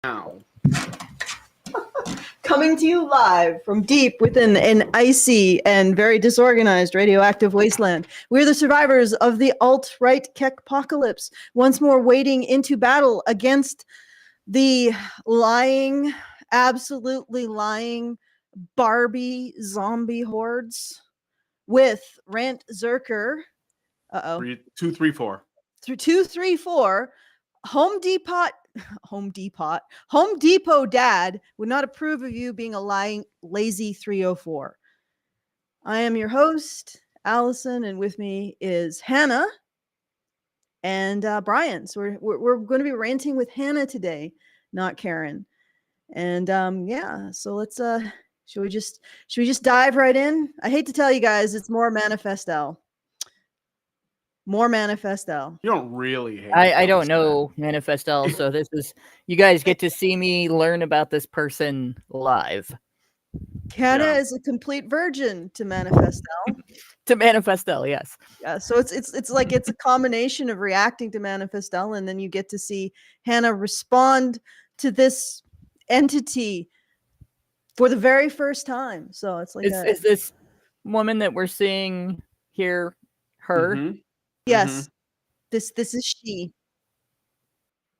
Now. Coming to you live from deep within an icy and very disorganized radioactive wasteland. We're the survivors of the alt-right apocalypse, once more wading into battle against the lying, absolutely lying Barbie zombie hordes with Rantzerker. Uh-oh. 2, 3, 4. Through 2, 3, 4. Home Depot dad would not approve of you being a lying, lazy 304. I am your host, Allison, and with me is Hannah and Brian. So we're going to be ranting with Hannah today, not Karen. And yeah, so let's should we just dive right in? I hate to tell you guys, it's more Manifestelle. More Manifestelle. You don't really hate I don't know Manifestelle, so this is, you guys get to see me learn about this person live. Hannah is a complete virgin to Manifestelle. To Manifestelle, yes. Yeah, so it's like it's a combination of reacting to Manifestelle, and then you get to see Hannah respond to this entity for the very first time. So it's like is this woman that we're seeing here her? Mm-hmm. Yes. Mm-hmm. This is she.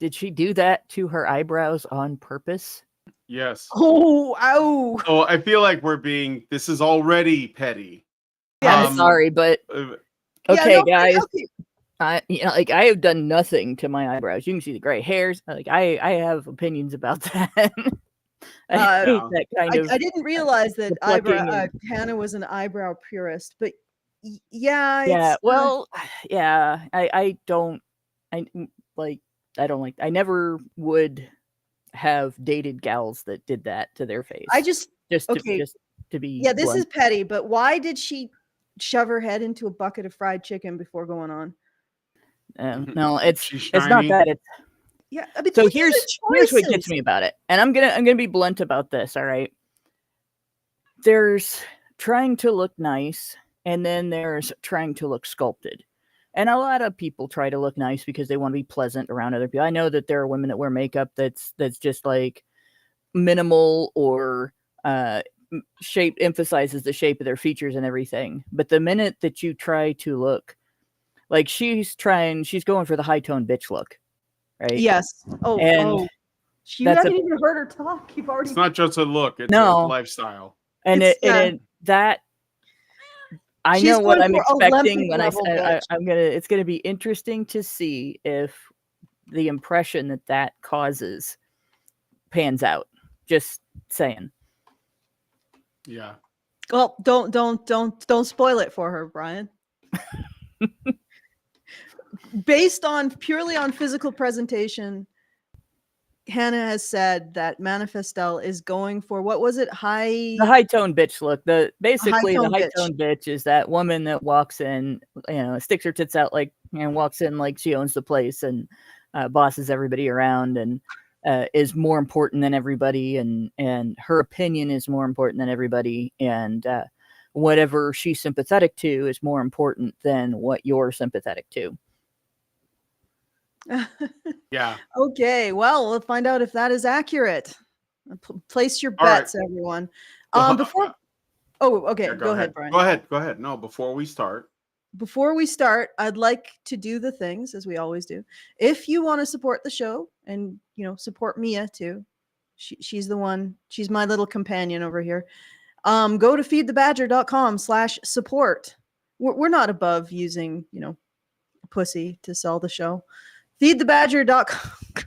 Did she do that to her eyebrows on purpose? Yes. Oh, ow. Oh, I feel like this is already petty. Yeah. I'm sorry, but okay, guys. I have done nothing to my eyebrows. You can see the gray hairs. Like I have opinions about that. I hate that kind of. I didn't realize that Hannah was an eyebrow purist, but yeah. Yeah. Well, yeah. I never would have dated gals that did that to their face. Just to be. Yeah, this is petty, but why did she shove her head into a bucket of fried chicken before going on? No, it's not that. It's I mean, so here's what gets me about it, and I'm gonna be blunt about this. All right, there's trying to look nice, and then there's trying to look sculpted. And a lot of people try to look nice because they want to be pleasant around other people. I know that there are women that wear makeup that's just like minimal or shape emphasizes the shape of their features and everything. But the minute that you try to look like she's going for the high tone bitch look, right? Yes. You haven't even heard her talk. You've already. It's not just a look; it's a lifestyle. And I know what I'm expecting when I say it's gonna be interesting to see if the impression that causes pans out. Just saying. Yeah. Well, don't spoil it for her, Brian. Based purely on physical presentation, Hannah has said that Manifestelle is going for, what was it? The high tone bitch look. The high tone bitch is that woman that walks in, sticks her tits out and walks in like she owns the place and bosses everybody around and is more important than everybody, and her opinion is more important than everybody, and whatever she's sympathetic to is more important than what you're sympathetic to. Yeah. Okay. Well, we'll find out if that is accurate. Place your bets, everyone. Before. Oh, okay. Yeah, go ahead, Brian. Go ahead. No, before we start, I'd like to do the things as we always do. If you want to support the show and support Mia too, she's the one. She's my little companion over here. Go to feedthebadger.com/support. We're not above using pussy to sell the show. Feedthebadger.com.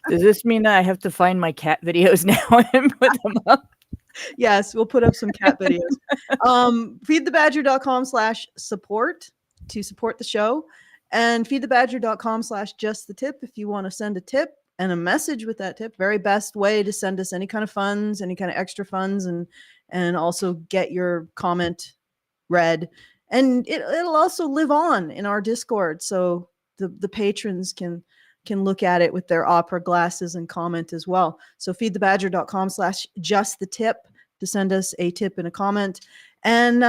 Does this mean that I have to find my cat videos now and put them up? Yes, we'll put up some cat videos. Feedthebadger.com/support to support the show, and feedthebadger.com/justthetip if you want to send a tip and a message with that tip. Very best way to send us any kind of funds, any kind of extra funds, and also get your comment read. And it'll also live on in our Discord, so the patrons can look at it with their opera glasses and comment as well. So feedthebadger.com/justthetip to send us a tip and a comment. And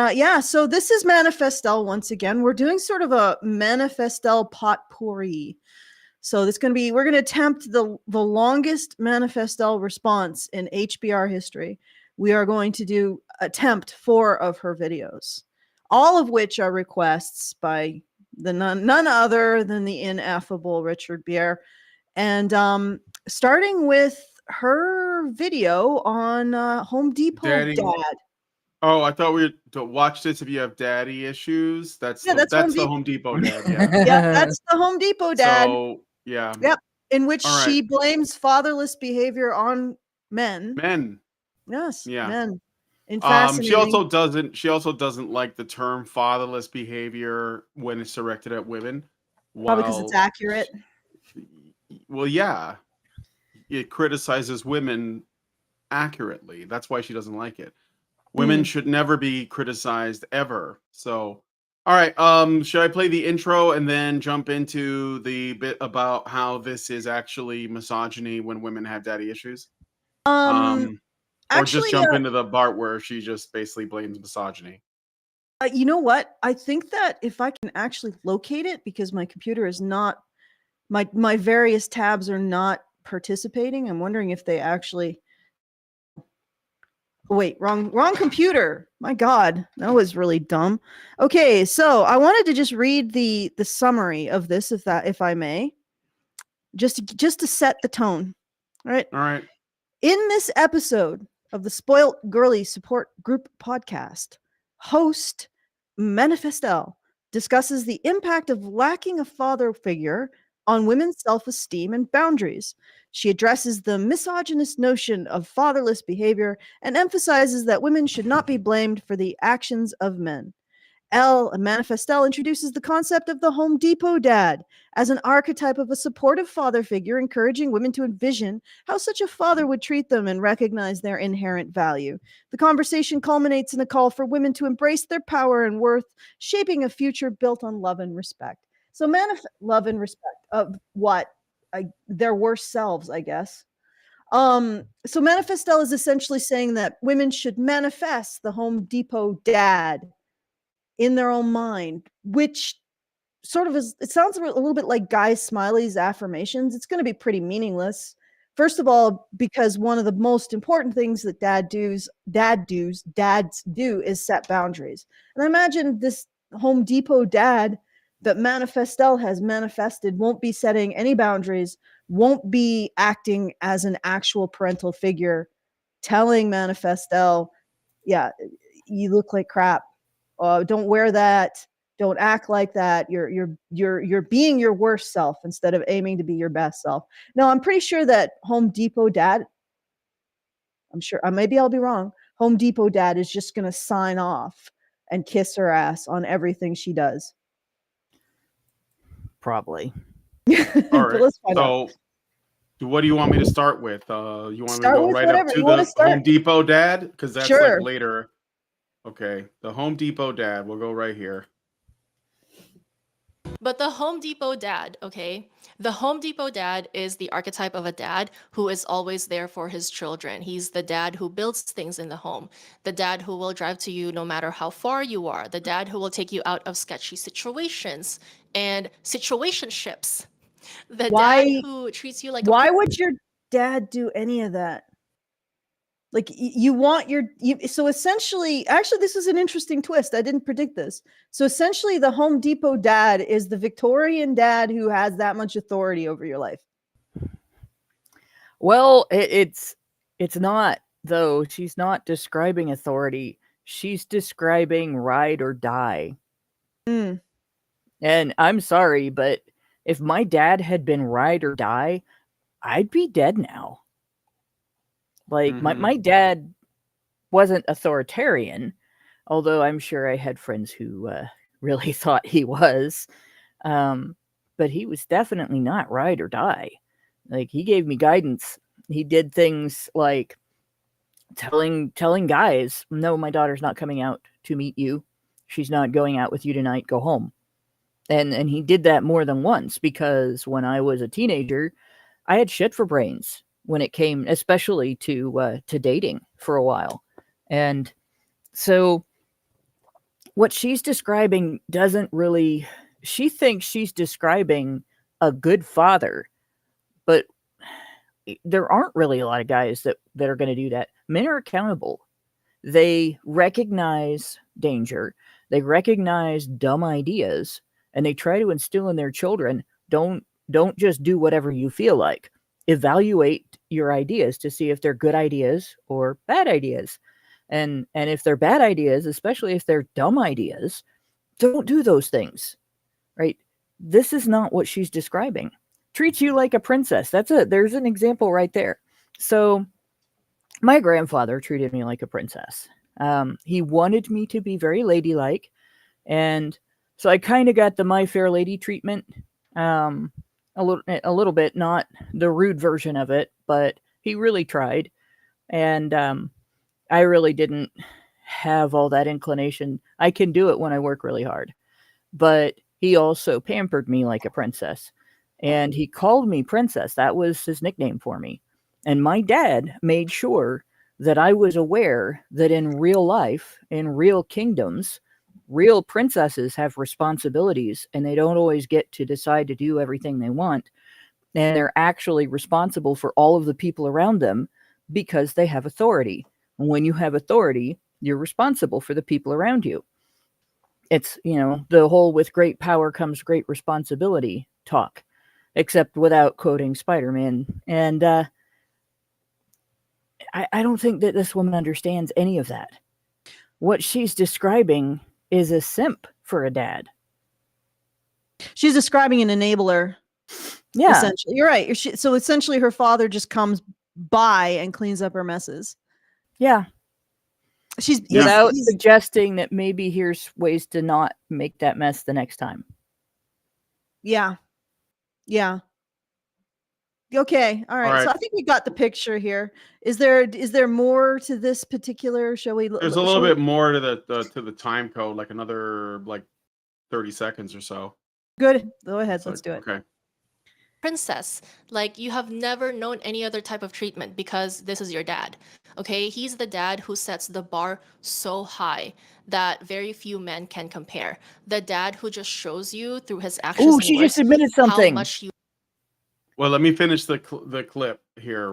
so this is Manifestelle once again. We're doing sort of a Manifestelle potpourri. So this going to be, we're going to attempt the longest Manifestelle response in HBR history. We are going to attempt 4 of her videos, all of which are requests by none other than the ineffable Richard Bier. And starting with her video on Home Depot Daddy. Dad. Oh, I thought we to watch this if you have daddy issues. That's Yeah, the, that's the Home Depot dad. Yeah. Yeah, that's the Home Depot Dad. So yeah. Yep. In which All she right. blames fatherless behavior on men. Men. Yes, Yeah. men. And She fascinating. also doesn't like the term fatherless behavior when it's directed at women. Probably because it's accurate. Well, yeah. It criticizes women accurately. That's why she doesn't like it. Women should never be criticized ever. So, all right. Should I play the intro and then jump into the bit about how this is actually misogyny when women have daddy issues? Or just Actually, jump into the part where she just basically blames misogyny. you know what? I think that if I can actually locate it, because my computer is not, my various tabs are not participating. I'm wondering if they actually. Wait, wrong computer. My God, that was really dumb. Okay, so I wanted to just read the summary of this, if I may, just to set the tone. All right. All right. In this episode of the Spoilt Girly Support Group podcast, host Manifestelle discusses the impact of lacking a father figure on women's self-esteem and boundaries. She addresses the misogynist notion of fatherless behavior and emphasizes that women should not be blamed for the actions of men. Manifestelle introduces the concept of the Home Depot dad as an archetype of a supportive father figure, encouraging women to envision how such a father would treat them and recognize their inherent value. The conversation culminates in a call for women to embrace their power and worth, shaping a future built on love and respect. So love and respect of what? Their worst selves, I guess. So Manifestelle is essentially saying that women should manifest the Home Depot dad in their own mind, which sort of is, it sounds a little bit like Guy Smiley's affirmations. It's going to be pretty meaningless. First of all, because one of the most important things that dads do is set boundaries. And I imagine this Home Depot dad that Manifestelle has manifested won't be setting any boundaries, won't be acting as an actual parental figure, telling Manifestelle, yeah, you look like crap. Don't wear that. Don't act like that. You're being your worst self instead of aiming to be your best self. Now, I'm pretty sure that Home Depot dad, I'm sure, maybe I'll be wrong. Home Depot dad is just going to sign off and kiss her ass on everything she does. Probably. All right. Let's find out. So, what do you want me to start with? You want me to Start go with right whatever up you to wanna the start. Home Depot dad? Because that's Sure. like later. Okay. The Home Depot dad. We'll go right here. But the Home Depot dad, okay? The Home Depot dad is the archetype of a dad who is always there for his children. He's the dad who builds things in the home, the dad who will drive to you no matter how far you are, the dad who will take you out of sketchy situations and situationships, the dad who treats you like Why would your dad do any of that? Like you want so essentially, actually, this is an interesting twist. I didn't predict this. So essentially, the Home Depot dad is the Victorian dad who has that much authority over your life. Well, it's not, though. She's not describing authority. She's describing ride or die. Mm. And I'm sorry, but if my dad had been ride or die, I'd be dead now. Like, my dad wasn't authoritarian, although I'm sure I had friends who really thought he was. But he was definitely not ride or die. Like, he gave me guidance. He did things like telling guys, no, my daughter's not coming out to meet you. She's not going out with you tonight. Go home. And he did that more than once, because when I was a teenager, I had shit for brains when it came, especially to dating for a while. And so what she's describing doesn't really, she thinks she's describing a good father, but there aren't really a lot of guys that are going to do that. Men are accountable. They recognize danger. They recognize dumb ideas, and they try to instill in their children, don't just do whatever you feel like. Evaluate your ideas to see if they're good ideas or bad ideas. And if they're bad ideas, especially if they're dumb ideas, don't do those things. Right? This is not what she's describing. Treats you like a princess. There's an example right there. So my grandfather treated me like a princess. He wanted me to be very ladylike, and so I kind of got the My Fair Lady treatment, a little bit, not the rude version of it, but he really tried, and I really didn't have all that inclination. I can do it when I work really hard, but he also pampered me like a princess, and he called me princess. That was his nickname for me. And my dad made sure that I was aware that in real life, in real kingdoms, real princesses have responsibilities, and they don't always get to decide to do everything they want. And they're actually responsible for all of the people around them because they have authority. And when you have authority, you're responsible for the people around you. It's, the whole with great power comes great responsibility talk, except without quoting Spider-Man. And I don't think that this woman understands any of that. What she's describing is a simp for a dad. She's describing an enabler. Yeah. Essentially. You're right. So essentially her father just comes by and cleans up her messes. Yeah. He's suggesting that maybe here's ways to not make that mess the next time. Yeah. Yeah. Okay. All right. So I think we got the picture here. Is there more to this particular? Shall we? There's a little bit more to the time code, like another 30 seconds or so. Good. Go ahead. Let's do it. Okay. Princess, like you have never known any other type of treatment because this is your dad. Okay, he's the dad who sets the bar so high that very few men can compare. The dad who just shows you through his actions. Oh, she just admitted something. How much you. Well, let me finish the clip here.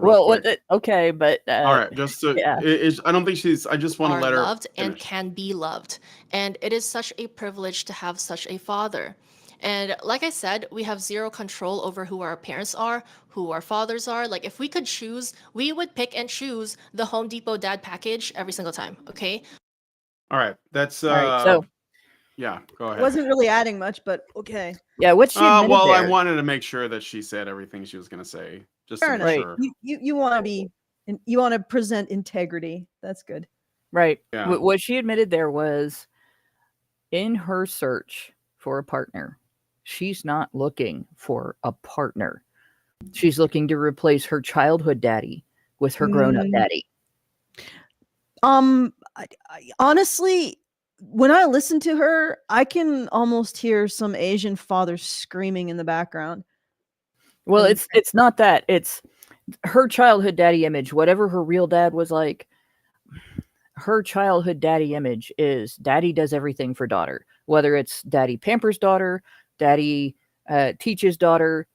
Okay, but all right, just to, yeah. I don't think she's. I just want to let her loved finish. And can be loved, and it is such a privilege to have such a father. And like I said, we have zero control over who our parents are, who our fathers are. Like if we could choose, we would pick and choose the Home Depot dad package every single time. Okay. All right, that's all right. So yeah, go ahead. Wasn't really adding much, but okay. Yeah, what she admitted well, there. I wanted to make sure that she said everything she was going to say. Just fair to make enough. sure. You want to be, you want to present integrity. That's good. Right. Yeah. What she admitted there was, in her search for a partner, she's not looking for a partner. She's looking to replace her childhood daddy with her grown-up daddy. Honestly, when I listen to her, I can almost hear some Asian fathers screaming in the background. Well, it's not that. It's her childhood daddy image. Whatever her real dad was like, her childhood daddy image is daddy does everything for daughter. Whether it's daddy pampers daughter, daddy teaches daughter,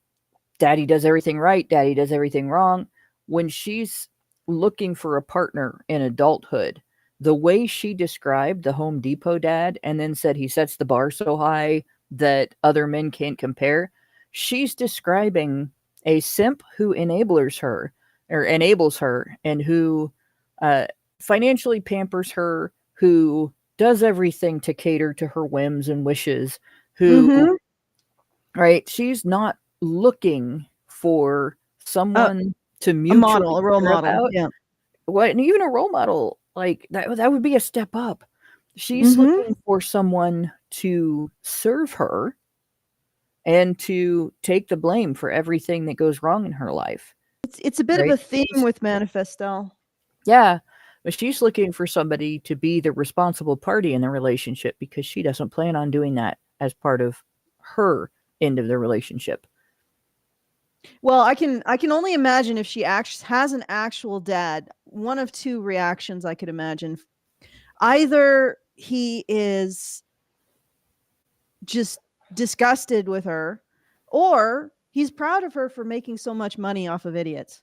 daddy does everything right, daddy does everything wrong. When she's looking for a partner in adulthood, the way she described the Home Depot dad and then said he sets the bar so high that other men can't compare, she's describing a simp who enables her and who financially pampers her, who does everything to cater to her whims and wishes, who right, she's not looking for someone to mutually a role model about. Yeah. What, and even a role model like that would be a step up. She's looking for someone to serve her and to take the blame for everything that goes wrong in her life. It's a bit of a theme with Manifestelle. Yeah, but she's looking for somebody to be the responsible party in the relationship because she doesn't plan on doing that as part of her end of the relationship. Well, I can only imagine if she has an actual dad, one of two reactions I could imagine. Either he is just disgusted with her, or he's proud of her for making so much money off of idiots.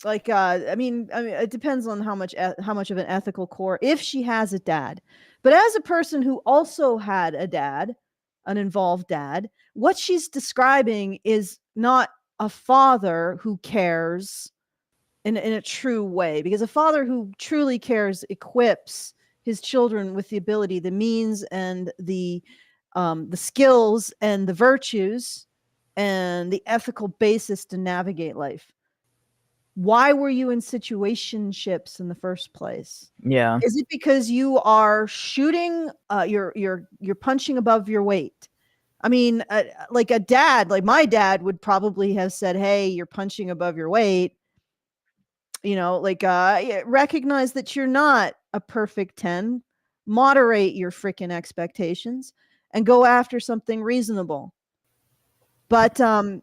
Like, I mean, it depends on how much of an ethical core, if she has a dad. But as a person who also had a dad, an involved dad, what she's describing is not a father who cares in a true way, because a father who truly cares equips his children with the ability, the means, and the skills and the virtues and the ethical basis to navigate life. Why were you in situationships in the first place? Yeah. Is it because you are shooting, you're punching above your weight? I mean, like a dad, like my dad would probably have said, hey, you're punching above your weight. You know, like, recognize that you're not a perfect 10, moderate your freaking expectations and go after something reasonable. But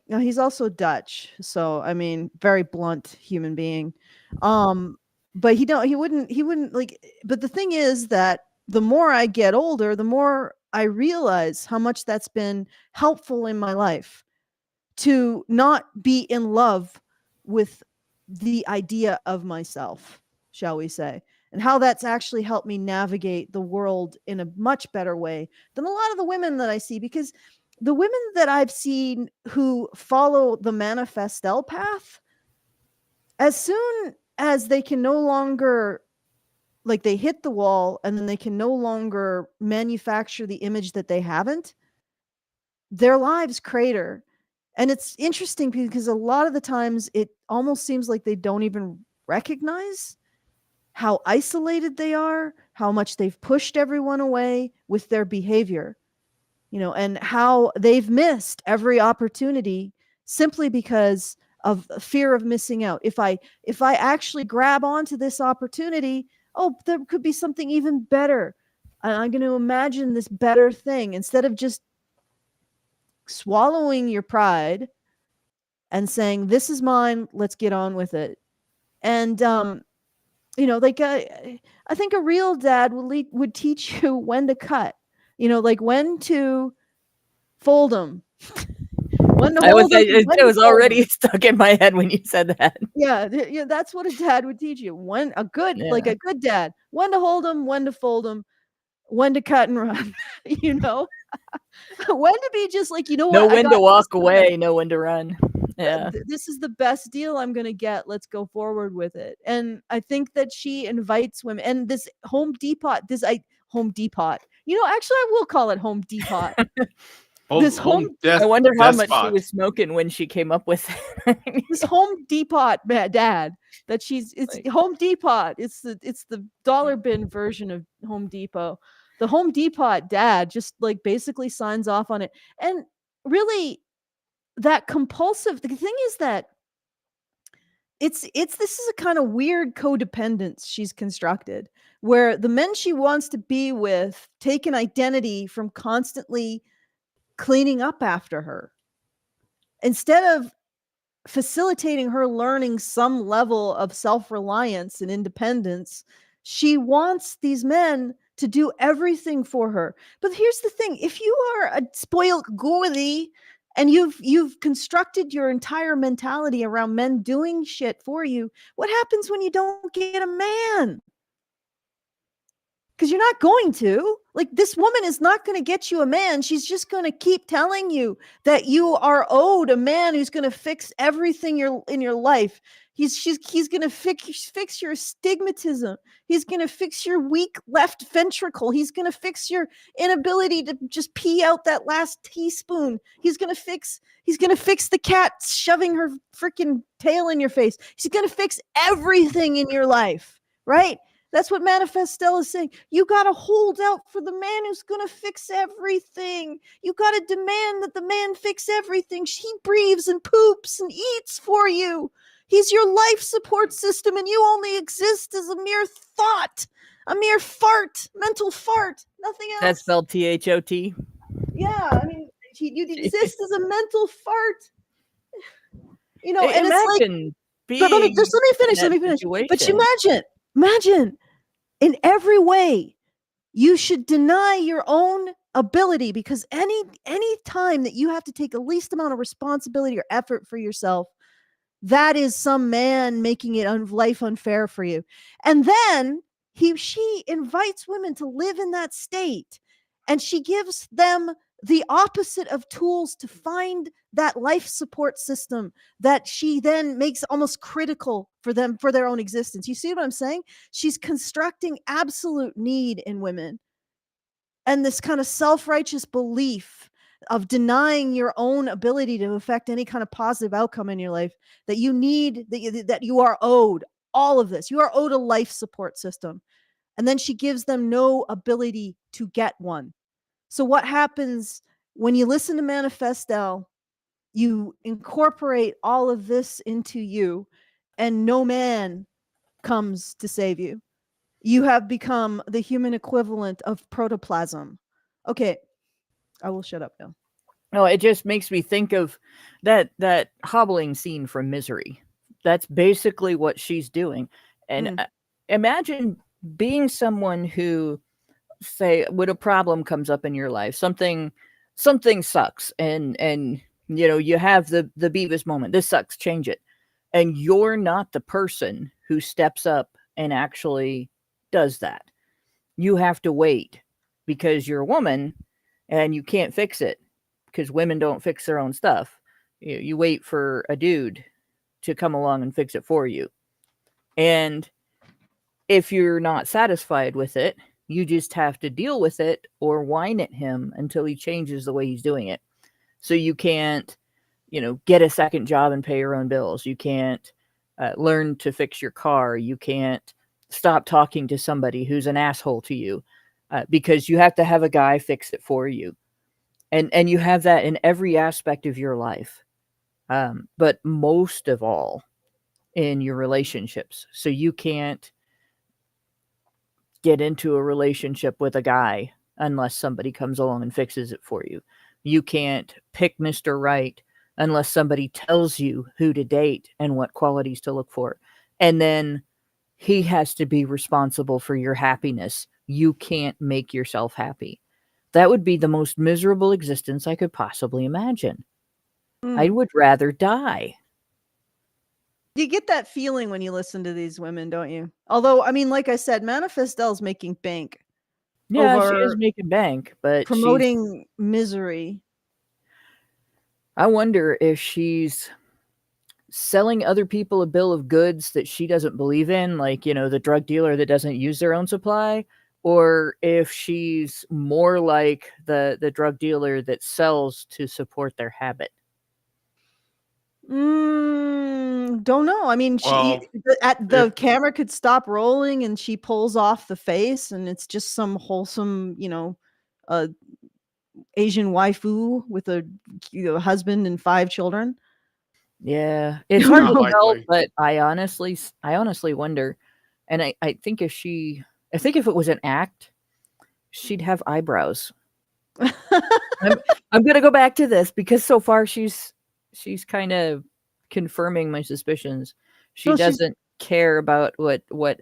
he's also Dutch, so I mean, very blunt human being. But he wouldn't like. But the thing is that the more I get older, the more I realize how much that's been helpful in my life, to not be in love with the idea of myself, shall we say, and how that's actually helped me navigate the world in a much better way than a lot of the women that I see, because the women that I've seen who follow the Manifestelle path, as soon as they can no longer, like, they hit the wall and then they can no longer manufacture the image that they haven't, their lives crater. And it's interesting because a lot of the times it almost seems like they don't even recognize how isolated they are, how much they've pushed everyone away with their behavior. You know, and how they've missed every opportunity simply because of fear of missing out. If I actually grab onto this opportunity, oh, there could be something even better. I'm going to imagine this better thing, instead of just swallowing your pride and saying, this is mine, let's get on with it. And you know, like, I think a real dad would teach you when to cut, you know, like when to fold them, when to hold them. It was already stuck in my head when you said that. Yeah, that's what a dad would teach you. When a good dad, when to hold them, when to fold them, when to cut and run. You know, when to be just like, you know Know what, when to walk away, know when to run. Yeah. This is the best deal I'm going to get. Let's go forward with it. And I think that she invites women, and this Home Depot, you know, actually I will call it Home Depot. I wonder how much she was smoking when she came up with it. This Home Depot dad that it's like, Home Depot. It's the dollar bin version of Home Depot. The Home Depot dad just like basically signs off on it. And really, that compulsive, the thing is that this is a kind of weird codependence she's constructed, where the men she wants to be with take an identity from constantly cleaning up after her, instead of facilitating her learning some level of self-reliance and independence. She wants these men to do everything for her. But here's the thing: if you are a spoiled gourdy and you've constructed your entire mentality around men doing shit for you, what happens when you don't get a man? Because you're not going to. Like, this woman is not going to get you a man. She's just going to keep telling you that you are owed a man who's going to fix everything in your life. He's going to fix your astigmatism. He's going to fix your weak left ventricle. He's going to fix your inability to just pee out that last teaspoon. He's going to fix the cat shoving her freaking tail in your face. He's going to fix everything in your life, right? That's what Manifestelle is saying. You got to hold out for the man who's going to fix everything. You got to demand that the man fix everything. He breathes and poops and eats for you. He's your life support system, and you only exist as a mere thought, a mere fart, mental fart, nothing else. That's spelled THOT. Yeah, I mean, you exist as a mental fart. You know, and it's like, but let me finish. Situation. But you imagine, in every way, you should deny your own ability, because any time that you have to take the least amount of responsibility or effort for yourself, that is some man making it life unfair for you. And then she invites women to live in that state, and she gives them the opposite of tools to find that life support system that she then makes almost critical for them for their own existence. You see what I'm saying? She's constructing absolute need in women, and this kind of self-righteous belief of denying your own ability to affect any kind of positive outcome in your life, that you need, that you are owed all of this. You are owed a life support system. And then she gives them no ability to get one. So what happens when you listen to Manifestelle? You incorporate all of this into you, and no man comes to save you. You have become the human equivalent of protoplasm. Okay, I will shut up now. No, it just makes me think of that hobbling scene from Misery. That's basically what she's doing. And imagine being someone who, say, when a problem comes up in your life, something sucks, and you have the Beavis moment. This sucks, change it. And you're not the person who steps up and actually does that. You have to wait because you're a woman and you can't fix it, because women don't fix their own stuff. You wait for a dude to come along and fix it for you. And if you're not satisfied with it, you just have to deal with it or whine at him until he changes the way he's doing it. So you can't, get a second job and pay your own bills. You can't learn to fix your car. You can't stop talking to somebody who's an asshole to you because you have to have a guy fix it for you. And you have that in every aspect of your life. But most of all in your relationships. So you can't get into a relationship with a guy unless somebody comes along and fixes it for you. You can't pick Mr. Right unless somebody tells you who to date and what qualities to look for. And then he has to be responsible for your happiness. You can't make yourself happy. That would be the most miserable existence I could possibly imagine. I would rather die. You get that feeling when you listen to these women, don't you? Although, I mean, like I said, Manifestelle's making bank. Yeah, she is making bank, but promoting misery. I wonder if she's selling other people a bill of goods that she doesn't believe in, like, the drug dealer that doesn't use their own supply, or if she's more like the drug dealer that sells to support their habit. Don't know. I mean, the camera could stop rolling and she pulls off the face and it's just some wholesome, Asian waifu with a husband and 5 children. Yeah, it's hard to tell, but I honestly wonder. And I think if it was an act, she'd have eyebrows. I'm gonna go back to this because so far she's kind of confirming my suspicions. She doesn't care about what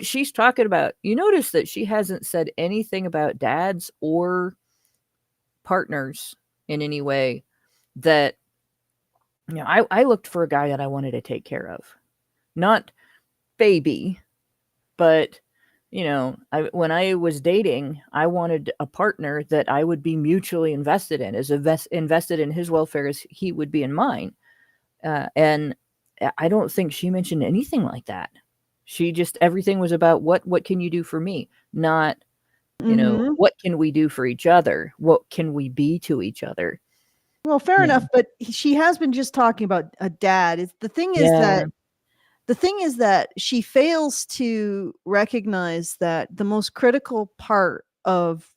she's talking about. You notice that she hasn't said anything about dads or partners in any way. That I looked for a guy that I wanted to take care of, not baby, but when I was dating, I wanted a partner that I would be mutually invested in, as invested in his welfare as he would be in mine. And I don't think she mentioned anything like that. She just, everything was about what can you do for me? Not, what can we do for each other? What can we be to each other? Well, fair enough, but she has been just talking about a dad. The thing is that she fails to recognize that the most critical part of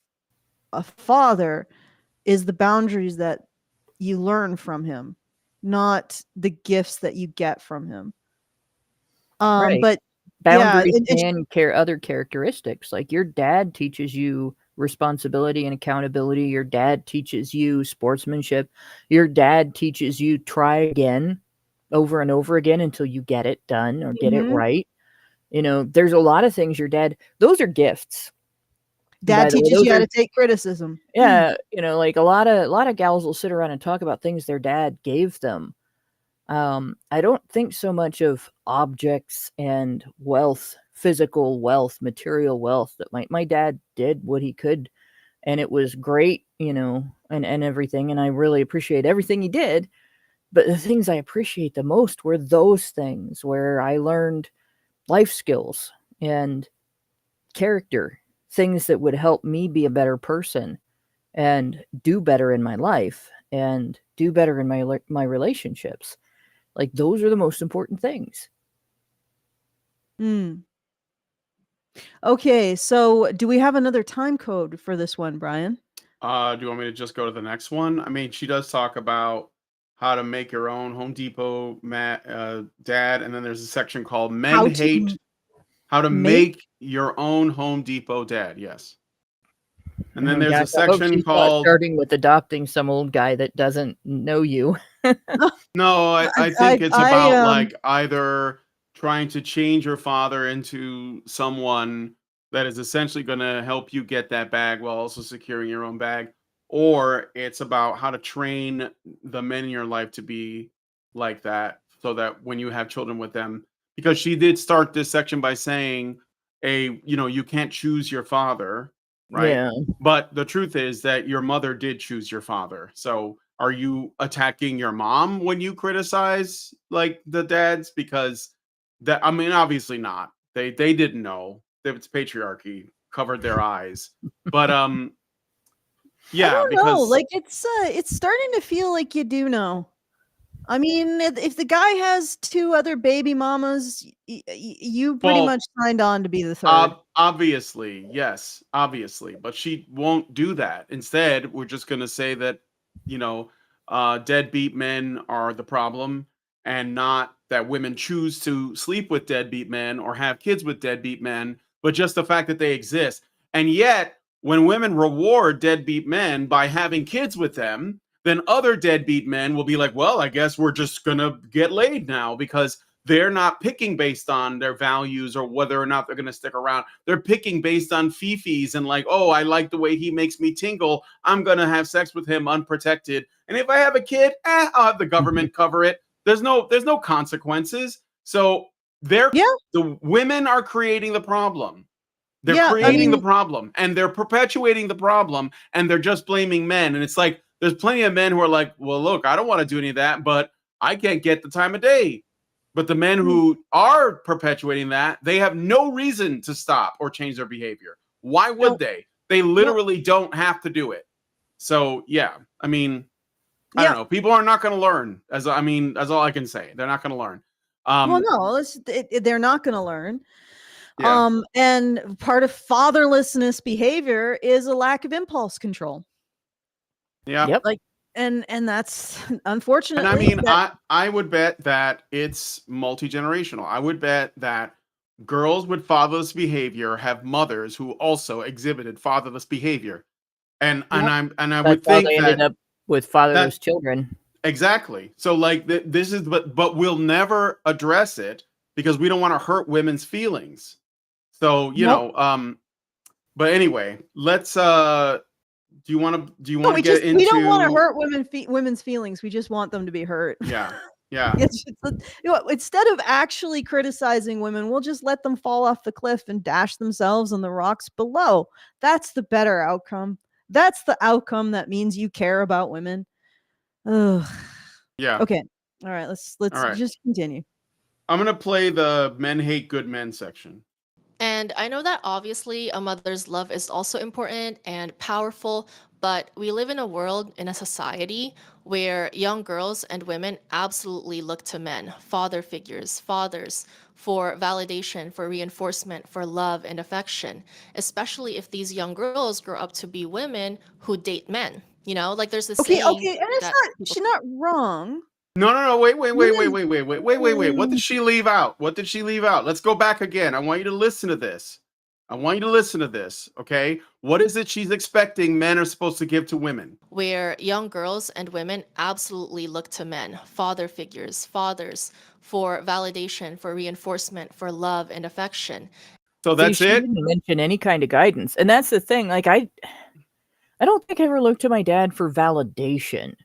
a father is the boundaries that you learn from him, not the gifts that you get from him. Right. But boundaries and other characteristics. Like your dad teaches you responsibility and accountability. Your dad teaches you sportsmanship. Your dad teaches you try again over and over again until you get it done or get it right. There's a lot of things your dad, those are gifts. Dad By the way, teaches those you how are to take criticism. yeah, like a lot of gals will sit around and talk about things their dad gave them. I don't think so much of objects and wealth, physical wealth, material wealth. That my dad did what he could, and it was great, and everything. And I really appreciate everything he did. But the things I appreciate the most were those things where I learned life skills and character, things that would help me be a better person and do better in my life and do better in my relationships. Like those are the most important things. Mm. Okay, so do we have another time code for this one, Brian? Do you want me to just go to the next one? I mean, she does talk about how to make your own Home Depot dad, and then there's a section called Men How Hate to How to make? Make Your Own Home Depot Dad. Yes. And then Oh there's gosh, a I hope section she's not called starting with adopting some old guy that doesn't know you. No, I I think it's I about like either trying to change your father into someone that is essentially going to help you get that bag while also securing your own bag, or it's about how to train the men in your life to be like that so that when you have children with them, because she did start this section by saying you can't choose your father, right? Yeah. But the truth is that your mother did choose your father. So are you attacking your mom when you criticize like the dads? Because that, I mean, obviously not. They didn't know. It's patriarchy covered their eyes. But I yeah, don't know. because Like it's starting to feel like you do know. I mean, if the guy has 2 other baby mamas, you pretty much well, signed on to be the 3rd. Obviously, yes, obviously, but she won't do that. Instead, we're just going to say that, you know, deadbeat men are the problem, and not that women choose to sleep with deadbeat men or have kids with deadbeat men, but just the fact that they exist. And yet, when women reward deadbeat men by having kids with them, then other deadbeat men will be like, well, I guess we're just going to get laid now because they're not picking based on their values or whether or not they're going to stick around. They're picking based on fifis and like, oh, I like the way he makes me tingle. I'm going to have sex with him unprotected. And if I have a kid, I'll have the government cover it. There's no consequences. So Yeah, the women are creating the problem. They're yeah. I creating the mean, problem and they're perpetuating the problem and they're just blaming men. And it's like, there's plenty of men who are like, well, look, I don't want to do any of that, but I can't get the time of day. But the men who are perpetuating that, they have no reason to stop or change their behavior. Why would no, they? They no. literally don't have to do it. So, yeah, I mean, I don't Yeah. know. People are not going to learn. That's all I can say. They're not going to learn. Well, no, they're not going to learn. Yeah. And part of fatherlessness behavior is a lack of impulse control. Yeah. Yep. Like, and that's And I unfortunately mean, that. I would bet that it's multi-generational. I would bet that girls with fatherless behavior have mothers who also exhibited fatherless behavior. And Yep. I That's would how think they ended up with that fatherless children. exactly. So like this is but we'll never address it because we don't want to hurt women's feelings. So, Nope. but anyway, let's do you No, want to get we don't want to into hurt women's feelings. We just want them to be hurt. yeah. Yeah. Instead of actually criticizing women, we'll just let them fall off the cliff and dash themselves on the rocks below. That's the better outcome. That's the outcome that means you care about women. Ugh. Yeah. Okay. All right. All Let's right. just continue. I'm going to play the men hate good men section. And I know that obviously a mother's love is also important and powerful, but we live in a world, in a society where young girls and women absolutely look to men, father figures, fathers, for validation, for reinforcement, for love and affection, especially if these young girls grow up to be women who date men. Like there's this Okay. saying Okay. And it's that not, people she's not wrong. No. Women, Wait. What did she leave out? What did she leave out? Let's go back again. I want you to listen to this. Okay? What is it she's expecting men are supposed to give to women? where young girls and women absolutely look to men, father figures, fathers, for validation, for reinforcement, for love and affection. So that's she it. didn't mention any kind of guidance, and that's the thing. Like I don't think I ever looked to my dad for validation.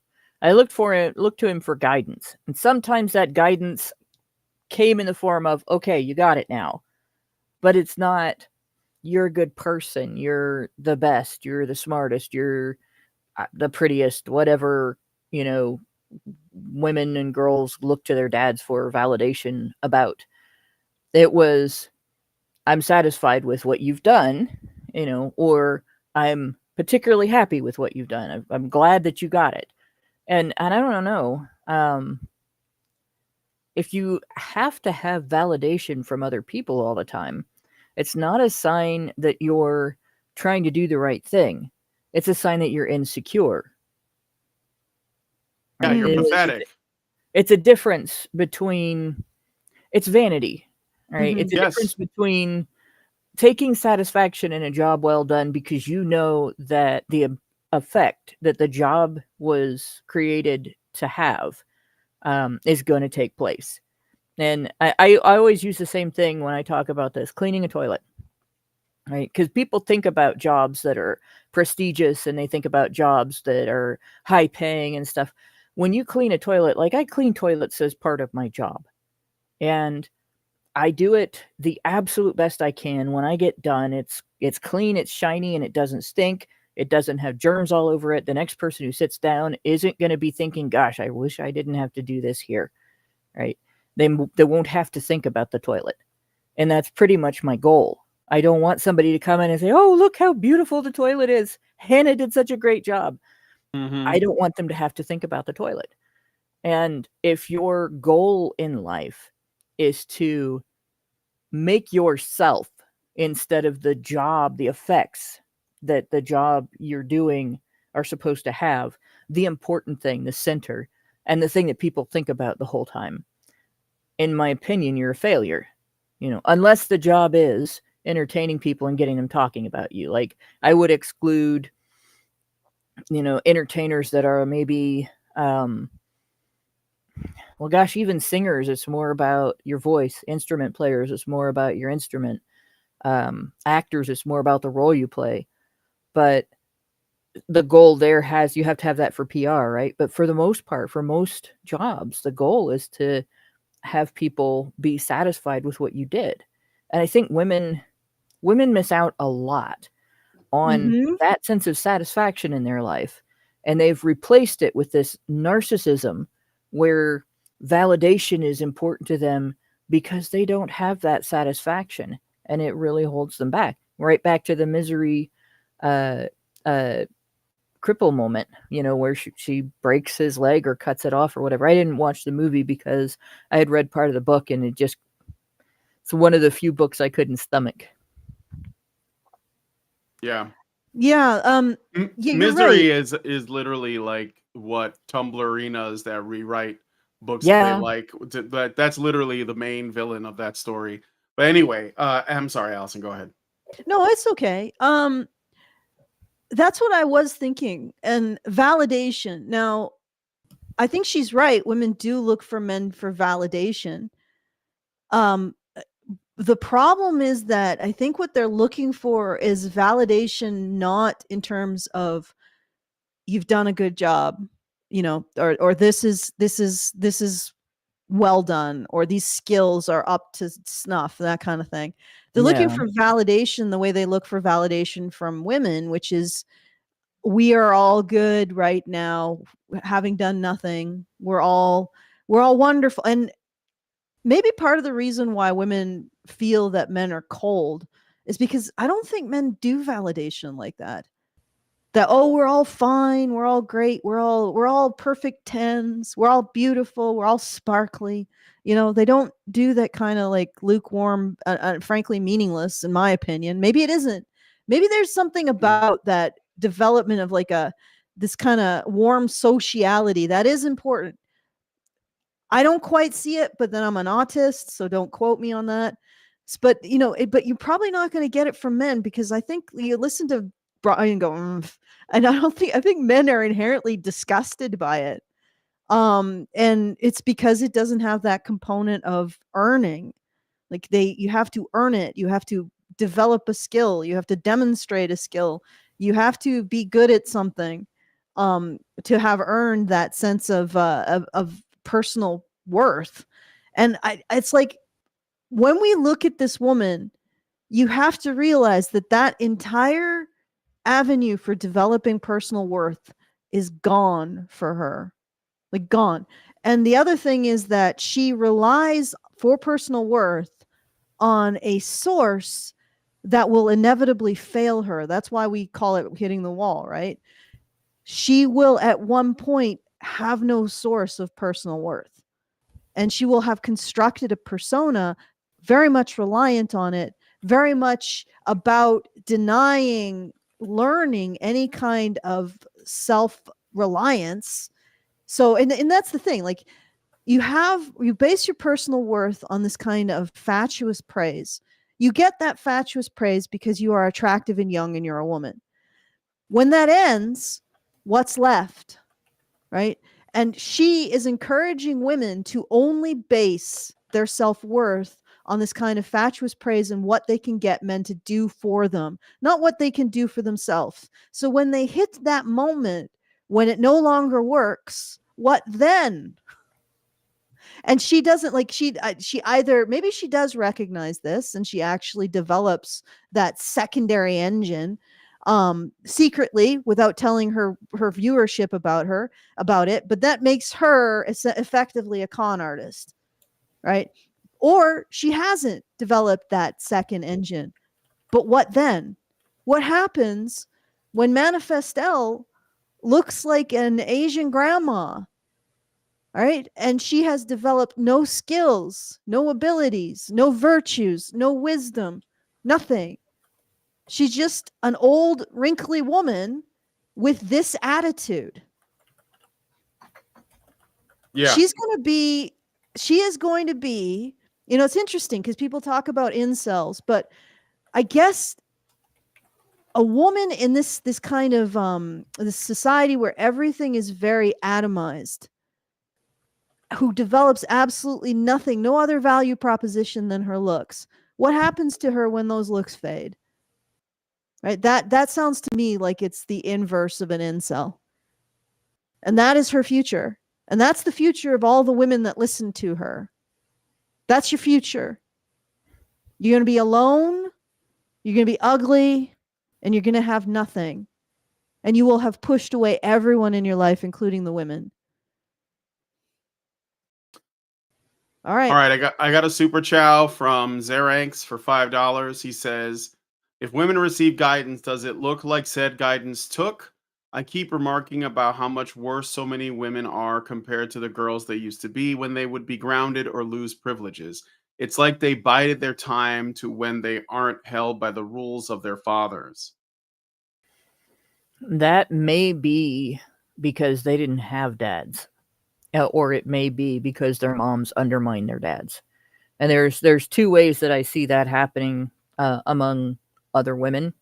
I looked to him for guidance, and sometimes that guidance came in the form of, "Okay, you got it now," but it's not, "You're a good person. You're the best. You're the smartest. You're the prettiest." Whatever, you know, women and girls look to their dads for validation about. It was, "I'm satisfied with what you've done," or "I'm particularly happy with what you've done. I'm glad that you got it." And I don't know, if you have to have validation from other people all the time, it's not a sign that you're trying to do the right thing. It's a sign that you're insecure. Yeah, Right? you're Mm. pathetic. It's a difference between, it's vanity, right? Mhm. It's a Yes. difference between taking satisfaction in a job well done because you know that the effect that the job was created to have is going to take place. And I always use the same thing when I talk about this: cleaning a toilet, right? Because people think about jobs that are prestigious and they think about jobs that are high paying and stuff. When you clean a toilet, like I clean toilets as part of my job, and I do it the absolute best I can. When I get done, it's clean, it's shiny, and it doesn't stink. It doesn't have germs all over it. The next person who sits down isn't going to be thinking, "Gosh, I wish I didn't have to do this here." Right? They won't have to think about the toilet. And that's pretty much my goal. I don't want somebody to come in and say, "Oh, look how beautiful the toilet is. Hannah did such a great job." Mm-hmm. I don't want them to have to think about the toilet. And if your goal in life is to make yourself, instead of the job, the effects that the job you're doing are supposed to have, the important thing, the center, and the thing that people think about the whole time, in my opinion, you're a failure. Unless the job is entertaining people and getting them talking about you. Like, I would exclude, entertainers that are maybe, well, gosh, even singers, it's more about your voice. Instrument players, it's more about your instrument. Actors, it's more about the role you play. But the goal there you have to have that for PR, right? But for the most part, for most jobs, the goal is to have people be satisfied with what you did. And I think women miss out a lot on Mhm. that sense of satisfaction in their life. And they've replaced it with this narcissism where validation is important to them because they don't have that satisfaction, and it really holds them back. Right back to the misery uh, uh, cripple moment, where she breaks his leg or cuts it off or whatever. I didn't watch the movie because I had read part of the book, and it's one of the few books I couldn't stomach. Yeah. Yeah. Yeah, you're Misery right. is literally like what Tumblrinas that rewrite books that they Yeah. like. That's literally the main villain of that story. But anyway, I'm sorry, Allison. Go ahead. No, it's okay. That's what I was thinking. And validation. Now, I think she's right. Women do look for men for validation. Um, the problem is that I think what they're looking for is validation, not in terms of you've done a good job, or this is well done, or these skills are up to snuff, that kind of thing. They're looking Yeah. for validation the way they look for validation from women, which is, we are all good right now, having done nothing. We're all wonderful. And maybe part of the reason why women feel that men are cold is because I don't think men do validation like that. That, oh, we're all fine, we're all great, we're all perfect tens, we're all beautiful, we're all sparkly. They don't do that kind of like lukewarm, frankly meaningless, in my opinion. Maybe it isn't. Maybe there's something about that development of like this kind of warm sociality that is important. I don't quite see it, but then I'm an autist, so don't quote me on that. But but you're probably not going to get it from men, because I think you listen to Brian go, and I think men are inherently disgusted by it. And it's because it doesn't have that component of earning. Like, you have to earn it. You have to develop a skill. You have to demonstrate a skill. You have to be good at something to have earned that sense of personal worth. And it's like, when we look at this woman, you have to realize that that entire avenue for developing personal worth is gone for her, like gone. And the other thing is that she relies for personal worth on a source that will inevitably fail her. That's why we call it hitting the wall, right? She will at one point have no source of personal worth, and she will have constructed a persona very much reliant on it, very much about denying learning any kind of self-reliance. So, and that's the thing, like, you base your personal worth on this kind of fatuous praise. You get that fatuous praise because you are attractive and young and you're a woman. When that ends, what's left, right? And she is encouraging women to only base their self-worth on this kind of fatuous praise and what they can get men to do for them, not what they can do for themselves. So when they hit that moment when it no longer works, what then? And she doesn't, like, she either, maybe she does recognize this and she actually develops that secondary engine secretly without telling her viewership about it, but that makes her effectively a con artist, right? Or she hasn't developed that second engine. But what then? What happens when Manifestelle looks like an Asian grandma? All right. And she has developed no skills, no abilities, no virtues, no wisdom, nothing. She's just an old, wrinkly woman with this attitude. Yeah. She is going to be, you know, it's interesting because people talk about incels, but I guess a woman in this kind of this society where everything is very atomized, who develops absolutely nothing, no other value proposition than her looks. What happens to her when those looks fade? Right? That sounds to me like it's the inverse of an incel. And that is her future. And that's the future of all the women that listen to her. That's your future. You're going to be alone, you're going to be ugly, and you're going to have nothing. And you will have pushed away everyone in your life, including the women. All right. All right, I got a super chow from Zeranx for $5. He says, if women receive guidance, does it look like said guidance took? I keep remarking about how much worse so many women are compared to the girls they used to be when they would be grounded or lose privileges. It's like they bided their time to when they aren't held by the rules of their fathers. That may be because they didn't have dads. Or it may be because their moms undermine their dads. And there's two ways that I see that happening among other women.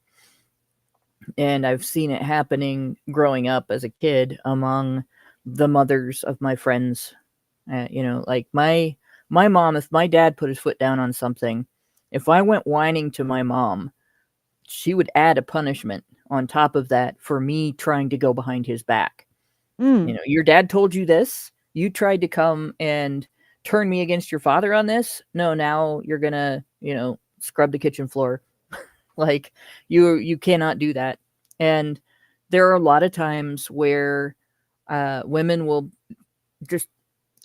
And I've seen it happening growing up as a kid among the mothers of my friends. You know, like my mom, if my dad put his foot down on something, if I went whining to my mom, she would add a punishment on top of that for me trying to go behind his back. You know, your dad told you this. You tried to come and turn me against your father on this. No, now you're going to, you know, scrub the kitchen floor. Like you cannot do that. And there are a lot of times where women will just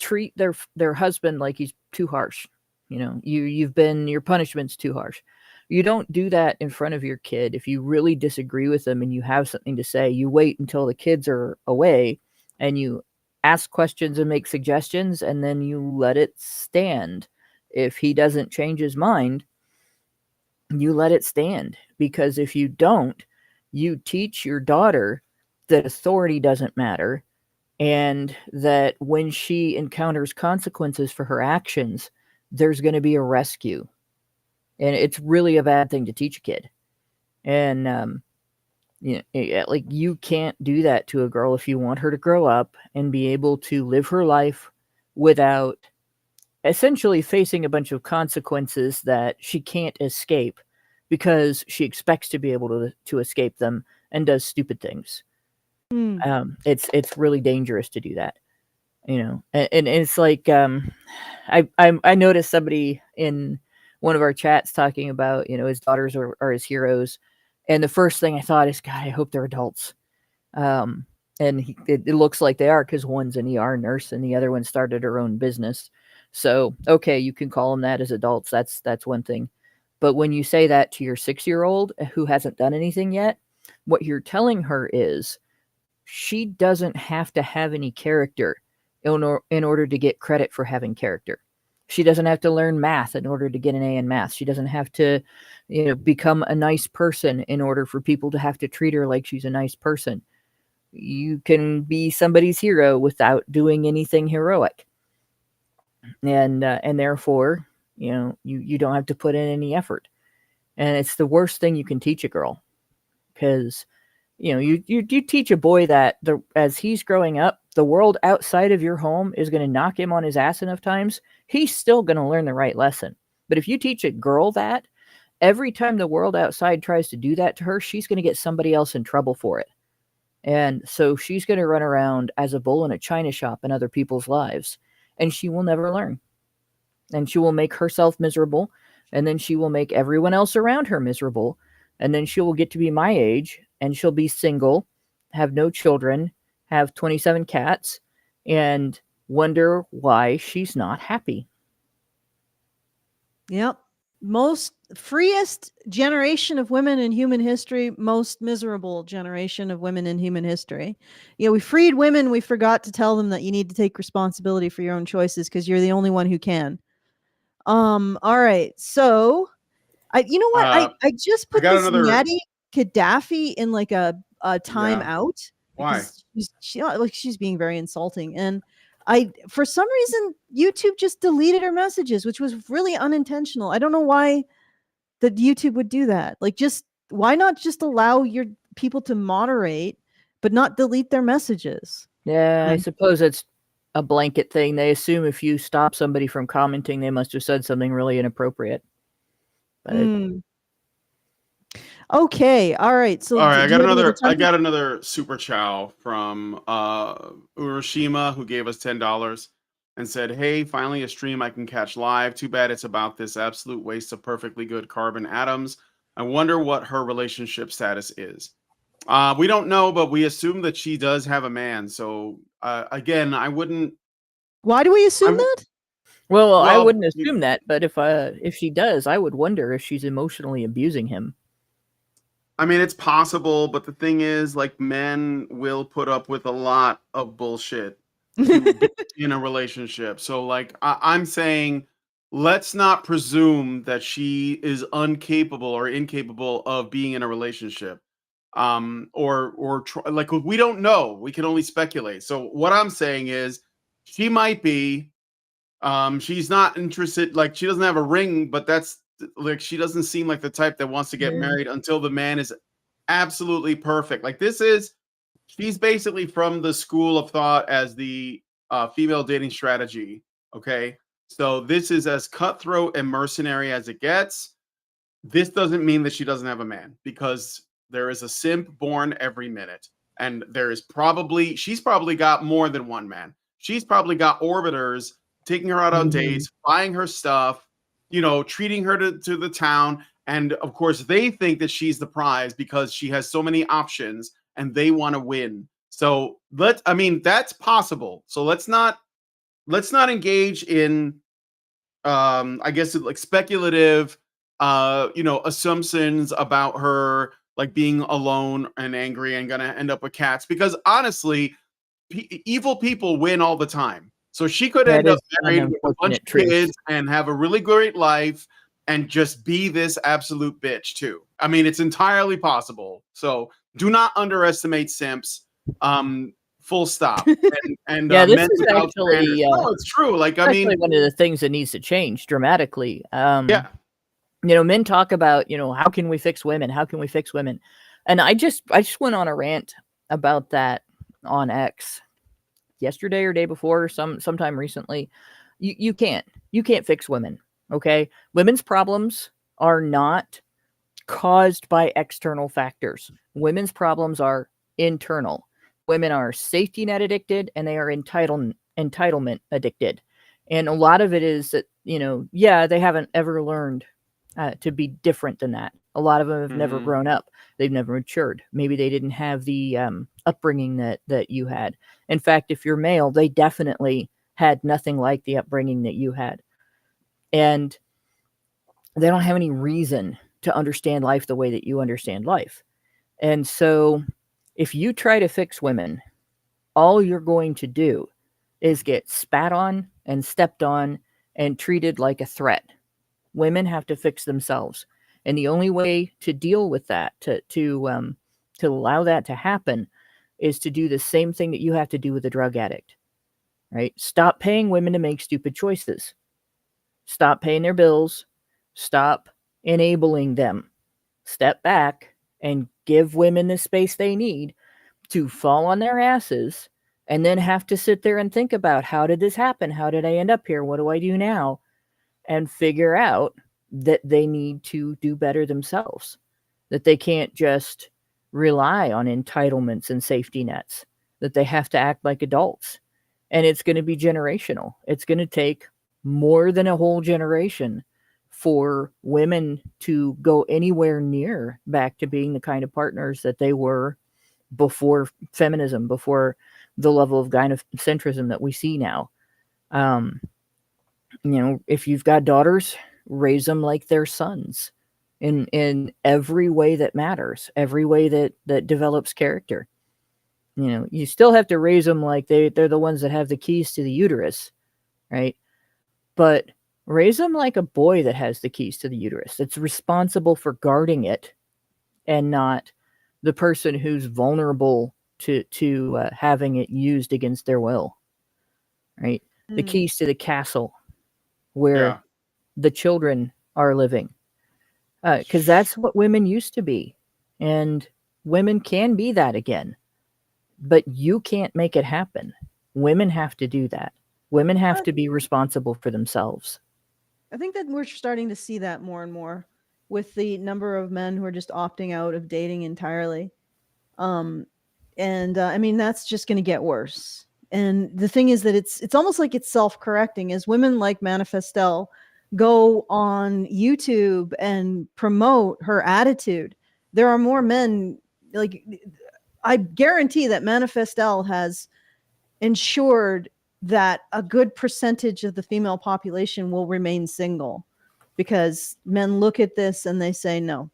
treat their husband like he's too harsh. You know, your punishment's too harsh. You don't do that in front of your kid. If you really disagree with them and you have something to say, you wait until the kids are away and you ask questions and make suggestions, and then you let it stand. If he doesn't change his mind, you let it stand. Because if you don't, you teach your daughter that authority doesn't matter, and that when she encounters consequences for her actions, there's going to be a rescue. And it's really a bad thing to teach a kid. And you know, like, you can't do that to a girl if you want her to grow up and be able to live her life without essentially facing a bunch of consequences that she can't escape. because she expects to be able to escape them and does stupid things. It's really dangerous to do that, and it's like, I noticed somebody in one of our chats talking about, his daughters are his heroes. And the first thing I thought is, God, I hope they're adults. And it looks like they are, because one's an ER nurse and the other one started her own business. So, okay, you can call them that as adults. That's one thing. But when you say that to your 6-year-old who hasn't done anything yet, what you're telling her is she doesn't have to have any character in order to get credit for having character. She doesn't have to learn math in order to get an A in math. She doesn't have to, become a nice person in order for people to have to treat her like she's a nice person. You can be somebody's hero without doing anything heroic. And therefore, you don't have to put in any effort. And it's the worst thing you can teach a girl, because you teach a boy that as he's growing up, the world outside of your home is going to knock him on his ass enough times. He's still going to learn the right lesson. But if you teach a girl that, every time the world outside tries to do that to her, she's going to get somebody else in trouble for it. And so she's going to run around as a bull in a china shop in other people's lives, and she will never learn. And she will make herself miserable, and then she will make everyone else around her miserable, and then she will get to be my age, and she'll be single, have no children, have 27 cats, and wonder why she's not happy. Yep. Most freest generation of women in human history, most miserable generation of women in human history. We freed women. We forgot to tell them that you need to take responsibility for your own choices, because you're the only one who can. All right. So you know what? I just put this Natty Gaddafi in like a timeout. Why? She's being very insulting. And for some reason, YouTube just deleted her messages, which was really unintentional. I don't know why the YouTube would do that. Why not just allow your people to moderate, but not delete their messages? Yeah, I suppose it's a blanket thing. They assume if you stop somebody from commenting, they must have said something really inappropriate. But okay, all right. So all right, I got another super chow from Urashima, who gave us $10 and said, "Hey, finally a stream I can catch live. Too bad it's about this absolute waste of perfectly good carbon atoms. I wonder what her relationship status is." We don't know, but we assume that she does have a man. So again, I wouldn't. Why do we assume that? Well, I wouldn't assume that, but if she does, I would wonder if she's emotionally abusing him. I mean, it's possible, but the thing is, like, men will put up with a lot of bullshit to be in a relationship. So, like, I'm saying, let's not presume that she is incapable of being in a relationship. Like, we don't know. We can only speculate. So, what I'm saying is, she might be. She's not interested. Like, she doesn't have a ring, but that's like, she doesn't seem like the type that wants to get married until the man is absolutely perfect. Like, she's basically from the school of thought as the female dating strategy. Okay, so this is as cutthroat and mercenary as it gets. This doesn't mean that she doesn't have a man, because there is a simp born every minute, and she's probably got more than one man. She's probably got orbiters taking her out on dates, buying her stuff, treating her to the town. And of course, they think that she's the prize because she has so many options and they want to win. So that's possible. So let's not engage in, I guess, like, speculative, assumptions about her, like, being alone and angry and gonna end up with cats, because honestly, evil people win all the time. So she could end up married with a bunch of kids and have a really great life and just be this absolute bitch too. I mean, it's entirely possible. So do not underestimate simps. Full stop. And yeah, this is actually it's true. Like, I mean, one of the things that needs to change dramatically. Yeah. Men talk about, how can we fix women? How can we fix women? And I just went on a rant about that on X yesterday or day before, sometime recently. You can't fix women. Okay, women's problems are not caused by external factors. Women's problems are internal. Women are safety net addicted, and they are entitlement addicted. And a lot of it is that, they haven't ever learned to be different than that. A lot of them have never grown up. They've never matured. Maybe they didn't have the upbringing that you had. In fact, if you're male, they definitely had nothing like the upbringing that you had. And they don't have any reason to understand life the way that you understand life. And so if you try to fix women, all you're going to do is get spat on and stepped on and treated like a threat. Women have to fix themselves. And the only way to deal with that, to allow that to happen, is to do the same thing that you have to do with a drug addict, right? Stop paying women to make stupid choices. Stop paying their bills. Stop enabling them. Step back and give women the space they need to fall on their asses and then have to sit there and think about, how did this happen? How did I end up here? What do I do now? And figure out that they need to do better themselves, that they can't just rely on entitlements and safety nets, that they have to act like adults. And it's going to be generational. It's going to take more than a whole generation for women to go anywhere near back to being the kind of partners that they were before feminism, before the level of gynocentrism that we see now. If you've got daughters, raise them like their sons in every way that matters, every way that develops character. You still have to raise them like they're the ones that have the keys to the uterus, right? But raise them like a boy that has the keys to the uterus, that's responsible for guarding it, and not the person who's vulnerable to having it used against their will, right? The keys to the castle where the children are living, because that's what women used to be, and women can be that again, but you can't make it happen. Women have to do that. Women have to be responsible for themselves. I think that we're starting to see that more and more with the number of men who are just opting out of dating entirely. I mean, that's just going to get worse. And the thing is that it's almost like it's self-correcting as women like Manifestelle go on YouTube and promote her attitude. There are more men, like, I guarantee that Manifestelle has ensured that a good percentage of the female population will remain single, because men look at this and they say, no,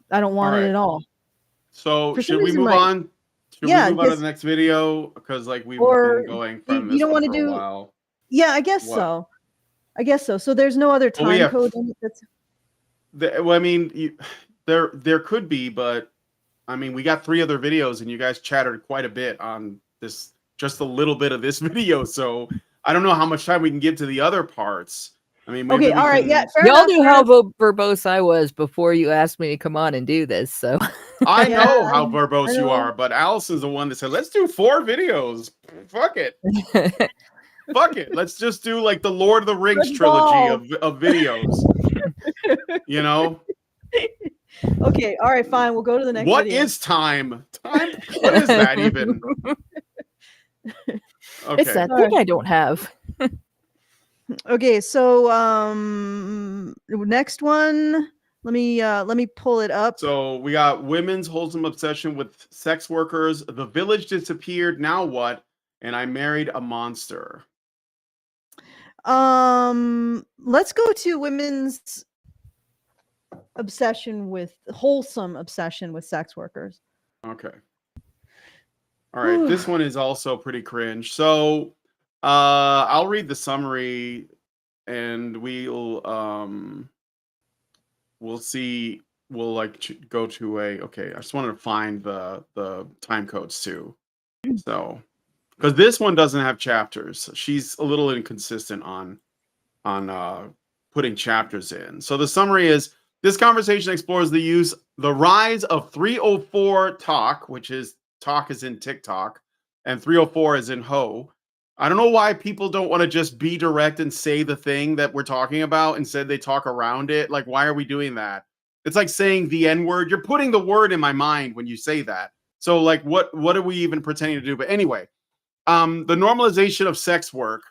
I don't want it at all. So For some should we reason, move on? Should we move on to the next video? Because we've been going from this one for a while. Yeah, I guess so. So there's no other time code in it well, I mean, there could be, but I mean, we got 3 other videos and you guys chattered quite a bit on this, just a little bit of this video. So I don't know how much time we can give to the other parts. I mean, maybe all right, yeah. Y'all knew how verbose I was before you asked me to come on and do this, so I know how verbose you are, but Allison's the one that said, let's do 4 videos. Fuck it. Fuck it. Let's just do like the Lord of the Rings trilogy of videos. Okay, all right, fine. We'll go to the next What video. is time? Time? What is that even? Okay. It's that thing I don't have. Okay, so next one, let me pull it up. So we got women's wholesome obsession with sex workers. The village disappeared. Now what? And I married a monster. Let's go to women's wholesome obsession with sex workers. Okay. All right. This one is also pretty cringe. So I'll read the summary and we'll see. We'll go to okay. I just wanted to find the time codes too. So because this one doesn't have chapters. She's a little inconsistent on putting chapters in. So the summary is, this conversation explores the rise of 304 talk, which is talk is in TikTok, and 304 is in ho. I don't know why people don't want to just be direct and say the thing that we're talking about. Instead, they talk around it. Like, why are we doing that? It's like saying the N-word. You're putting the word in my mind when you say that. So like, what are we even pretending to do? But anyway, the normalization of sex work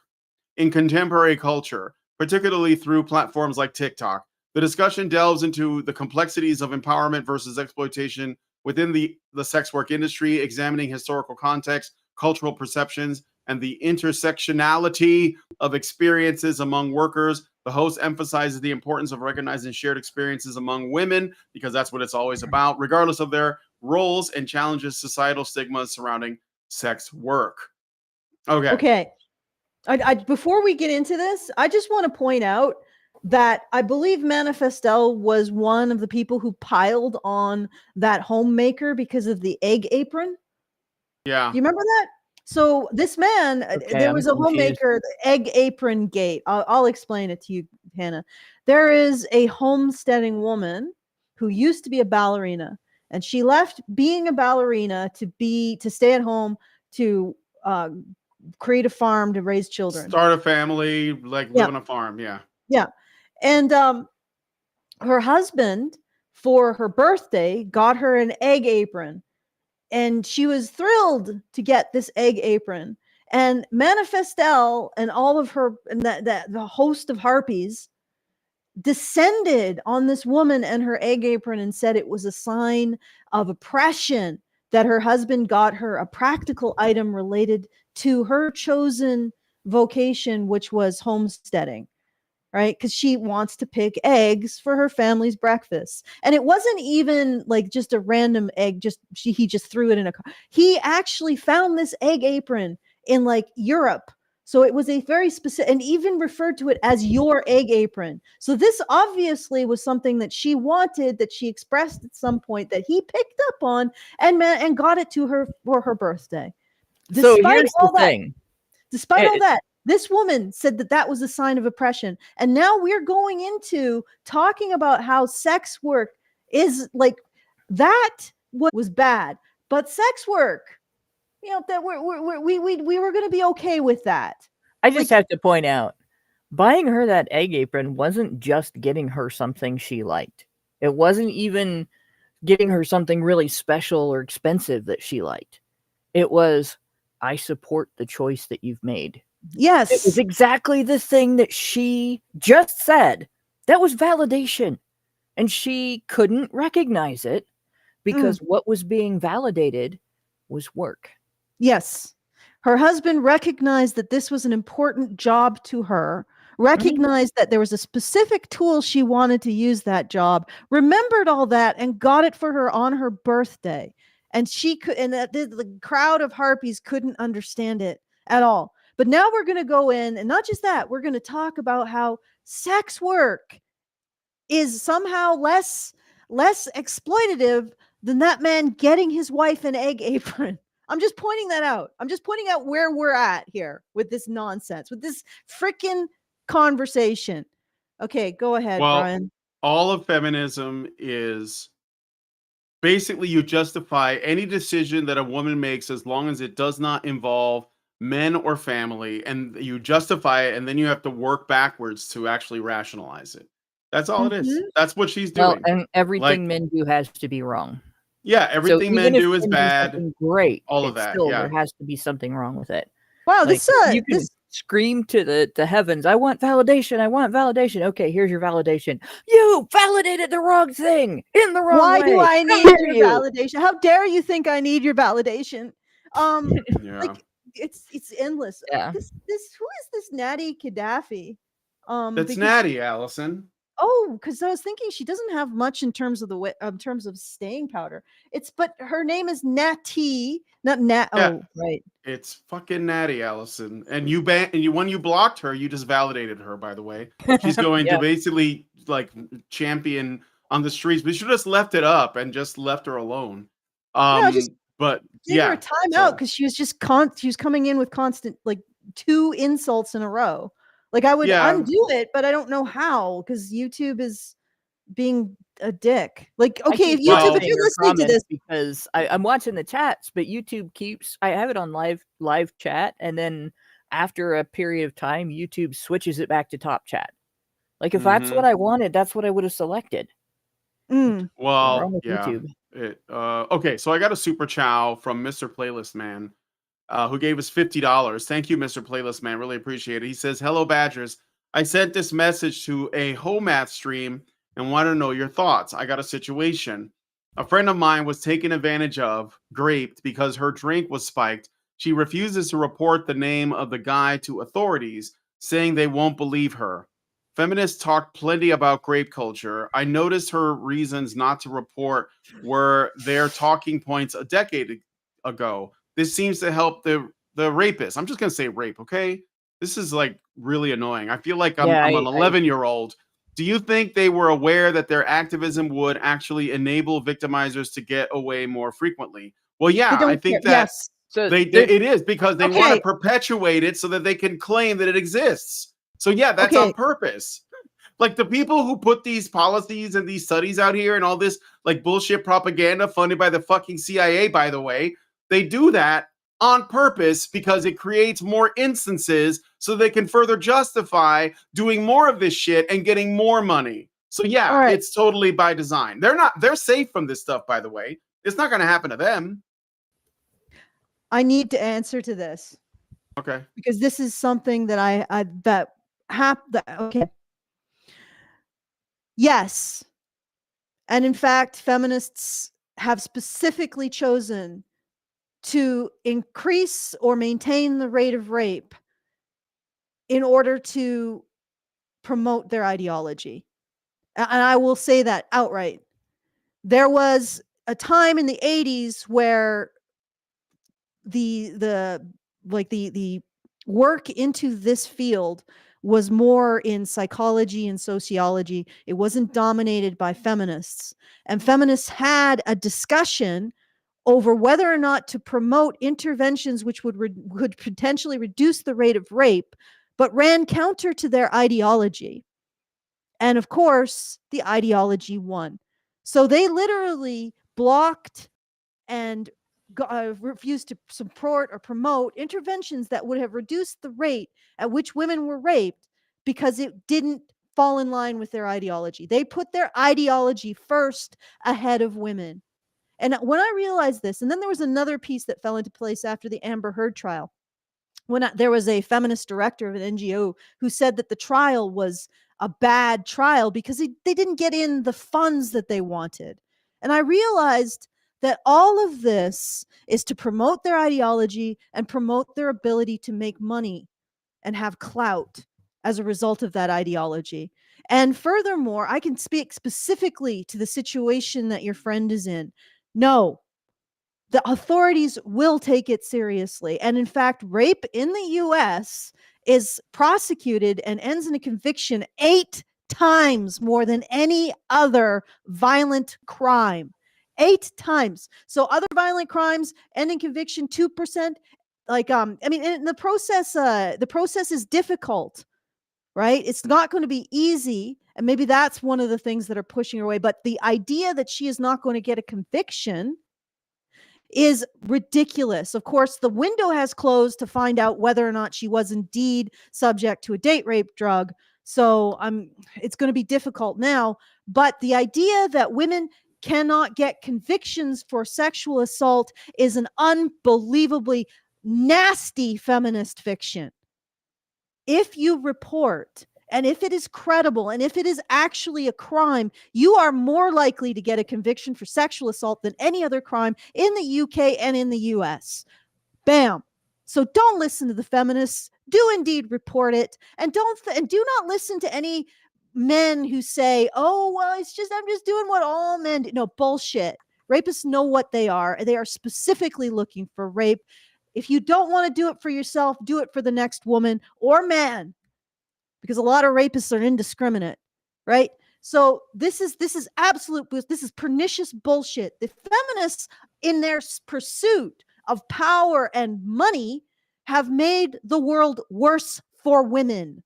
in contemporary culture, particularly through platforms like TikTok. The discussion delves into the complexities of empowerment versus exploitation within the sex work industry, examining historical context, cultural perceptions, and the intersectionality of experiences among workers. The host emphasizes the importance of recognizing shared experiences among women, because that's what it's always about, regardless of their roles, and challenges societal stigmas surrounding sex work. Okay. Before we get into this, I just want to point out that I believe Manifestelle was one of the people who piled on that homemaker because of the egg apron. Yeah. Do you remember that? So this man, Okay, there I'm was a confused. homemaker, the egg apron gate. I'll explain it to you, Hannah. There is a homesteading woman who used to be a ballerina, and she left being a ballerina to stay at home to create a farm to raise children. Start a family, like live on a farm. Yeah. Yeah. And her husband, for her birthday, got her an egg apron. And she was thrilled to get this egg apron. And Manifestelle and all of her, and the host of harpies descended on this woman and her egg apron and said it was a sign of oppression that her husband got her a practical item related to her chosen vocation, which was homesteading, right? Because she wants to pick eggs for her family's breakfast. And it wasn't even like just a random egg, he just threw it in a car. He actually found this egg apron in like Europe. So it was a very specific, and even referred to it as your egg apron. So this obviously was something that she wanted, that she expressed at some point, that he picked up on and got it to her for her birthday. So here's the thing. Despite all that, this woman said that that was a sign of oppression. And now we're going into talking about how sex work is like, that was bad, but sex work, that we were going to be okay with that. I just have to point out, buying her that egg apron wasn't just getting her something she liked. It wasn't even getting her something really special or expensive that she liked. It was, I support the choice that you've made. Yes. It was exactly the thing that she just said. That was validation. And she couldn't recognize it because what was being validated was work. Yes. Her husband recognized that this was an important job to her, recognized that there was a specific tool she wanted to use that job, remembered all that, and got it for her on her birthday. And she could, and the crowd of harpies couldn't understand it at all. But now we're going to go in, and not just that, we're going to talk about how sex work is somehow less exploitative than that man getting his wife an egg apron. I'm just pointing that out. I'm just pointing out where we're at here with this nonsense, with this freaking conversation. Okay, go ahead, Brian. All of feminism is basically you justify any decision that a woman makes as long as it does not involve men or family, and you justify it, and then you have to work backwards to actually rationalize it. That's all it is. That's what she's doing. And everything men do has to be wrong. Yeah, everything men do is bad. Great. All of that. Still, yeah. there has to be something wrong with it. Wow, you can scream to the heavens, I want validation. I want validation. Okay, here's your validation. You validated the wrong thing in the wrong way. Why do I need your validation? How dare you think I need your validation? Like it's endless. Yeah. Who is this Natty Gaddafi? That's Natty, Allison. Oh, because I was thinking she doesn't have much in terms of staying powder. But her name is Natty, not Nat. Yeah. Oh, right. It's fucking Natty, Allison. And when you blocked her, you just validated her. By the way, she's going to basically like champion on the streets. We should have just left it up and just left her alone. But give her a timeout because she was just she was coming in with constant like 2 insults in a row. Like I would undo it, but I don't know how because YouTube is being a dick. Like, okay, if you're listening to this, because I'm watching the chats, but YouTube I have it on live chat, and then after a period of time, YouTube switches it back to top chat. Like if that's what I wanted, that's what I would have selected. Mm. We're Well, on with yeah. YouTube. Okay, so I got a super chow from Mr. Playlist Man, who gave us $50. Thank you, Mr. Playlist Man. Really appreciate it. He says, "Hello, Badgers. I sent this message to a home math stream and want to know your thoughts. I got a situation. A friend of mine was taken advantage of, graped, because her drink was spiked. She refuses to report the name of the guy to authorities, saying they won't believe her. Feminists talk plenty about grape culture. I noticed her reasons not to report were their talking points a decade ago. This seems to help the rapist." I'm just gonna say rape, okay? This is like really annoying. I feel like I'm Yeah, I'm an 11-year-old. Do you think they were aware that their activism would actually enable victimizers to get away more frequently? Well, They yeah, I don't care. think that Yes. so it is because they want to Okay. perpetuate it so that they can claim that it exists. So yeah, that's Okay. on purpose. Like the people who put these policies and these studies out here and all this like bullshit propaganda funded by the fucking CIA, by the way, they do that on purpose because it creates more instances so they can further justify doing more of this shit and getting more money. So All yeah, right. it's totally by design. They're safe from this stuff, by the way. It's not going to happen to them. I need to answer to this Okay. because this is something that okay. Yes. And in fact, feminists have specifically chosen to increase or maintain the rate of rape in order to promote their ideology. And I will say that outright. There was a time in the 80s where the work into this field was more in psychology and sociology. It wasn't dominated by feminists. And feminists had a discussion over whether or not to promote interventions which would potentially reduce the rate of rape, but ran counter to their ideology. And of course, the ideology won. So they literally blocked and refused to support or promote interventions that would have reduced the rate at which women were raped because it didn't fall in line with their ideology. They put their ideology first ahead of women. And when I realized this, and then there was another piece that fell into place after the Amber Heard trial, there was a feminist director of an NGO who said that the trial was a bad trial because they didn't get in the funds that they wanted. And I realized that all of this is to promote their ideology and promote their ability to make money and have clout as a result of that ideology. And furthermore, I can speak specifically to the situation that your friend is in. No, the authorities will take it seriously. And in fact, rape in the US is prosecuted and ends in a conviction 8 times more than any other violent crime. 8 times. So other violent crimes end in conviction 2%. In the process is difficult, right? It's not going to be easy. And maybe that's one of the things that are pushing her away. But the idea that she is not going to get a conviction is ridiculous. Of course, the window has closed to find out whether or not she was indeed subject to a date rape drug. So it's going to be difficult now. But the idea that women cannot get convictions for sexual assault is an unbelievably nasty feminist fiction. If you report and if it is credible and if it is actually a crime, you are more likely to get a conviction for sexual assault than any other crime in the UK and in the US. Bam. So don't listen to the feminists. Do indeed report it, and do not listen to any men who say, "Oh, well, I'm just doing what all men do." No, bullshit. Rapists know what they are. They are specifically looking for rape. If you don't want to do it for yourself, do it for the next woman or man, because a lot of rapists are indiscriminate, right? So this is pernicious bullshit. The feminists, in their pursuit of power and money, have made the world worse for women.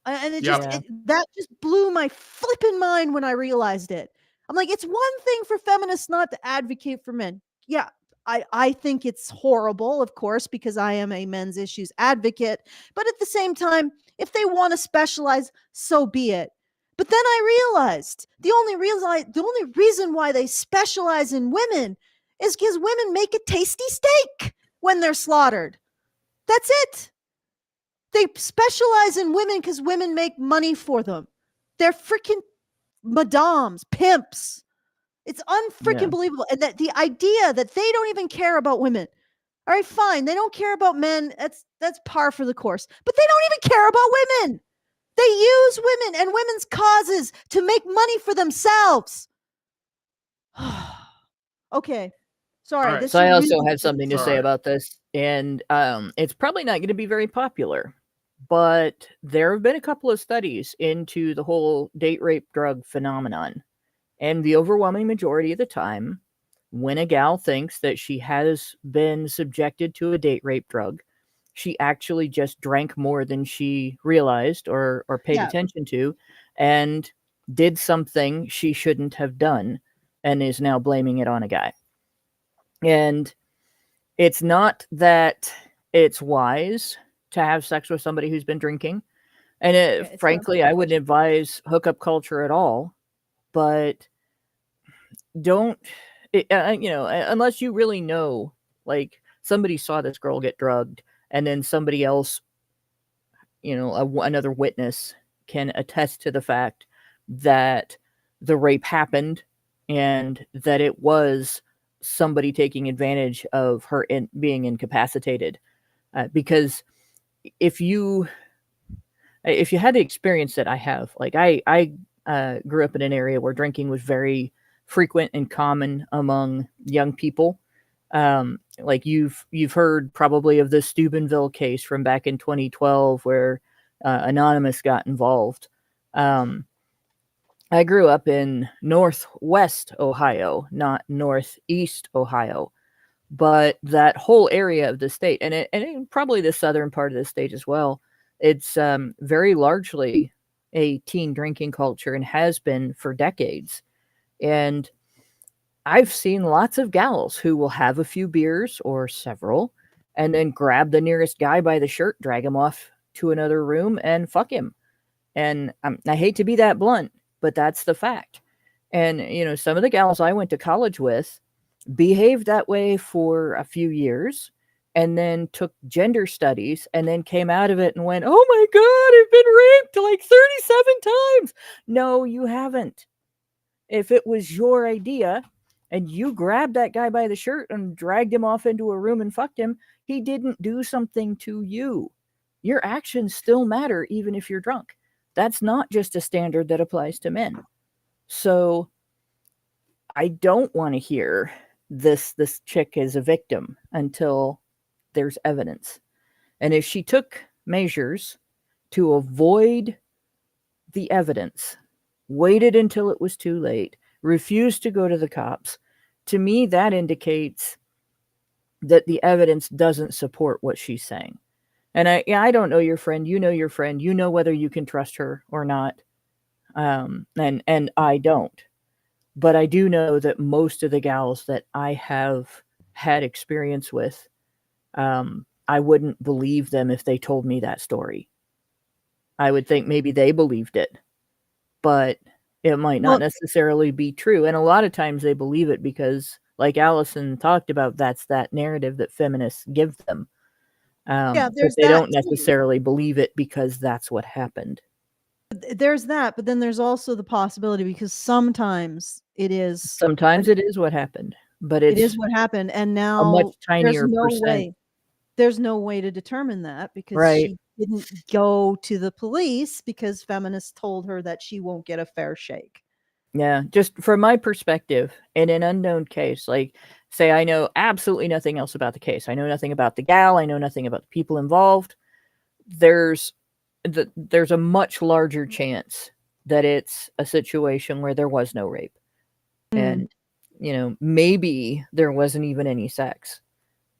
And that just blew my flipping mind when I realized it. I'm like, it's one thing for feminists not to advocate for men. Yeah, I think it's horrible, of course, because I am a men's issues advocate. But at the same time, if they want to specialize, so be it. But then I realized the only reason why they specialize in women is because women make a tasty steak when they're slaughtered. That's it. They specialize in women because women make money for them. They're freaking madams, pimps. It's unfreaking believable. And that the idea that they don't even care about women. All right, fine. They don't care about men. That's par for the course. But they don't even care about women. They use women and women's causes to make money for themselves. Okay. Sorry. All right. This So I is also really have something to say Sorry. about this, and it's probably not going to be very popular, but there have been a couple of studies into the whole date rape drug phenomenon, and the overwhelming majority of the time, when a gal thinks that she has been subjected to a date rape drug, she actually just drank more than she realized or paid Yeah. attention to, and did something she shouldn't have done, and is now blaming it on a guy. And it's not that it's wise to have sex with somebody who's been drinking. And it's frankly, I wouldn't advise hookup culture at all. But don't, unless you really know, like somebody saw this girl get drugged, and then somebody else, another witness can attest to the fact that the rape happened and that it was somebody taking advantage of her being incapacitated. Because if you had the experience that I have, like I grew up in an area where drinking was very frequent and common among young people. Like you've heard probably of the Steubenville case from back in 2012 where Anonymous got involved. I grew up in Northwest Ohio, not Northeast Ohio, but that whole area of the state, and probably the southern part of the state as well, it's very largely a teen drinking culture and has been for decades. And I've seen lots of gals who will have a few beers or several and then grab the nearest guy by the shirt, drag him off to another room and fuck him. And I hate to be that blunt, but that's the fact. And, some of the gals I went to college with behaved that way for a few years and then took gender studies and then came out of it and went, oh my God, I've been raped like 37 times. No, you haven't. If it was your idea and you grabbed that guy by the shirt and dragged him off into a room and fucked him, he didn't do something to you. Your actions still matter even if you're drunk. That's not just a standard that applies to men. So I don't want to hear this chick is a victim until there's evidence. And if she took measures to avoid the evidence, waited until it was too late, refused to go to the cops, to me that indicates that the evidence doesn't support what she's saying. And I don't know your friend. You know your friend. You know whether you can trust her or not. And I don't. But I do know that most of the gals that I have had experience with, I wouldn't believe them if they told me that story. I would think maybe they believed it, but it might not necessarily be true. And a lot of times they believe it because, like Allison talked about, that's that narrative that feminists give them. But they don't necessarily believe it because that's what happened. There's that, but then there's also the possibility because sometimes it is. Sometimes it is what happened, but it is what happened, and now a much tinier way. There's no way to determine that because right. she didn't go to the police because feminists told her that she won't get a fair shake. Yeah, just from my perspective, in an unknown case, like say I know absolutely nothing else about the case. I know nothing about the gal. I know nothing about the people involved. There's a much larger chance that it's a situation where there was no rape. And, maybe there wasn't even any sex.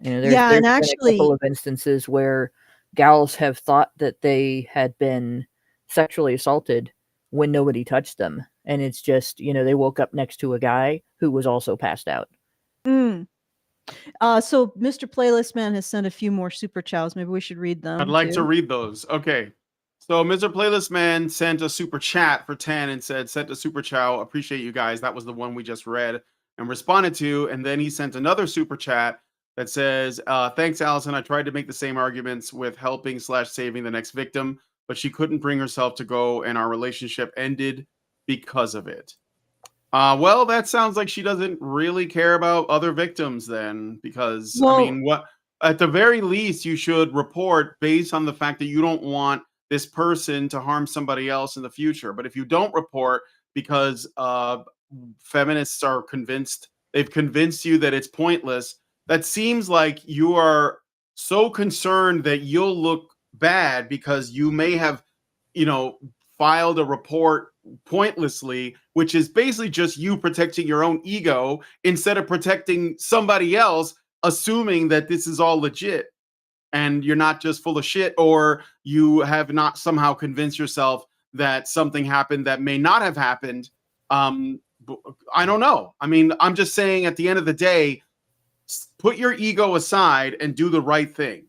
There's been a couple of instances where gals have thought that they had been sexually assaulted when nobody touched them. And it's just, they woke up next to a guy who was also passed out. So Mr. Playlist Man has sent a few more super chows. Maybe we should read them. I'd like to read those. Okay. So Mr. Playlist Man sent a super chat for 10 and said, sent a super chow. Appreciate you guys. That was the one we just read and responded to. And then he sent another super chat that says, thanks, Allison. I tried to make the same arguments with helping / saving the next victim, but she couldn't bring herself to go, and our relationship ended because of it. Well, that sounds like she doesn't really care about other victims then, because I Well, mean, what at the very least you should report based on the fact that you don't want this person to harm somebody else in the future. But if you don't report because feminists are convinced, they've convinced you that it's pointless, that seems like you are so concerned that you'll look bad because you may have, you know, filed a report pointlessly, which is basically just you protecting your own ego instead of protecting somebody else, assuming that this is all legit and you're not just full of shit, or you have not somehow convinced yourself that something happened that may not have happened. I don't know. I mean, I'm just saying at the end of the day, put your ego aside and do the right thing.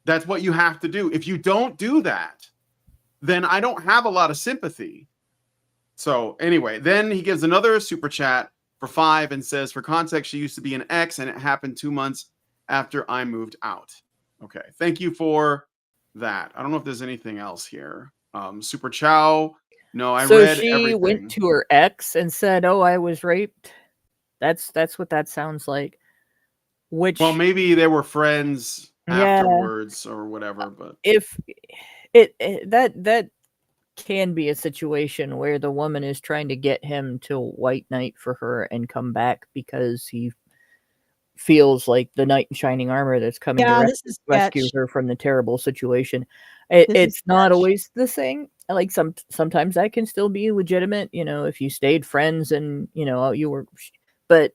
That's what you have to do. If you don't do that, then I don't have a lot of sympathy. So anyway, then he gives another super chat for 5 and says, for context, she used to be an ex and it happened 2 months after I moved out. Okay, thank you for that. I don't know if there's anything else here. Super Chow. No, I So read she everything. went to her ex and said, "Oh, I was raped." That's what that sounds like. Which, Well, maybe they were friends yeah, afterwards or whatever, but if that can be a situation where the woman is trying to get him to white knight for her and come back because he feels like the knight in shining armor that's coming to this is rescue sketch. her from the terrible situation. This is It's not sketch. always the thing. Like sometimes that can still be legitimate, you know, if you stayed friends and, you know, you were, but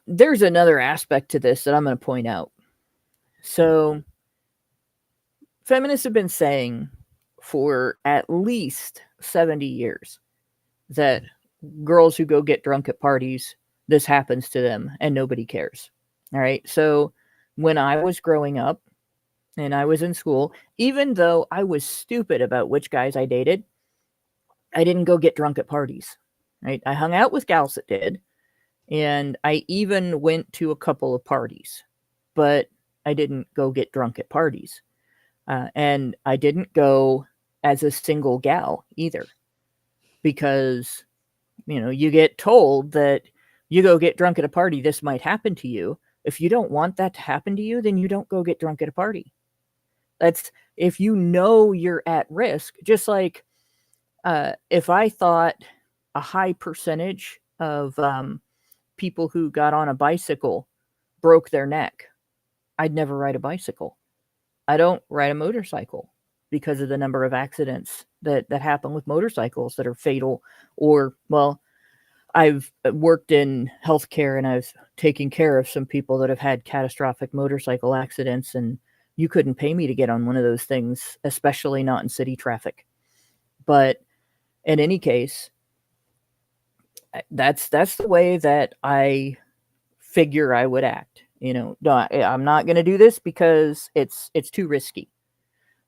there's another aspect to this that I'm going to point out. So feminists have been saying for at least 70 years that girls who go get drunk at parties, this happens to them and nobody cares. All right. So when I was growing up and I was in school, even though I was stupid about which guys I dated, I didn't go get drunk at parties. Right. I hung out with gals that did. And I even went to a couple of parties, but I didn't go get drunk at parties. And I didn't go as a single gal either, because, you know, you get told that you go get drunk at a party, this might happen to you. If you don't want that to happen to you, then you don't go get drunk at a party. That's if you know you're at risk. Just like if I thought a high percentage of people who got on a bicycle broke their neck, I'd never ride a bicycle. I don't ride a motorcycle because of the number of accidents that happen with motorcycles that are fatal. Or, well, I've worked in healthcare and I've taken care of some people that have had catastrophic motorcycle accidents, and you couldn't pay me to get on one of those things, especially not in city traffic. But in any case, that's the way that I figure I would act. You know, no, I'm not going to do this because it's too risky.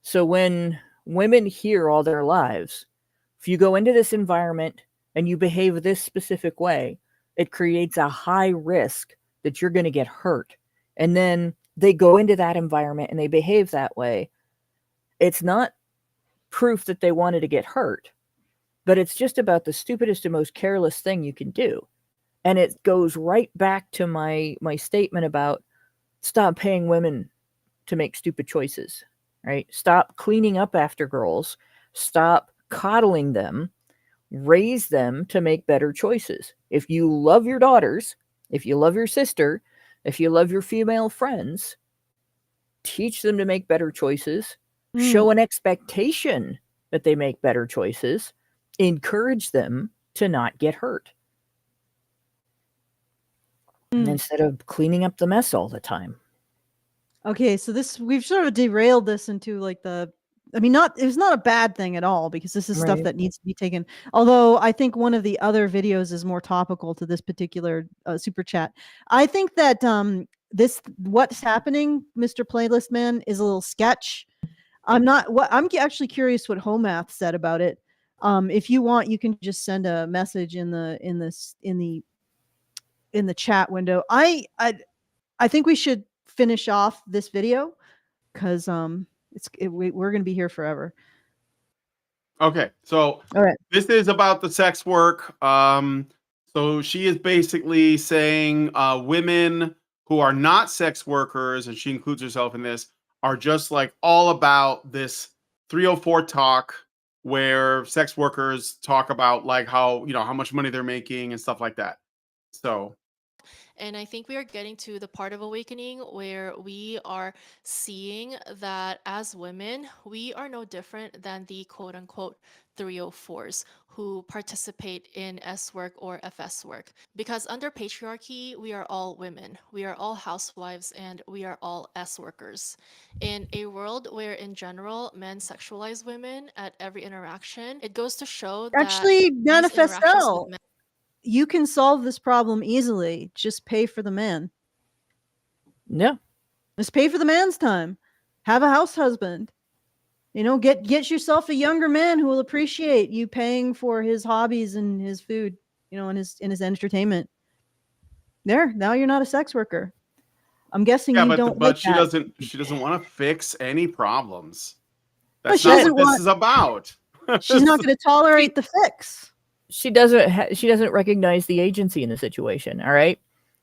So when women hear all their lives, if you go into this environment and you behave this specific way, it creates a high risk that you're going to get hurt. And then they go into that environment and they behave that way. It's not proof that they wanted to get hurt, but it's just about the stupidest and most careless thing you can do. And it goes right back to my statement about stop paying women to make stupid choices, right? Stop cleaning up after girls. Stop coddling them. Raise them to make better choices. If you love your daughters, if you love your sister, if you love your female friends, teach them to make better choices. Show an expectation that they make better choices. Encourage them to not get hurt. Instead of cleaning up the mess all the time. Okay, so we've sort of derailed this into like it was not a bad thing at all, because this is stuff Right. that needs to be taken. Although I think one of the other videos is more topical to this particular super chat. I think that what's happening, Mr. Playlist Man, is a little sketch. I'm not. What I'm actually curious what Homath said about it. If you want, you can just send a message in the chat window. I think we should finish off this video because we're gonna be here forever. Okay, so All right. this is about the sex work. So she is basically saying women who are not sex workers, and she includes herself in this, are just like all about this 304 talk where sex workers talk about like how, you know, how much money they're making and stuff like that. So And I think we are getting to the part of awakening where we are seeing that as women, we are no different than the quote unquote 304s who participate in S work or FS work. Because under patriarchy, we are all women, we are all housewives, and we are all S workers. In a world where, in general, men sexualize women at every interaction, it goes to show that Actually, these interactions with Manifestelle, men. you can solve this problem easily. Just pay for the man. Yeah. Just pay for the man's time. Have a house husband. You know, get yourself a younger man who will appreciate you paying for his hobbies and his food, you know, and his entertainment. There, now you're not a sex worker. I'm guessing yeah, you but don't but like she that. doesn't want to fix any problems. But That's she not doesn't what this want. is about. She's not going to tolerate the fix. She doesn't recognize the agency in the situation. All right.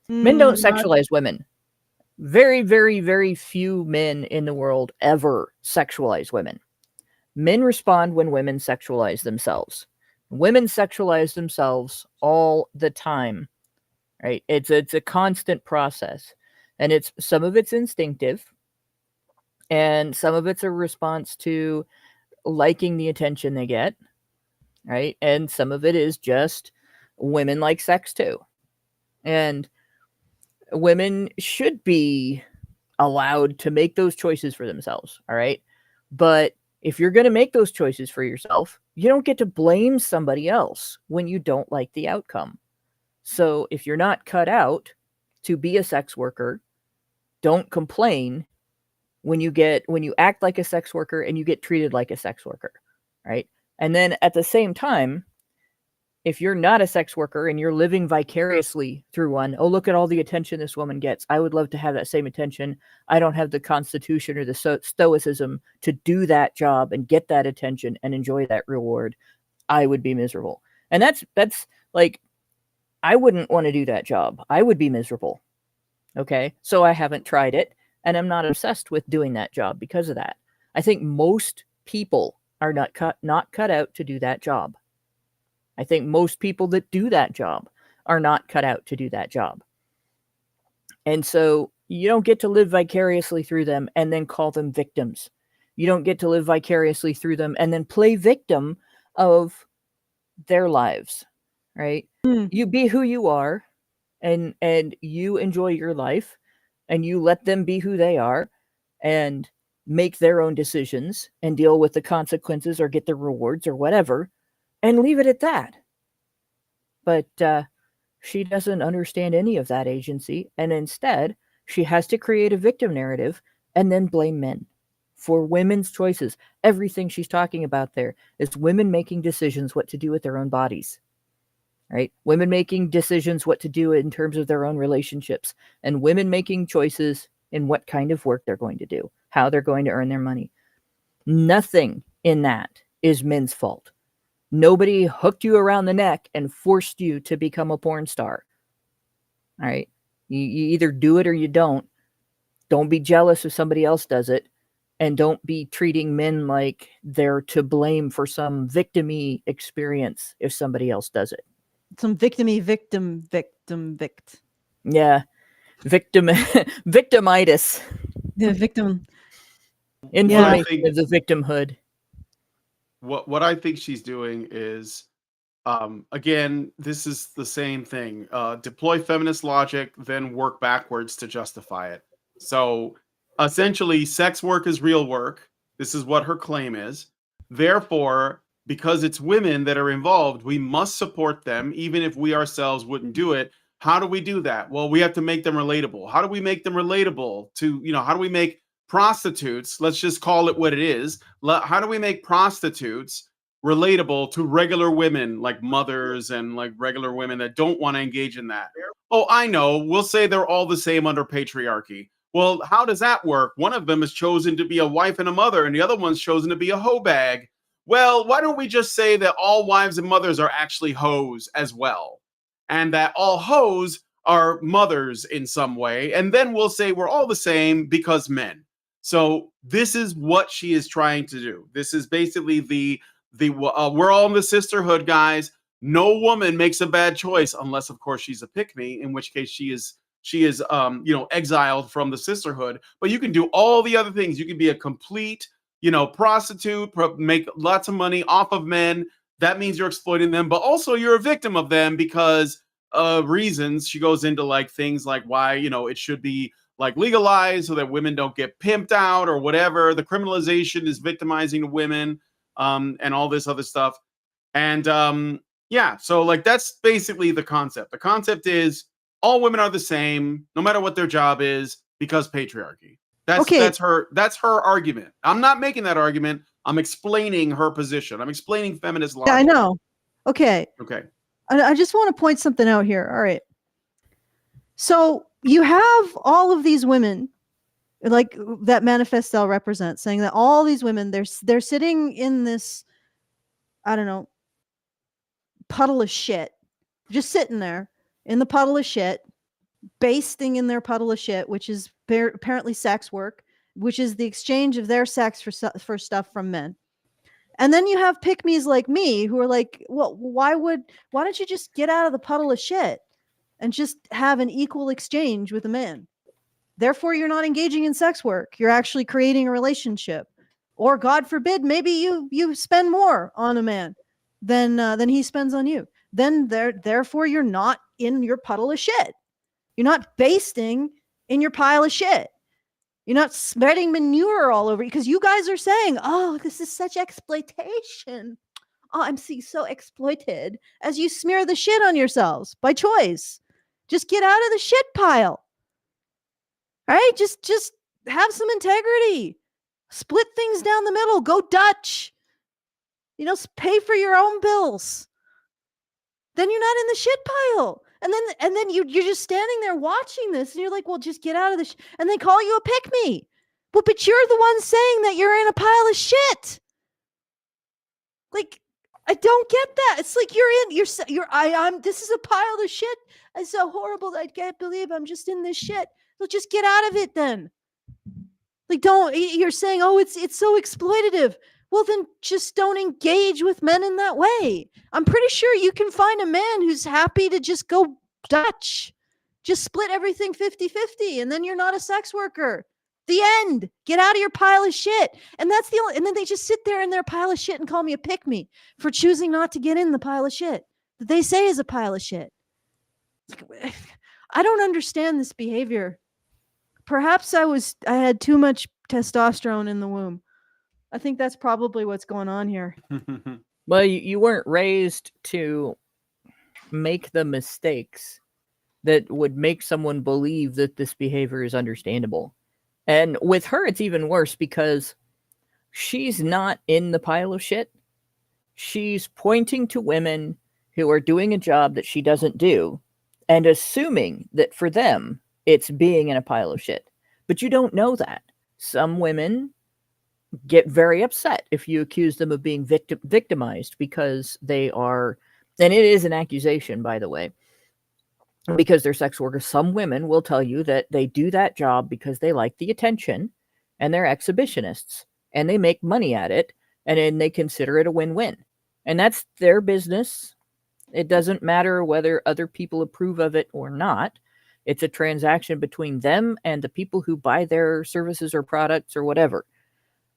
Men don't sexualize women. Very, very, very few men in the world ever sexualize women. Men respond when women sexualize themselves. Women sexualize themselves all the time, right? It's a constant process, and some of it's instinctive, and some of it's a response to liking the attention they get, right? And some of it is just women like sex too, and women should be allowed to make those choices for themselves, all right? But if you're going to make those choices for yourself, you don't get to blame somebody else when you don't like the outcome. So if you're not cut out to be a sex worker, don't complain when you act like a sex worker and you get treated like a sex worker, right? And then at the same time, if you're not a sex worker and you're living vicariously through one, oh, look at all the attention this woman gets. I would love to have that same attention. I don't have the constitution or the stoicism to do that job and get that attention and enjoy that reward. I would be miserable. And that's like, I wouldn't want to do that job. I would be miserable. Okay. So I haven't tried it, and I'm not obsessed with doing that job because of that. I think most people are not cut out to do that job. I think most people that do that job are not cut out to do that job. And so you don't get to live vicariously through them and then call them victims. You don't get to live vicariously through them and then play victim of their lives, right? You be who you are, and you enjoy your life, and you let them be who they are and make their own decisions and deal with the consequences or get the rewards or whatever, and leave it at that. But she doesn't understand any of that agency, and instead she has to create a victim narrative and then blame men for women's choices. Everything she's talking about there is women making decisions what to do with their own bodies, right? Women making decisions what to do in terms of their own relationships, and women making choices in what kind of work they're going to do, how they're going to earn their money. Nothing in that is men's fault. Nobody hooked you around the neck and forced you to become a porn star. All right. You either do it or you don't. Don't be jealous if somebody else does it. And don't be treating men like they're to blame for some victim-y experience if somebody else does it. Some victim-y vict. Yeah. Victimitis. The victim. Inflammation of the victimhood. What I think she's doing is, again, this is the same thing. Deploy feminist logic, then work backwards to justify it. So essentially, sex work is real work. This is what her claim is. Therefore, because it's women that are involved, we must support them, even if we ourselves wouldn't do it. How do we do that? Well, we have to make them relatable. How do we make them relatable to, how do we make prostitutes, let's just call it what it is. How do we make prostitutes relatable to regular women, like mothers and like regular women that don't want to engage in that? Oh, I know. We'll say they're all the same under patriarchy. Well, how does that work? One of them is chosen to be a wife and a mother, and the other one's chosen to be a hoe bag. Well, why don't we just say that all wives and mothers are actually hoes as well? And that all hoes are mothers in some way. And then we'll say we're all the same because men. So this is what she is trying to do. This is basically the we're all in the sisterhood, guys. No woman makes a bad choice unless, of course, she's a pick-me, in which case she is exiled from the sisterhood. But you can do all the other things. You can be a complete, prostitute, make lots of money off of men. That means you're exploiting them, but also you're a victim of them because reasons. She goes into like things like why, it should be like legalized so that women don't get pimped out or whatever. The criminalization is victimizing the women, and all this other stuff. And yeah, so like that's basically the concept. The concept is all women are the same, no matter what their job is, because patriarchy. That's her argument. I'm not making that argument. I'm explaining her position. I'm explaining feminist logic. Yeah, I know. Okay. Okay. I just want to point something out here. All right. So you have all of these women, like that Manifestelle represents, saying that all these women, they're sitting in this, I don't know, puddle of shit, just sitting there in the puddle of shit, basting in their puddle of shit, which is apparently sex work, which is the exchange of their sex for stuff from men. And then you have pick-me's like me who are like, well, why don't you just get out of the puddle of shit and just have an equal exchange with a man? Therefore, you're not engaging in sex work. You're actually creating a relationship. Or God forbid, maybe you spend more on a man than he spends on you. Then therefore, you're not in your puddle of shit. You're not basting in your pile of shit. You're not spreading manure all over, because you guys are saying, oh, this is such exploitation. Oh, I'm so exploited, as you smear the shit on yourselves by choice. Just get out of the shit pile. All right? Just have some integrity. Split things down the middle. Go Dutch. Pay for your own bills. Then you're not in the shit pile. And then you're just standing there watching this, and you're like, well, just get out of the and they call you a pick-me. But you're the one saying that you're in a pile of shit. Like, I don't get that. It's like I'm this is a pile of shit. It's so horrible that I can't believe I'm just in this shit. So just get out of it then. Like, you're saying, oh, it's so exploitative. Well, then just don't engage with men in that way. I'm pretty sure you can find a man who's happy to just go Dutch. Just split everything 50-50, and then you're not a sex worker. The end. Get out of your pile of shit. And that's and then they just sit there in their pile of shit and call me a pick-me for choosing not to get in the pile of shit that they say is a pile of shit. I don't understand this behavior. Perhaps I had too much testosterone in the womb. I think that's probably what's going on here. Well, you weren't raised to make the mistakes that would make someone believe that this behavior is understandable. And with her, it's even worse because she's not in the pile of shit. She's pointing to women who are doing a job that she doesn't do and assuming that for them, it's being in a pile of shit. But you don't know that. Some women get very upset if you accuse them of being victimized because they are, and it is an accusation, by the way, because they're sex workers. Some women will tell you that they do that job because they like the attention and they're exhibitionists and they make money at it, and then they consider it a win-win. And that's their business. It doesn't matter whether other people approve of it or not. It's a transaction between them and the people who buy their services or products or whatever.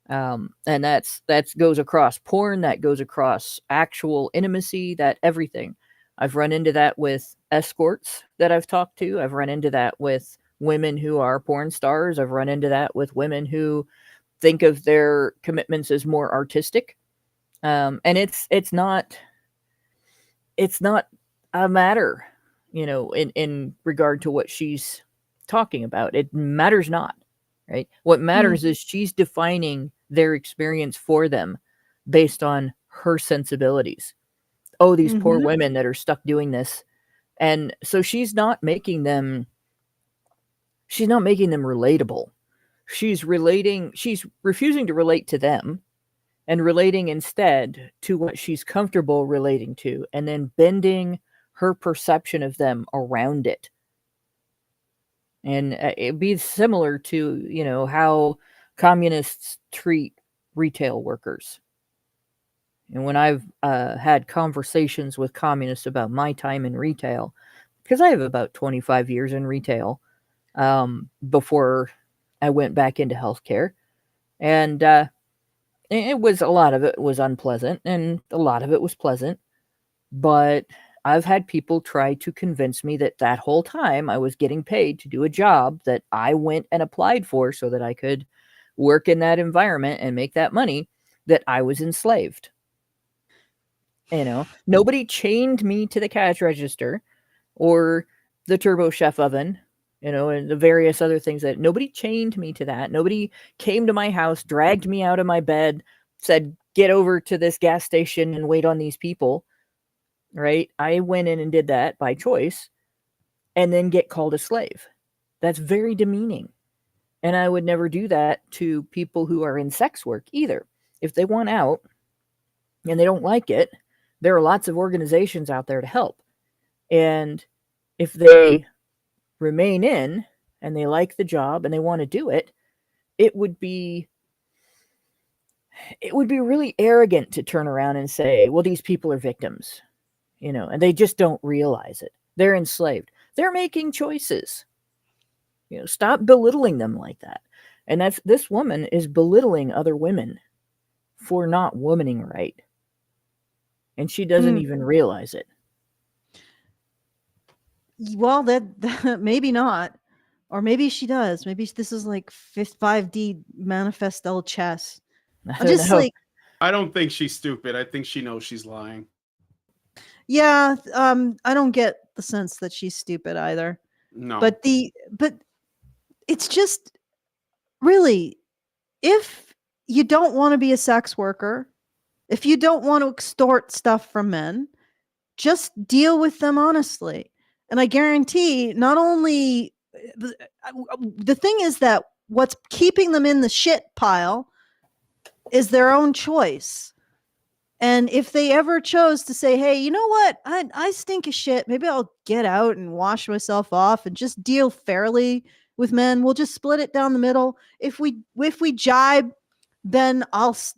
And that goes across porn, that goes across actual intimacy, that everything. I've run into that with escorts that I've talked to. I've run into that with women who are porn stars. I've run into that with women who think of their commitments as more artistic. And it's not a matter, in regard to what she's talking about. It matters not. right? What matters is she's defining their experience for them based on her sensibilities. Oh, these poor women that are stuck doing this. And so she's not making them relatable. She's refusing to relate to them and relating instead to what she's comfortable relating to, and then bending her perception of them around it. And it'd be similar to, how communists treat retail workers. And when I've had conversations with communists about my time in retail, because I have about 25 years in retail before I went back into healthcare, and a lot of it was unpleasant, and a lot of it was pleasant. But I've had people try to convince me that whole time I was getting paid to do a job that I went and applied for so that I could work in that environment and make that money, that I was enslaved. Nobody chained me to the cash register or the turbo chef oven, and the various other things. That nobody chained me to that. Nobody came to my house, dragged me out of my bed, said, get over to this gas station and wait on these people. Right? I went in and did that by choice, and then get called a slave. That's very demeaning. And I would never do that to people who are in sex work either. If they want out and they don't like it, there are lots of organizations out there to help. And if they remain in and they like the job and they want to do it, it would be really arrogant to turn around and say, well, these people are victims, and they just don't realize it. They're enslaved. They're making choices. Stop belittling them like that. And this woman is belittling other women for not womaning right. And she doesn't even realize it. Well, that maybe not. Or maybe she does. Maybe this is like 5D Manifestelle chess. I don't know. I don't think she's stupid. I think she knows she's lying. Yeah, I don't get the sense that she's stupid either. No. But it's just really, if you don't want to be a sex worker, if you don't want to extort stuff from men, just deal with them honestly. And I guarantee not only the thing is that what's keeping them in the shit pile is their own choice. And if they ever chose to say, hey, you know what? I stink of shit. Maybe I'll get out and wash myself off and just deal fairly with men. We'll just split it down the middle. If we jibe, then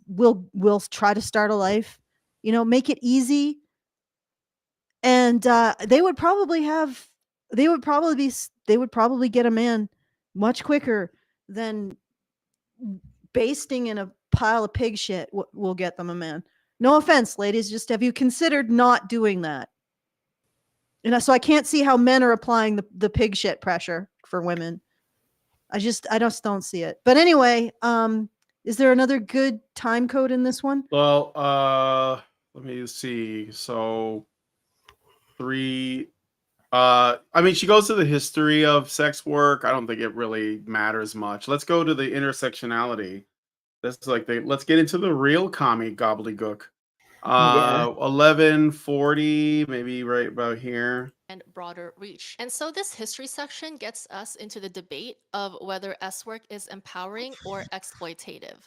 we'll try to start a life, make it easy. And they would probably get a man much quicker than basting in a pile of pig shit will get them a man. No offense, ladies, just have you considered not doing that? And so I can't see how men are applying the pig shit pressure for women. I just don't see it. But anyway, is there another good time code in this one? Well, let me see. So 3 she goes to the history of sex work. I don't think it really matters much. Let's go to the intersectionality. That's like let's get into the real commie gobbledygook. Yeah. 1140, maybe right about here. And broader reach. And so this history section gets us into the debate of whether S work is empowering or exploitative.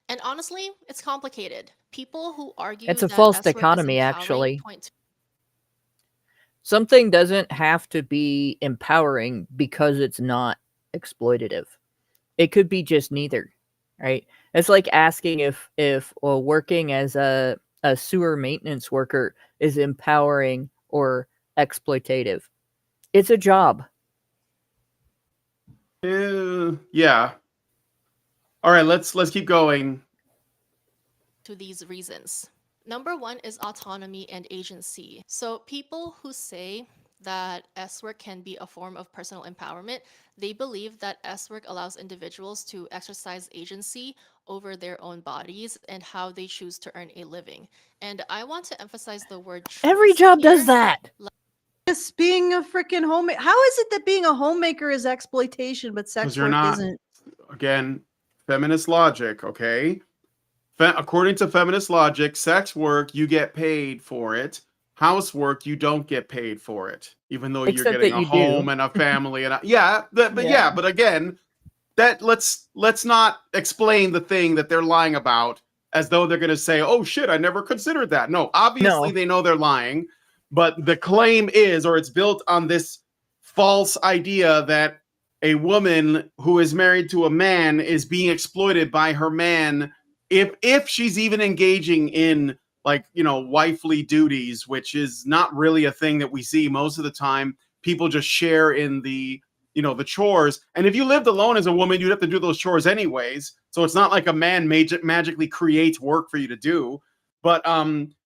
And honestly, it's complicated. People who argue It's a that false S work is dichotomy, empowering actually. point to Something doesn't have to be empowering because it's not exploitative. It could be just neither, right? It's like asking if working as a sewer maintenance worker is empowering or exploitative. It's a job. Yeah. All right, let's keep going. to these reasons. Number one is autonomy and agency. So people who say that S work can be a form of personal empowerment, they believe that S work allows individuals to exercise agency over their own bodies and how they choose to earn a living. And I want to emphasize the word choice Every job here. does that. Yes, being a freaking homemaker. How is it that being a homemaker is exploitation, but sex you're work not- isn't? Again, feminist logic, okay? According to feminist logic, sex work, you get paid for it. Housework, you don't get paid for it, even though you're Except getting that a you home do. and a family but again, that let's not explain the thing that they're lying about as though they're going to say, "Oh shit, I never considered that." No, obviously No. they know they're lying, but the claim is, or it's built on this false idea that a woman who is married to a man is being exploited by her man if she's even engaging in, like, wifely duties, which is not really a thing that we see most of the time. People just share in the the chores. And if you lived alone as a woman, you'd have to do those chores anyways. So it's not like a man magically creates work for you to do. But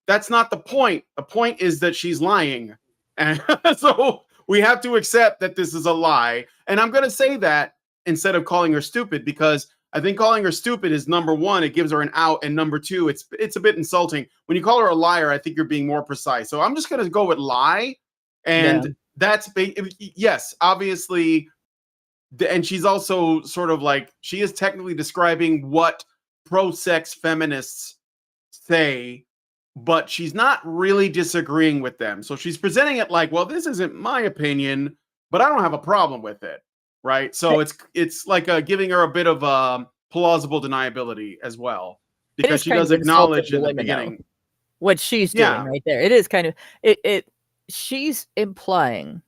that's not the point. The point is that she's lying. And so we have to accept that this is a lie. And I'm going to say that instead of calling her stupid, because I think calling her stupid is, number one, it gives her an out, and number two, it's a bit insulting. When you call her a liar, I think you're being more precise. So I'm just going to go with lie. And that's yes, obviously. And she's also sort of like, she is technically describing what pro-sex feminists say, but she's not really disagreeing with them. So she's presenting it like, well, this isn't my opinion, but I don't have a problem with it, right? So it's like giving her a bit of plausible deniability as well, because she does acknowledge in the beginning what she's doing right there. It is kind of she's implying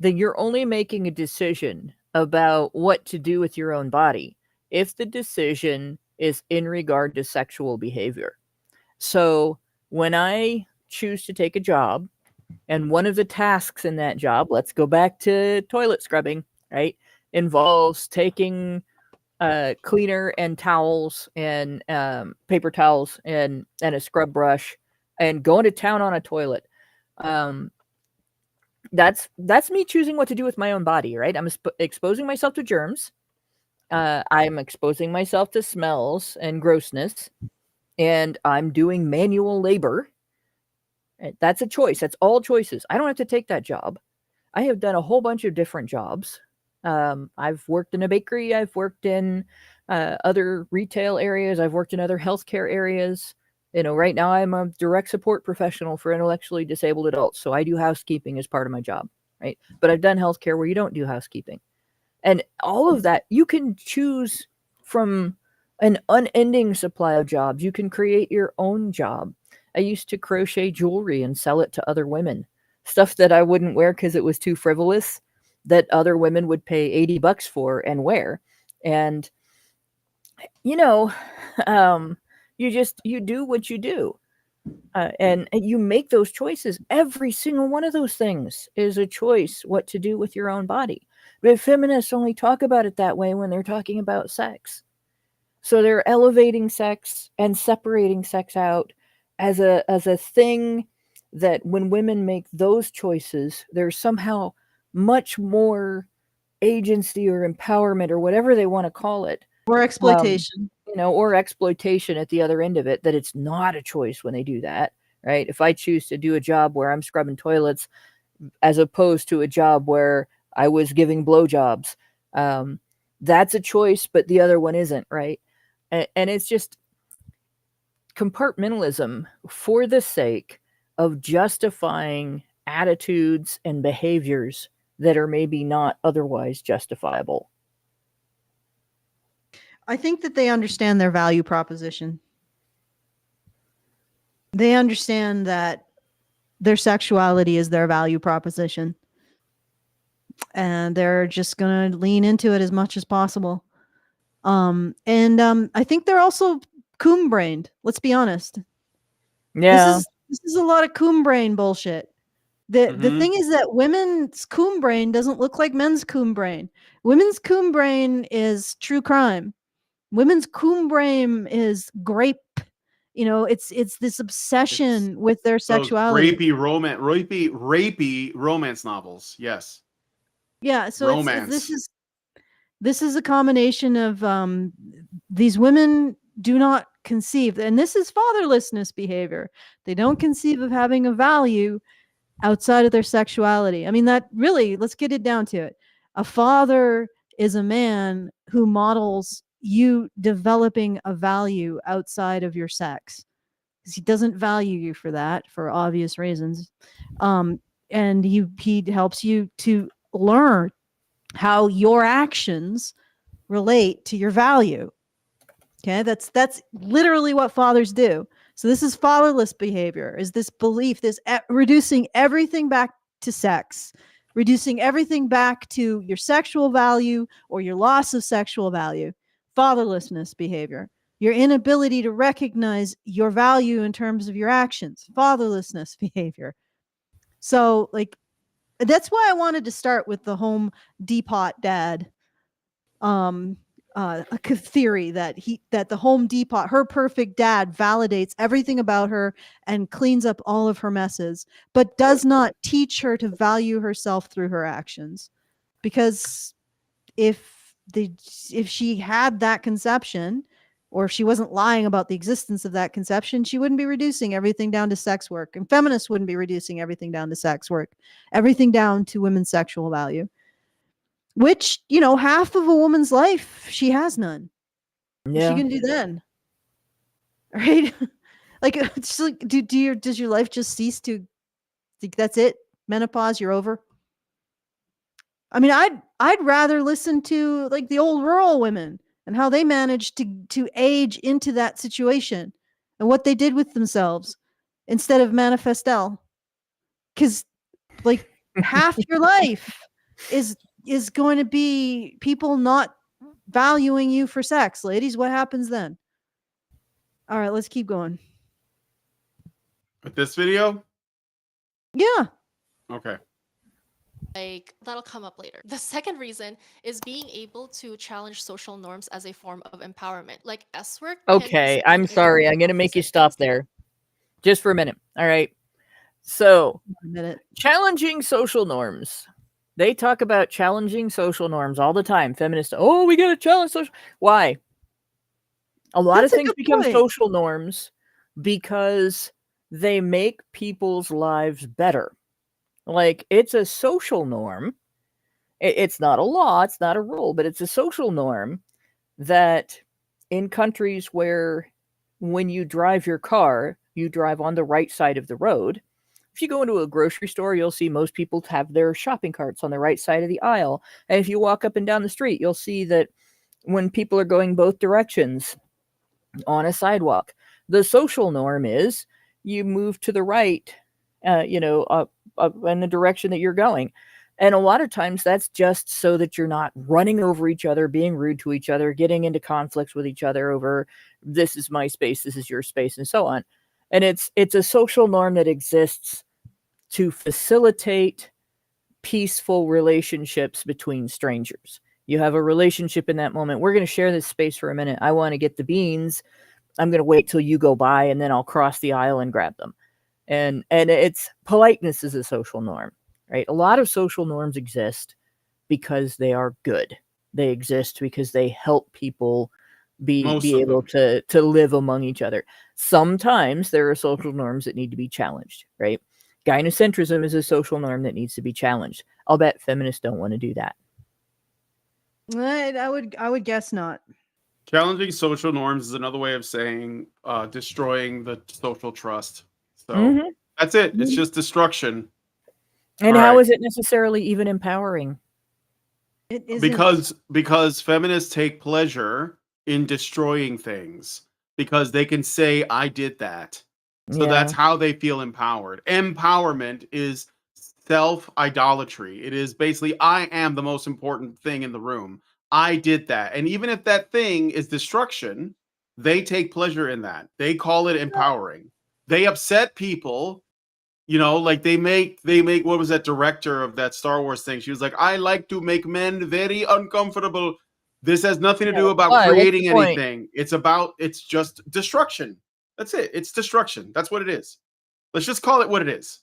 that you're only making a decision about what to do with your own body if the decision is in regard to sexual behavior. So when I choose to take a job, and one of the tasks in that job, let's go back to toilet scrubbing, right, involves taking cleaner and towels and paper towels and a scrub brush and going to town on a toilet. That's me choosing what to do with my own body, right? I'm exposing myself to germs. I'm exposing myself to smells and grossness, and I'm doing manual labor. That's a choice. That's all choices. I don't have to take that job. I have done a whole bunch of different jobs. I've worked in a bakery. I've worked in other retail areas. I've worked in other healthcare areas. Right now I'm a direct support professional for intellectually disabled adults. So I do housekeeping as part of my job, right? But I've done healthcare where you don't do housekeeping. And all of that, you can choose from an unending supply of jobs. You can create your own job. I used to crochet jewelry and sell it to other women. Stuff that I wouldn't wear because it was too frivolous, that other women would pay $80 for and wear. And, you do what you do. And you make those choices. Every single one of those things is a choice what to do with your own body. But feminists only talk about it that way when they're talking about sex. So they're elevating sex and separating sex out as a thing that when women make those choices, there's somehow much more agency or empowerment or whatever they want to call it. Or exploitation. Or exploitation at the other end of it, that it's not a choice when they do that, right? If I choose to do a job where I'm scrubbing toilets as opposed to a job where I was giving blowjobs, that's a choice, but the other one isn't, right? And it's just compartmentalism for the sake of justifying attitudes and behaviors that are maybe not otherwise justifiable. I think that they understand their value proposition. They understand that their sexuality is their value proposition. And they're just going to lean into it as much as possible. I think they're also coom-brained. Let's be honest. Yeah. This is a lot of coom-brain bullshit. The thing is that women's coom brain doesn't look like men's coom brain. Women's coom brain is true crime. Women's coom brain is grape. It's this obsession with their sexuality. Rapey romance novels. Yes. Yeah. So this is a combination of these women do not conceive, and this is fatherlessness behavior. They don't conceive of having a value. outside of their sexuality. I mean, that really, let's get it down to it. A father is a man who models you developing a value outside of your sex, because he doesn't value you for that, for obvious reasons. And he helps you to learn how your actions relate to your value. Okay, that's literally what fathers do. So this is fatherless behavior, is this belief, this reducing everything back to sex, reducing everything back to your sexual value or your loss of sexual value. Fatherlessness behavior, your inability to recognize your value in terms of your actions. Fatherlessness behavior. So, like, that's why I wanted to start with the home depot dad a theory that the Home Depot, her perfect dad, validates everything about her and cleans up all of her messes, but does not teach her to value herself through her actions. Because if she had that conception, or if she wasn't lying about the existence of that conception, she wouldn't be reducing everything down to sex work, and feminists wouldn't be reducing everything down to sex work, everything down to women's sexual value. Which, half of a woman's life, she has none. What's she Yeah. gonna do then? Right? Like, it's like, does your life just cease to, like, that's it? Menopause, you're over? I mean, I'd rather listen to, like, the old rural women and how they managed to age into that situation and what they did with themselves instead of Manifestelle. Because, like, half your life is going to be people not valuing you for sex. Ladies, what happens then? All right, let's keep going. With this video? Yeah. Okay. Like, that'll come up later. The second reason is being able to challenge social norms as a form of empowerment. Like, S work. Okay, I'm sorry. I'm going to make you stop there just for a minute. All right. So, challenging social norms. They talk about challenging social norms all the time. Feminists, oh, we got to challenge social. Why? A lot of things become social norms because they make people's lives better. Like, it's a social norm. It's not a law, it's not a rule, but it's a social norm that in countries where when you drive your car, you drive on the right side of the road. If you go into a grocery store, you'll see most people have their shopping carts on the right side of the aisle. And if you walk up and down the street, you'll see that when people are going both directions on a sidewalk, the social norm is you move to the right, in the direction that you're going. And a lot of times that's just so that you're not running over each other, being rude to each other, getting into conflicts with each other over this is my space, this is your space, and so on. And it's a social norm that exists to facilitate peaceful relationships between strangers. You have a relationship in that moment. We're going to share this space for a minute. I want to get the beans. I'm going to wait till you go by, and then I'll cross the aisle and grab them. And it's politeness is a social norm, right? A lot of social norms exist because they are good. They exist because they help people be able to live among each other. Sometimes there are social norms that need to be challenged, right? Gynocentrism is a social norm that needs to be challenged. I'll bet feminists don't want to do that. I would guess not. Challenging social norms is another way of saying destroying the social trust. So that's it. It's just destruction. And how is it necessarily even empowering? It isn't. Because feminists take pleasure in destroying things because they can say, I did that. So that's how they feel empowered. Empowerment is self-idolatry. It is basically, I am the most important thing in the room. I did that. And even if that thing is destruction, they take pleasure in that. They call it empowering. They upset people, like they make what was that director of that Star Wars thing? She was like, I like to make men very uncomfortable. This has nothing to do about creating anything. It's just destruction. That's it. It's destruction. That's what it is. Let's just call it what it is.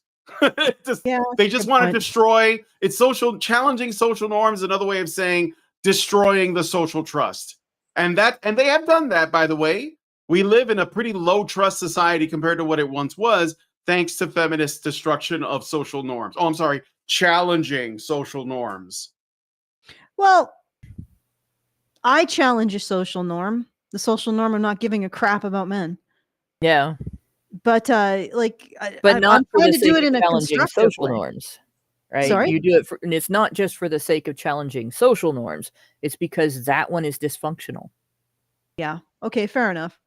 They just want to destroy. It's challenging social norms. Another way of saying destroying the social trust. And they have done that, by the way. We live in a pretty low trust society compared to what it once was. thanks to feminist destruction of social norms. Oh, I'm sorry, challenging social norms. Well, I challenge a social norm. The social norm of not giving a crap about men. Yeah, But but not I'm for trying the to do sake it of in a challenging constructive social way. norms, right? Sorry? You do it for, and it's not just for the sake of challenging social norms. It's because that one is dysfunctional. Yeah. Okay, fair enough.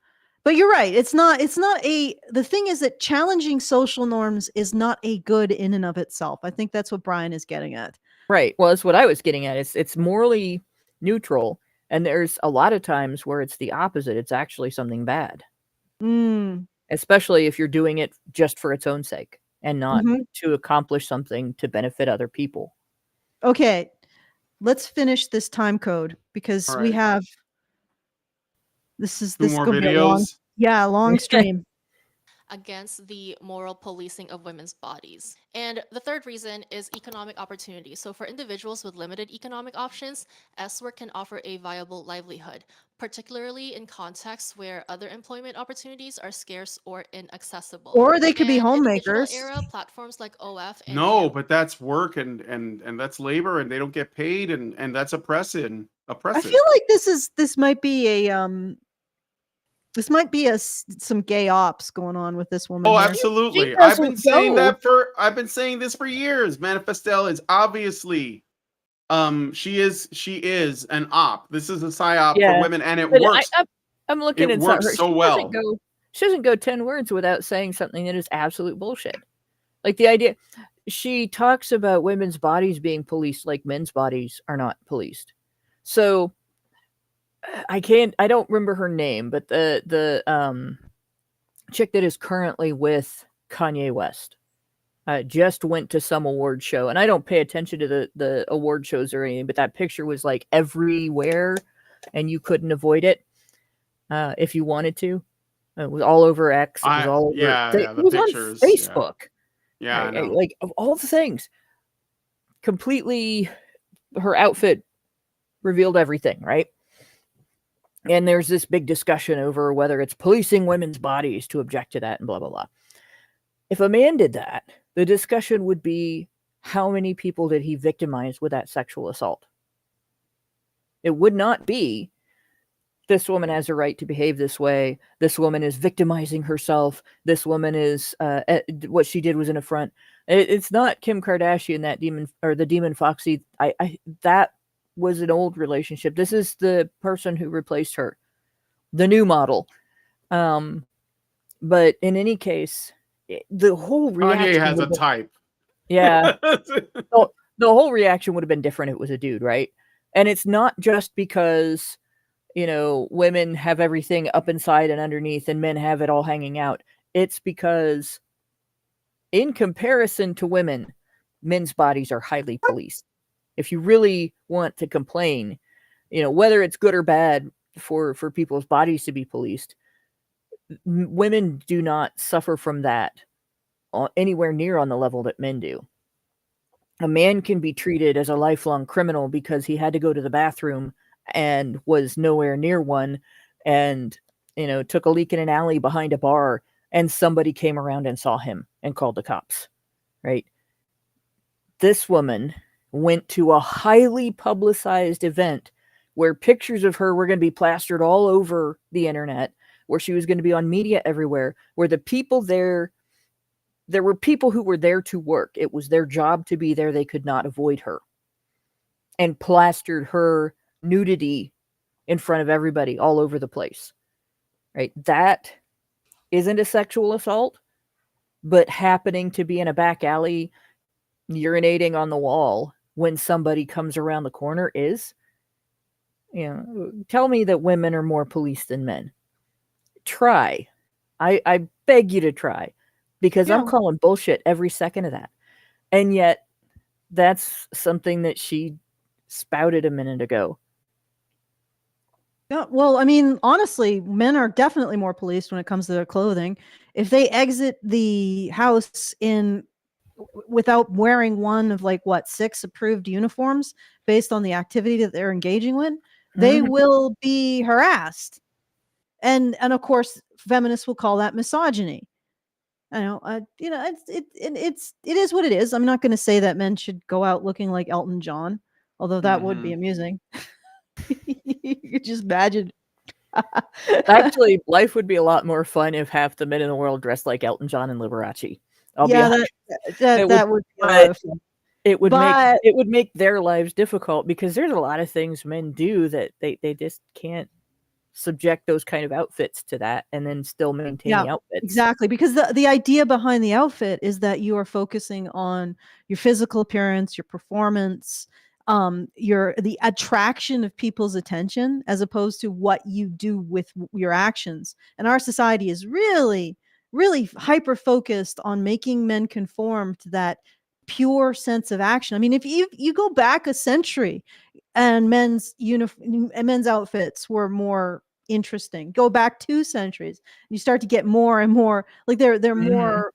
But you're right. The thing is that challenging social norms is not a good in and of itself. I think that's what Brian is getting at. Right. Well, that's what I was getting at. It's morally neutral, and there's a lot of times where it's the opposite. It's actually something bad, especially if you're doing it just for its own sake and not to accomplish something to benefit other people. Okay, let's finish this time code because All we right. have this is Two more going to be a long videos. stream. Against the moral policing of women's bodies. And the third reason is economic opportunity. So for individuals with limited economic options, S-work can offer a viable livelihood, particularly in contexts where other employment opportunities are scarce or inaccessible. Or they could be And in the digital homemakers. era, platforms like OF and No, but that's work and that's labor, and they don't get paid, and that's oppressive. I feel like this might be some gay ops going on with this woman. Oh, here. absolutely. She I've been doesn't saying go. I've been saying this for years. Manifestelle is obviously she is an op. This is a psyop for Yeah, women, and it but works. I'm looking It at works her. so well. She doesn't go 10 words without saying something that is absolute bullshit. Like the idea, she talks about women's bodies being policed like men's bodies are not policed. So I don't remember her name, but the chick that is currently with Kanye West just went to some award show, and I don't pay attention to the award shows or anything, but that picture was like everywhere, and you couldn't avoid it if you wanted to. It was all over X. It was all over. The It was pictures. on Facebook. Yeah, I know. Like of all the things, completely, her outfit revealed everything, right? And there's this big discussion over whether it's policing women's bodies to object to that and blah, blah, blah. If a man did that, the discussion would be how many people did he victimize with that sexual assault? It would not be this woman has a right to behave this way. This woman is victimizing herself. This woman is what she did was an affront. It's not Kim Kardashian, that demon, or the demon Foxy. That was an old relationship. This is the person who replaced her, the new model. But in any case, the whole reaction Kanye has a type. Yeah. The whole reaction would have been different if it was a dude, right? And it's not just because, women have everything up inside and underneath and men have it all hanging out. It's because in comparison to women, men's bodies are highly policed. If you really want to complain, whether it's good or bad for people's bodies to be policed, women do not suffer from that anywhere near on the level that men do. A man can be treated as a lifelong criminal because he had to go to the bathroom and was nowhere near one, and took a leak in an alley behind a bar, and somebody came around and saw him and called the cops, right? This woman went to a highly publicized event where pictures of her were going to be plastered all over the internet, where she was going to be on media everywhere, where the people there were people who were there to work. It was their job to be there. They could not avoid her, and plastered her nudity in front of everybody all over the place, right? That isn't a sexual assault, but happening to be in a back alley urinating on the wall when somebody comes around the corner is. Tell me that women are more policed than men. Try. I beg you to try, because I'm calling bullshit every second of that. And yet that's something that she spouted a minute ago. Yeah, well, I mean, honestly, men are definitely more policed when it comes to their clothing. If they exit the house without wearing one of 6 approved uniforms based on the activity that they're engaging with, they will be harassed. And of course, feminists will call that misogyny. I know, you know, it is what it is. I'm not going to say that men should go out looking like Elton John, although that would be amusing. You could just imagine. Actually, life would be a lot more fun if half the men in the world dressed like Elton John and Liberace. Yeah, that would be a lot of fun. It would But make their lives difficult because there's a lot of things men do that they just can't subject those kind of outfits to that and then still maintain the outfits. Exactly, because the idea behind the outfit is that you are focusing on your physical appearance, your performance, the attraction of people's attention, as opposed to what you do with your actions. And our society is really, really hyper focused on making men conform to that pure sense of action. I mean, if you go back a century, and men's outfits were more interesting. Go back 2 centuries, you start to get more and more like they're more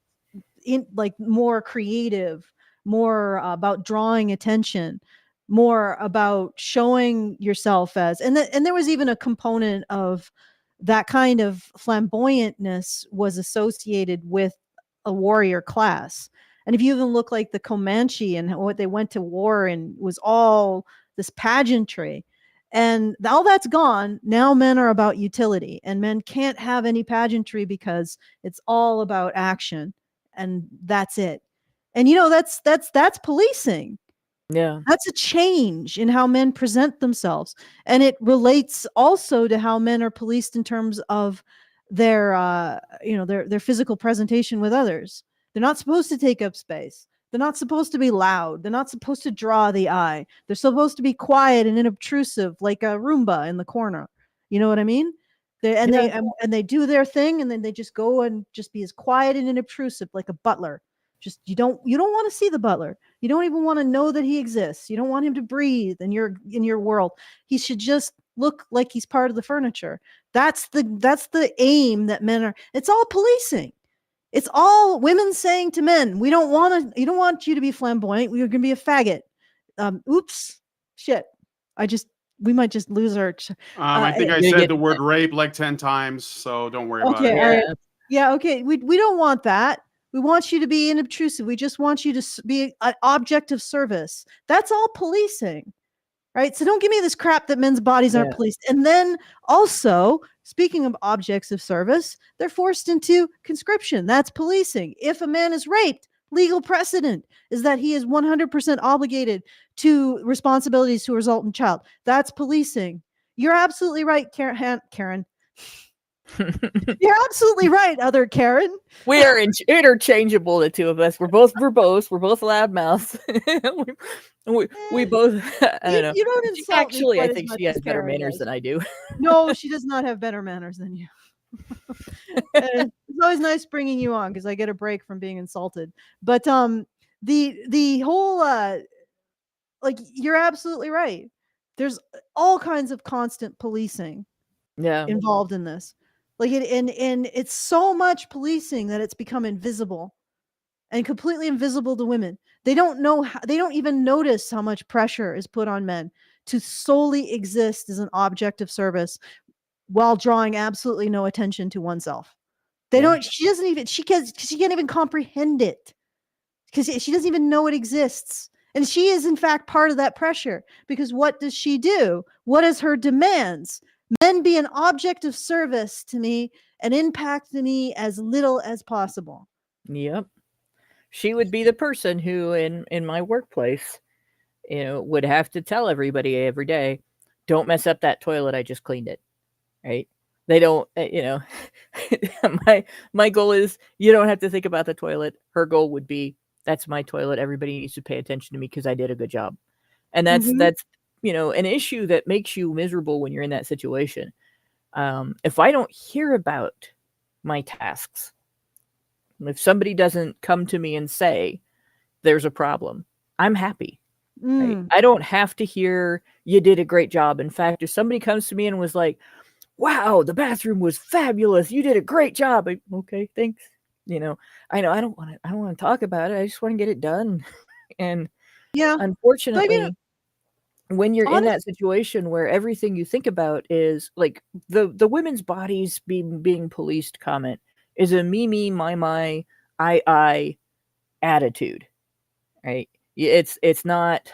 more creative, more about drawing attention, more about showing yourself as, and there was even a component of that kind of flamboyantness was associated with a warrior class. And if you even look like the Comanche and what they went to war and was all this pageantry, and all that's gone. Now men are about utility, and men can't have any pageantry because it's all about action, and that's it. And you know, that's policing. Yeah. That's a change in how men present themselves. And it relates also to how men are policed in terms of their their physical presentation with others. They're not supposed to take up space. They're not supposed to be loud. They're not supposed to draw the eye. They're supposed to be quiet and inobtrusive, like a Roomba in the corner. You know what I mean? They do their thing, and then they just go and just be as quiet and inobtrusive, like a butler. Just you don't want to see the butler. You don't even want to know that he exists. You don't want him to breathe in your world. He should just look like he's part of the furniture. That's the aim that men are. It's all policing. It's all women saying to men, you don't want you to be flamboyant. We're going to be a faggot. Oops. Shit. We might just lose our. I think I said the word rape like 10 times, so don't worry about it. All right. Yeah. Okay. We don't want that. We want you to be inobtrusive. We just want you to be an object of service. That's all policing. Right? So don't give me this crap that men's bodies aren't policed. And then also, speaking of objects of service, they're forced into conscription. That's policing. If a man is raped, legal precedent is that he is 100% obligated to responsibilities to a resultant child. That's policing. You're absolutely right, Karen. You're absolutely right, other Karen. We are interchangeable, the two of us. We're both verbose. We're both loudmouths. we both. I don't know. You don't insult Actually, me I think she has better manners than I do. No, she does not have better manners than you. It's always nice bringing you on because I get a break from being insulted. But the whole like you're absolutely right. There's all kinds of constant policing involved in this. Like and it's so much policing that it's become invisible and completely invisible to women. They don't know they don't even notice how much pressure is put on men to solely exist as an object of service while drawing absolutely no attention to oneself. She can't even comprehend it because she doesn't even know it exists. And she is in fact part of that pressure because what does she do? What is her demands? Men be an object of service to me and impact me as little as possible. Yep. She would be the person who in my workplace, would have to tell everybody every day, don't mess up that toilet. I just cleaned it. Right. They don't, my goal is you don't have to think about the toilet. Her goal would be, that's my toilet. Everybody needs to pay attention to me because I did a good job. And that's an issue that makes you miserable when you're in that situation. If I don't hear about my tasks, if somebody doesn't come to me and say there's a problem, I'm happy. Right? I don't have to hear you did a great job. In fact, if somebody comes to me and was like, wow, the bathroom was fabulous. You did a great job. Okay, thanks. I know I don't want to talk about it. I just want to get it done. And unfortunately, when you're in that situation where everything you think about is like the women's bodies being policed comment is a me, my, I attitude, right? It's not,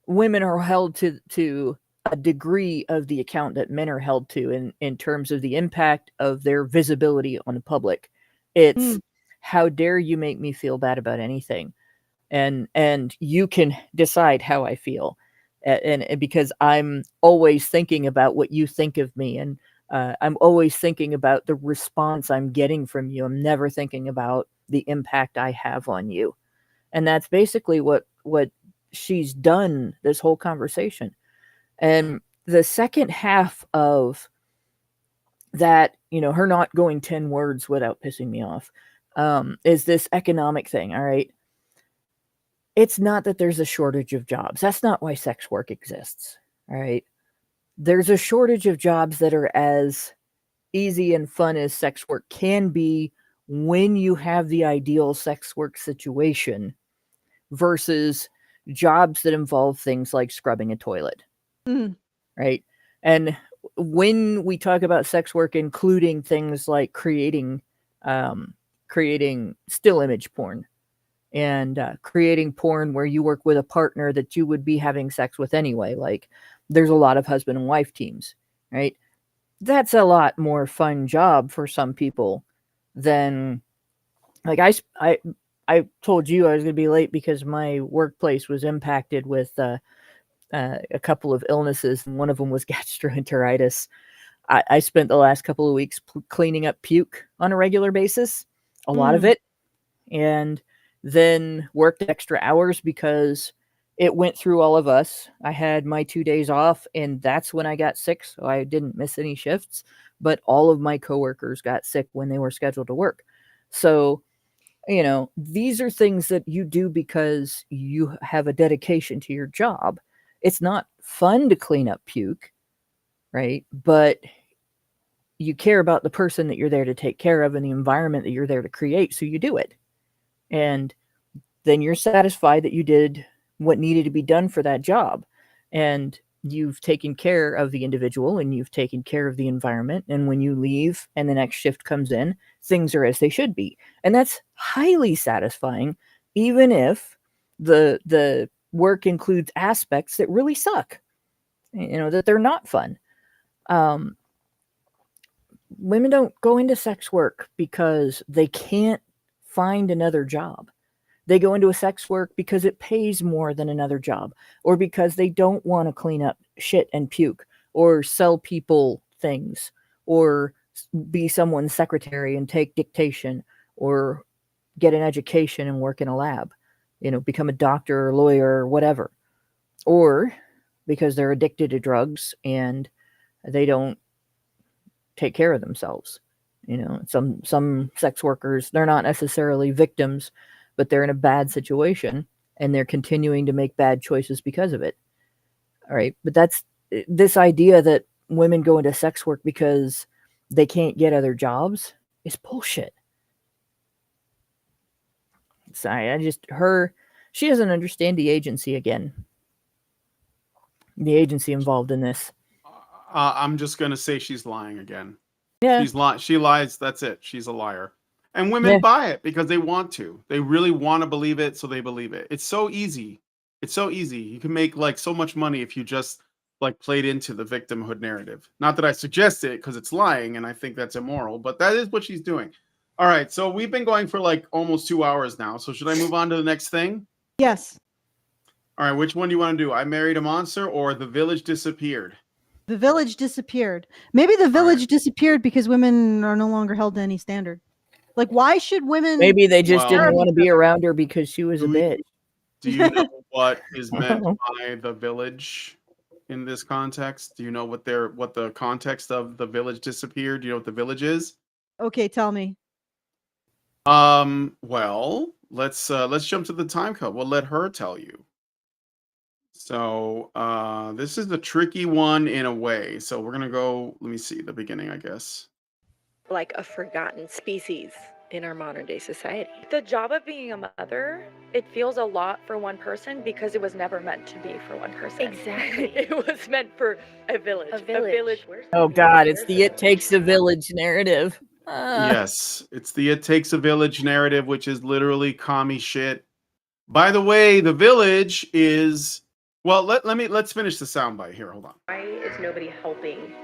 women are held to a degree of the account that men are held to in terms of the impact of their visibility on the public. It's how dare you make me feel bad about anything, and you can decide how I feel, and because I'm always thinking about what you think of me, and I'm always thinking about the response I'm getting from you. I'm never thinking about the impact I have on you. And that's basically what she's done this whole conversation. And the second half of that, her not going 10 words without pissing me off, is this economic thing. All right. It's not that there's a shortage of jobs. That's not why sex work exists. All right. There's a shortage of jobs that are as easy and fun as sex work can be when you have the ideal sex work situation versus jobs that involve things like scrubbing a toilet. Right? And when we talk about sex work, including things like creating still image porn, and creating porn where you work with a partner that you would be having sex with anyway, like there's a lot of husband and wife teams, right? That's a lot more fun job for some people than, like, I told you I was going to be late because my workplace was impacted with a couple of illnesses, and one of them was gastroenteritis. I spent the last couple of weeks cleaning up puke on a regular basis, a lot of it, and then worked extra hours because it went through all of us. I had my 2 days off, and that's when I got sick, so I didn't miss any shifts, but all of my coworkers got sick when they were scheduled to work. So, these are things that you do because you have a dedication to your job. It's not fun to clean up puke, right? But you care about the person that you're there to take care of and the environment that you're there to create, so you do it. And then you're satisfied that you did what needed to be done for that job. And you've taken care of the individual and you've taken care of the environment. And when you leave and the next shift comes in, things are as they should be. And that's highly satisfying, even if the work includes aspects that really suck, that they're not fun. Women don't go into sex work because they can't find another job. They go into a sex work because it pays more than another job, or because they don't want to clean up shit and puke, or sell people things, or be someone's secretary and take dictation, or get an education and work in a lab, become a doctor or lawyer or whatever, or because they're addicted to drugs and they don't take care of themselves. Some sex workers, they're not necessarily victims, but they're in a bad situation and they're continuing to make bad choices because of it. All right. But that's this idea that women go into sex work because they can't get other jobs is bullshit. Sorry, she doesn't understand the agency again. The agency involved in this. I'm just going to say she's lying again. Yeah. She lies. That's it. She's a liar. And women buy it because they want to. They really want to believe it, so they believe it. It's so easy. It's so easy. You can make like so much money if you just like played into the victimhood narrative. Not that I suggest it because it's lying and I think that's immoral, but that is what she's doing. All right, so we've been going for like almost 2 hours now. So should I move on to the next thing? Yes. All right, which one do you want to do? I Married a Monster or The Village Disappeared? The Village disappeared. Maybe the Village disappeared because women are no longer held to any standard. Like, why should women? Maybe they just didn't want to be around her because she was a bitch. Do you know what is meant by the village in this context? Do you know what the context of The Village Disappeared? Do you know what the village is? Okay, tell me. Well, let's jump to the time code. We'll let her tell you. So, this is the tricky one in a way. So we're gonna go. Let me see the beginning, I guess. Like a forgotten species in our modern day society. The job of being a mother, it feels a lot for one person because it was never meant to be for one person. Exactly. It was meant for a village. A village. Where's Oh God, it's the "it takes a village" narrative. Yes, it's the "it takes a village" narrative, which is literally commie shit. By the way, the village is well. Let's finish the soundbite here. Hold on. Why is nobody helping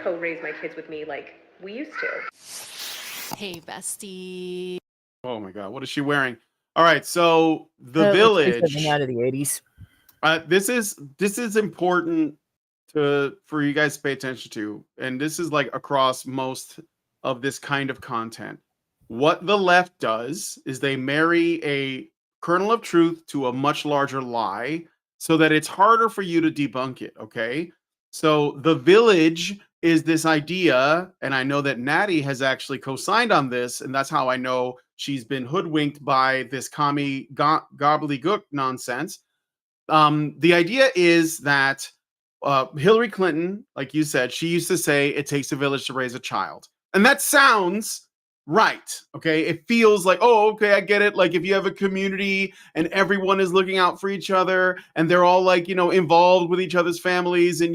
co-raise my kids with me like we used to? Hey, bestie. Oh my god, what is she wearing? All right, so the It looks like something village. out of the 80s. This is important for you guys to pay attention to, and this is like across most of this kind of content. What the left does is they marry a kernel of truth to a much larger lie so that it's harder for you to debunk it, okay? So the village is this idea, and I know that Natty has actually co-signed on this, and that's how I know she's been hoodwinked by this commie gobbledygook nonsense. The idea is that Hillary Clinton, like you said, she used to say it takes a village to raise a child. And that sounds right. Okay. It feels like, oh, okay, I get it. Like if you have a community and everyone is looking out for each other and they're all like, involved with each other's families and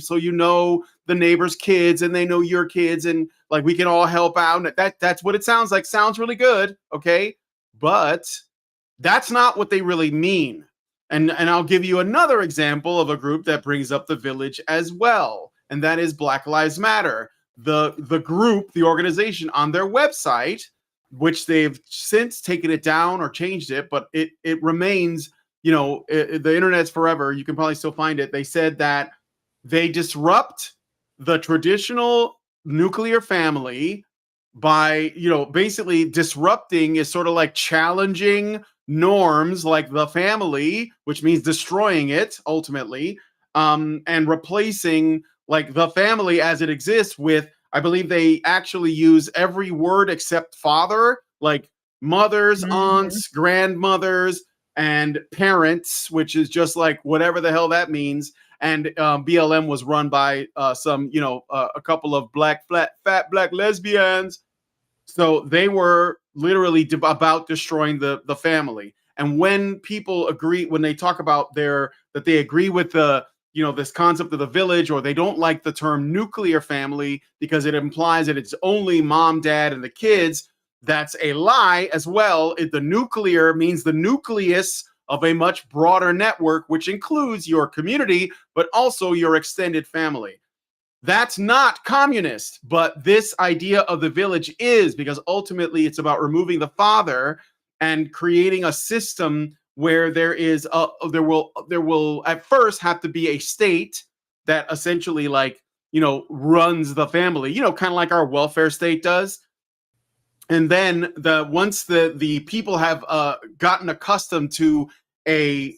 so the neighbor's kids and they know your kids and like we can all help out. And that's what it sounds like. Sounds really good. Okay. But that's not what they really mean. And I'll give you another example of a group that brings up the village as well, and that is Black Lives Matter. The group, the organization on their website, which they've since taken it down or changed it, but it remains, the internet's forever. You can probably still find it. They said that they disrupt the traditional nuclear family by, basically disrupting is sort of like challenging norms like the family, which means destroying it ultimately, and replacing like the family as it exists with, I believe they actually use every word except father, like mothers, aunts, grandmothers, and parents, which is just like whatever the hell that means. And BLM was run by some, a couple of fat black lesbians. So they were literally about destroying the family. And when people agree, when they talk about that they agree with this concept of the village, or they don't like the term nuclear family because it implies that it's only mom, dad, and the kids, that's a lie as well. The nuclear means the nucleus of a much broader network, which includes your community, but also your extended family. That's not communist, but this idea of the village is, because ultimately it's about removing the father and creating a system where there will at first have to be a state that essentially runs the family, kind of like our welfare state does. And then once the people have gotten accustomed to a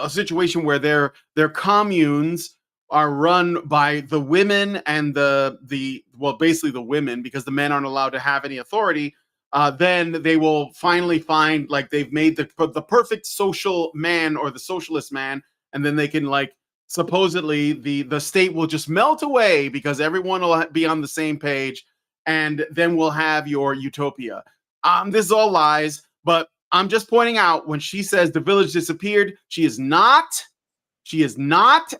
situation where their communes are run by the women and basically the women, because the men aren't allowed to have any authority, then they will finally find like they've made the perfect social man or the socialist man, and then they can supposedly the state will just melt away because everyone will be on the same page, and then we'll have your utopia. This is all lies, but I'm just pointing out, when she says the village disappeared, she is not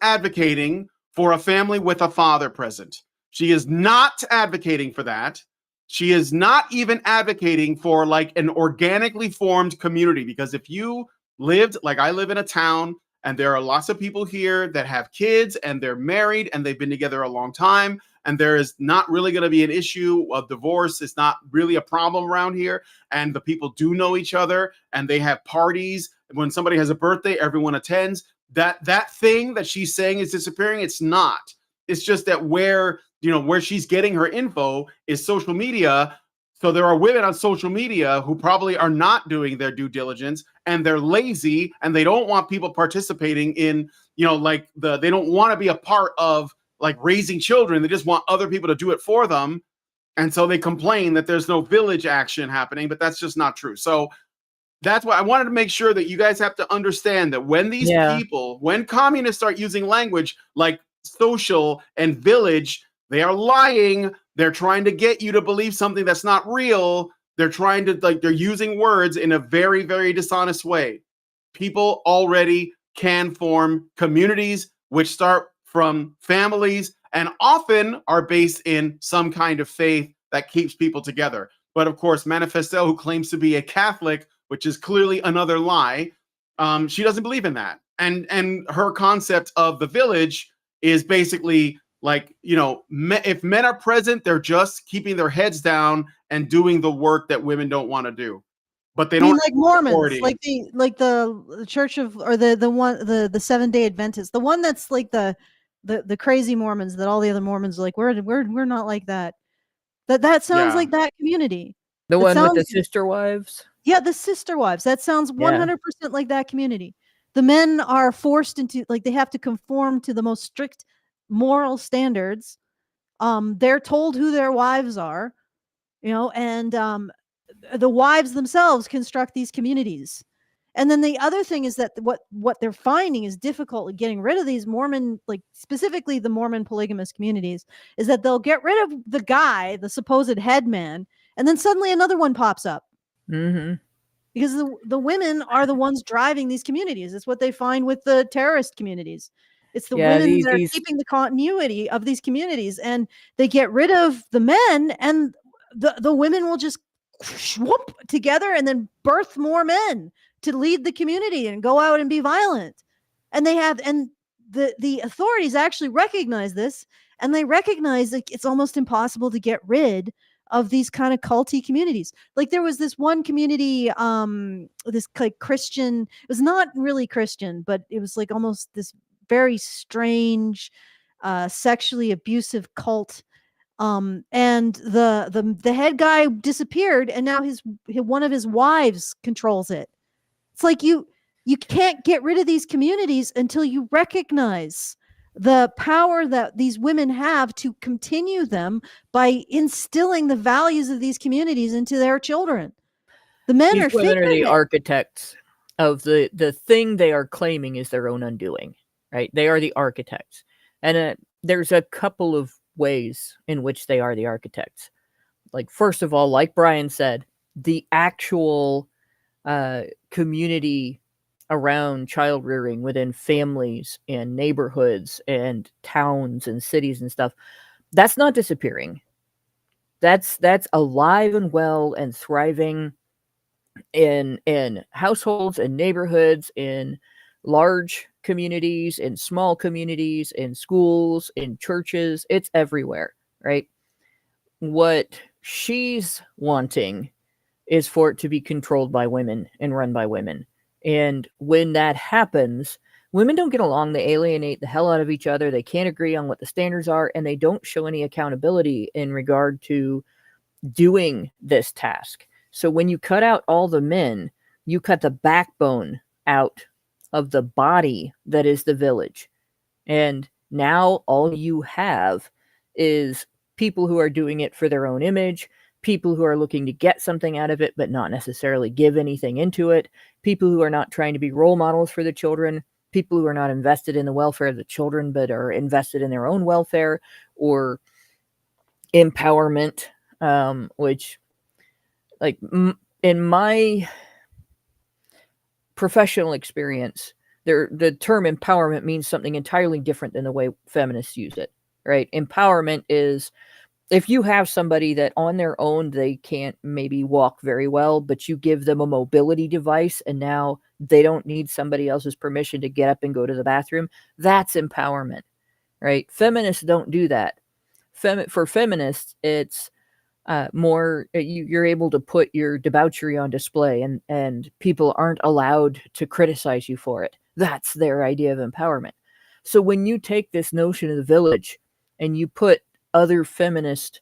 advocating for a family with a father present. She is not advocating for that. She is not even advocating for like an organically formed community, because if you lived like I live in a town and there are lots of people here that have kids and they're married and they've been together a long time, and there is not really going to be an issue of divorce. It's not really a problem around here. And the people do know each other and they have parties. When somebody has a birthday, everyone attends. That thing that she's saying is disappearing, it's not. It's just that where she's getting her info is social media. So there are women on social media who probably are not doing their due diligence, and they're lazy, and they don't want people participating in, they don't want to be a part of like raising children. They just want other people to do it for them. And so they complain that there's no village action happening, but that's just not true. So that's why I wanted to make sure that you guys have to understand that when these people, when communists start using language like social and village, they are lying. They're trying to get you to believe something that's not real. They're trying to they're using words in a very, very dishonest way. People already can form communities which start from families and often are based in some kind of faith that keeps people together. But of course, Manifestelle, who claims to be a Catholic, which is clearly another lie, she doesn't believe in that. And her concept of the village is basically like, you know, if men are present, they're just keeping their heads down and doing the work that women don't want to do. But they I don't mean, like Mormons, authority. like the Church of, or the one, the 7-day Adventists, the one that's like the crazy Mormons that all the other Mormons are like, we're not like that. That sounds Yeah. like that community. The That one with the sounds, sister wives. yeah, the sister wives. That sounds Yeah. 100% like that community. The men are forced into, like, they have to conform to the most strict moral standards. They're told who their wives are, you know, and the wives themselves construct these communities. And then the other thing is that what they're finding is difficult with getting rid of these Mormon, like specifically the Mormon polygamous communities, is that they'll get rid of the guy, the supposed head man, and then suddenly another one pops up. Mm-hmm. Because the women are the ones driving these communities. It's what they find with the terrorist communities. It's the Yeah, women that are these keeping the continuity of these communities, and they get rid of the men, and the women will just whoop together and then birth more men to lead the community and go out and be violent. And the authorities actually recognize this, and they recognize that it's almost impossible to get rid of these kind of culty communities. Like there was this one community, this like Christian, it was not really Christian, but it was like almost this very strange, sexually abusive cult. And the head guy disappeared, and now one of his wives controls it. It's like you can't get rid of these communities until you recognize the power that these women have to continue them by instilling the values of these communities into their children. The men these are women are the figuring it. architects of the thing they are claiming is their own undoing, right? They are the architects. And there's a couple of ways in which they are the architects. Like, first of all, like Brian said, the actual community around child rearing within families and neighborhoods and towns and cities and stuff, that's not disappearing. That's alive and well and thriving in households and neighborhoods, in large communities, in small communities, in schools, in churches. It's everywhere, right? What she's wanting is for it to be controlled by women and run by women. And when that happens, women don't get along. They alienate the hell out of each other. They can't agree on what the standards are, and they don't show any accountability in regard to doing this task. So when you cut out all the men, you cut the backbone out of the body that is the village. And now all you have is people who are doing it for their own image, people who are looking to get something out of it but not necessarily give anything into it, people who are not trying to be role models for the children, people who are not invested in the welfare of the children but are invested in their own welfare or empowerment, which, like, in my professional experience, the term empowerment means something entirely different than the way feminists use it, right? Empowerment is if you have somebody that on their own, they can't maybe walk very well, but you give them a mobility device and now they don't need somebody else's permission to get up and go to the bathroom. That's empowerment, right? Feminists don't do that. For feminists, it's more you're able to put your debauchery on display, and people aren't allowed to criticize you for it. That's their idea of empowerment. So when you take this notion of the village and you put other feminist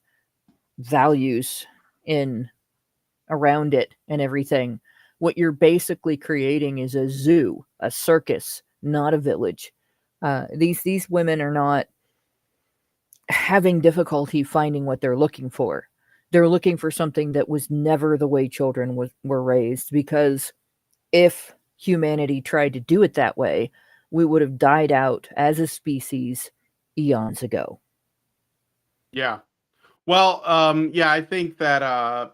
values in around it and everything, what you're basically creating is a zoo, a circus, not a village. These women are not having difficulty finding what they're looking for. They're looking for something that was never the way children were raised, because if humanity tried to do it that way, we would have died out as a species eons ago. Yeah. Well, yeah, I think that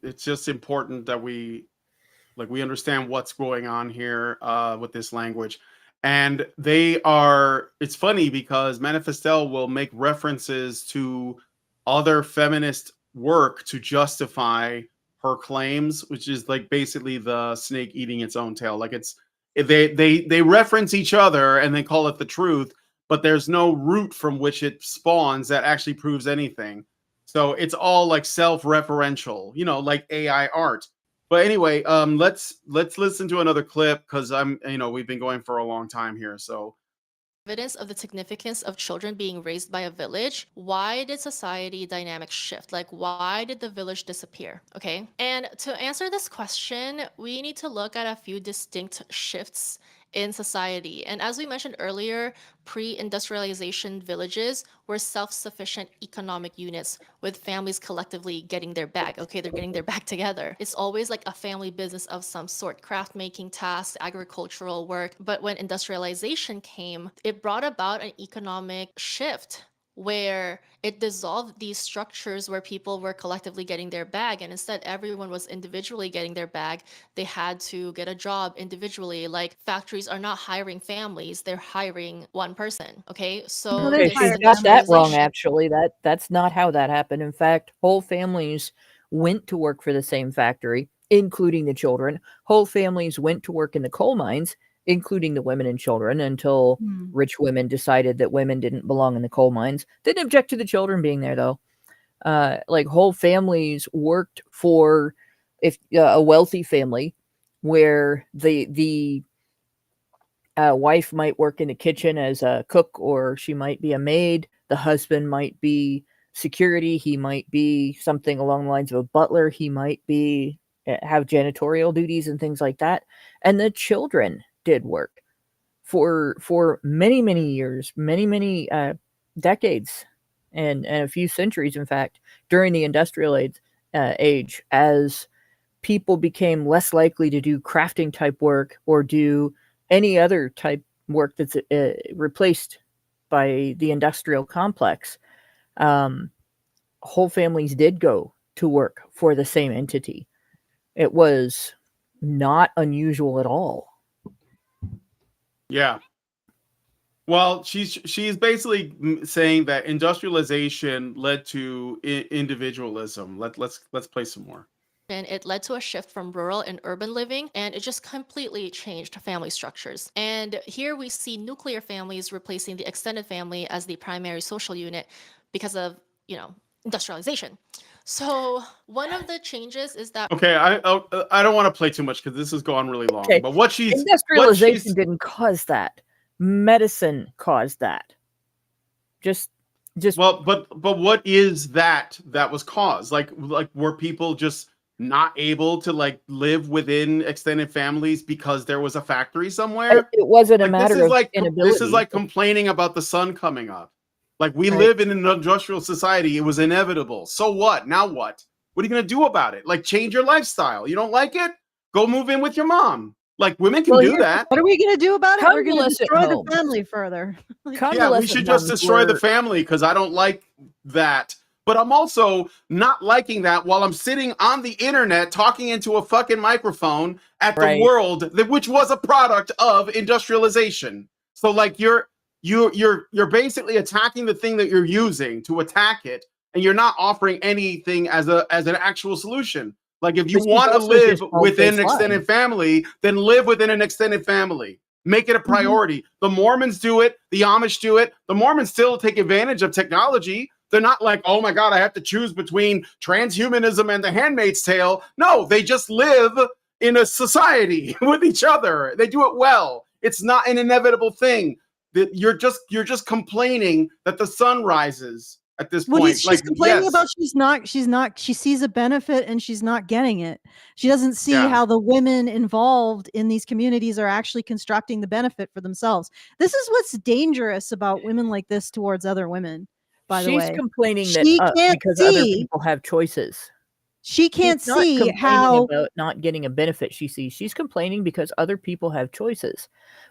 it's just important that we understand what's going on here with this language. And it's funny because Manifestelle will make references to other feminist work to justify her claims, which is like basically the snake eating its own tail. Like they reference each other and they call it the truth, but there's no root from which it spawns that actually proves anything. So it's all like self-referential, like AI art. But anyway, let's listen to another clip because we've been going for a long time here. So evidence of the significance of children being raised by a village, why did society dynamics shift? Like, why did the village disappear? Okay. And to answer this question, we need to look at a few distinct shifts in society. And as we mentioned earlier, pre-industrialization villages were self-sufficient economic units with families collectively getting their bag. Okay, they're getting their bag together. It's always like a family business of some sort, craft making tasks, agricultural work. But when industrialization came, it brought about an economic shift where it dissolved these structures where people were collectively getting their bag, and instead everyone was individually getting their bag. They had to get a job individually. Like, factories are not hiring families, they're hiring one person. Okay, so No, they Okay, hire she's got that wrong. industrialization- Actually, that's not how that happened. In fact, whole families went to work for the same factory, including the children. Whole families went to work in the coal mines, including the women and children, until Hmm. rich women decided that women didn't belong in the coal mines. Didn't object to the children being there, though. Like, whole families worked for a wealthy family where the wife might work in the kitchen as a cook, or she might be a maid. The husband might be security. He might be something along the lines of a butler. He might be have janitorial duties and things like that. And the children did work for many years, many decades, and a few centuries, in fact, during the industrial age, as people became less likely to do crafting type work or do any other type work that's replaced by the industrial complex. Whole families did go to work for the same entity. It was not unusual at all. yeah. Well, she's basically saying that industrialization led to individualism. Let's play some more. and it led to a shift from rural and urban living, and it just completely changed family structures. And here we see nuclear families replacing the extended family as the primary social unit because of, industrialization. So one of the changes is that Okay, I don't want to play too much because this has gone really long. Okay, But what she's industrialization didn't cause that. Medicine caused that. Just well, but what is that was caused? Like were people just not able to like live within extended families because there was a factory somewhere? it wasn't a Like, matter of inability. this is like complaining about the sun coming up. Like, we Right. live in an industrial society. It was inevitable. So what? Now what? What are you going to do about it? Like, change your lifestyle. You don't like it? Go move in with your mom. Like, women can Well, do here's that. What are we going to do about it? We're going to Convalescent destroy homes. the family further. Yeah, we Convalescent should just homes destroy the were- family because I don't like that. But I'm also not liking that while I'm sitting on the internet talking into a fucking microphone at the Right. world which was a product of industrialization. So like you're basically attacking the thing that you're using to attack it, and you're not offering anything as an actual solution. Like, if you But she's want to also live just called within an baseline. extended family, then live within an extended family. Make it a priority. The Mormons do it. The Amish do it. The Mormons still take advantage of technology. They're not like, oh my God, I have to choose between transhumanism and the Handmaid's Tale. No, they just live in a society with each other. They do it well. It's not an inevitable thing. That you're just complaining that the sun rises at this Well, point. she's complaining yes. about she sees a benefit and she's not getting it. She doesn't see Yeah. how the women involved in these communities are actually constructing the benefit for themselves. This is what's dangerous about women like this towards other women, by the way. She's complaining She that can't because other see- people have choices. She can't She's not see complaining how about not getting a benefit she sees. She's complaining because other people have choices.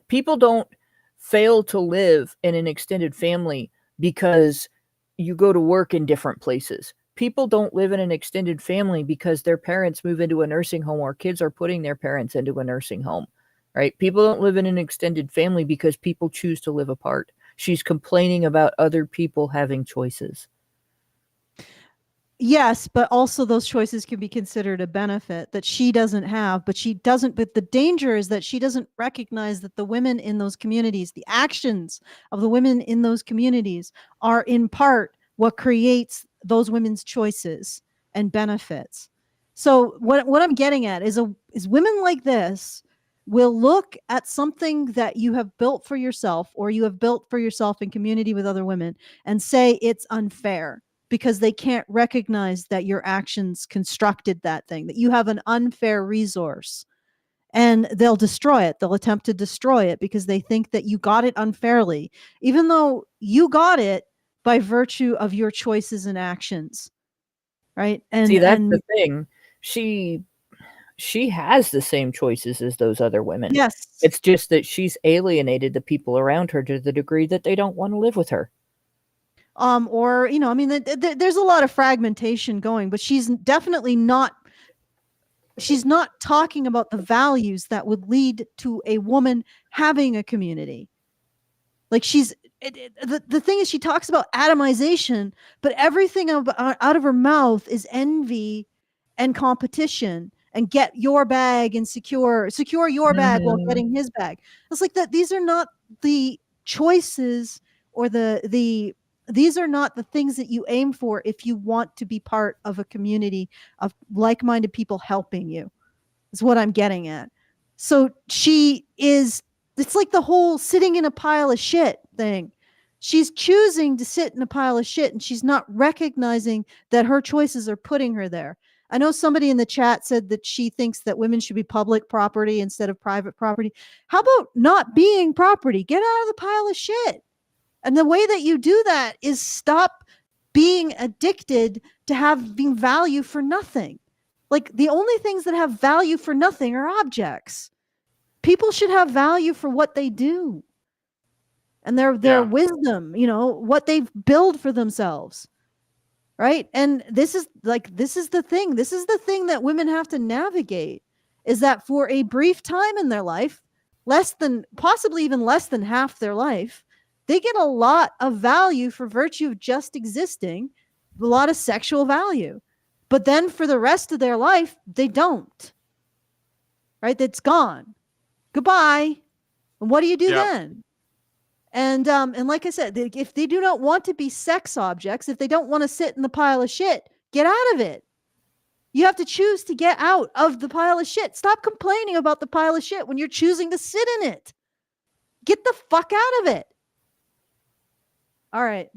People don't fail to live in an extended family because you go to work in different places. People don't live in an extended family because their parents move into a nursing home or kids are putting their parents into a nursing home, right? People don't live in an extended family because people choose to live apart. She's complaining about other people having choices. Yes, but also those choices can be considered a benefit that she doesn't have, but the danger is that she doesn't recognize that the women in those communities, the actions of the women in those communities are in part what creates those women's choices and benefits. So what I'm getting at is women like this will look at something that you have built for yourself or you have built for yourself in community with other women and say it's unfair, because they can't recognize that your actions constructed that thing, that you have an unfair resource, and they'll destroy it. They'll attempt to destroy it because they think that you got it unfairly, even though you got it by virtue of your choices and actions. Right. See, that's the thing. She has the same choices as those other women. Yes. It's just that she's alienated the people around her to the degree that they don't want to live with her. Or, I mean, there's a lot of fragmentation going, but she's definitely not talking about the values that would lead to a woman having a community. Like the thing is, she talks about atomization, but everything out of her mouth is envy and competition and get your bag and secure your bag while getting his bag. It's like that. These are not the choices or these are not the things that you aim for if you want to be part of a community of like-minded people helping you, is what I'm getting at. So it's like the whole sitting in a pile of shit thing. She's choosing to sit in a pile of shit and she's not recognizing that her choices are putting her there. I know somebody in the chat said that she thinks that women should be public property instead of private property. How about not being property? Get out of the pile of shit. And the way that you do that is stop being addicted to having value for nothing. Like, the only things that have value for nothing are objects. People should have value for what they do and their wisdom, what they've built for themselves. Right. And this is the thing. This is the thing that women have to navigate, is that for a brief time in their life, possibly even less than half their life, they get a lot of value for virtue of just existing, a lot of sexual value. But then for the rest of their life, they don't. Right? It's gone. Goodbye. And what do you do then? And like I said, if they do not want to be sex objects, if they don't want to sit in the pile of shit, get out of it. You have to choose to get out of the pile of shit. Stop complaining about the pile of shit when you're choosing to sit in it. Get the fuck out of it. All right.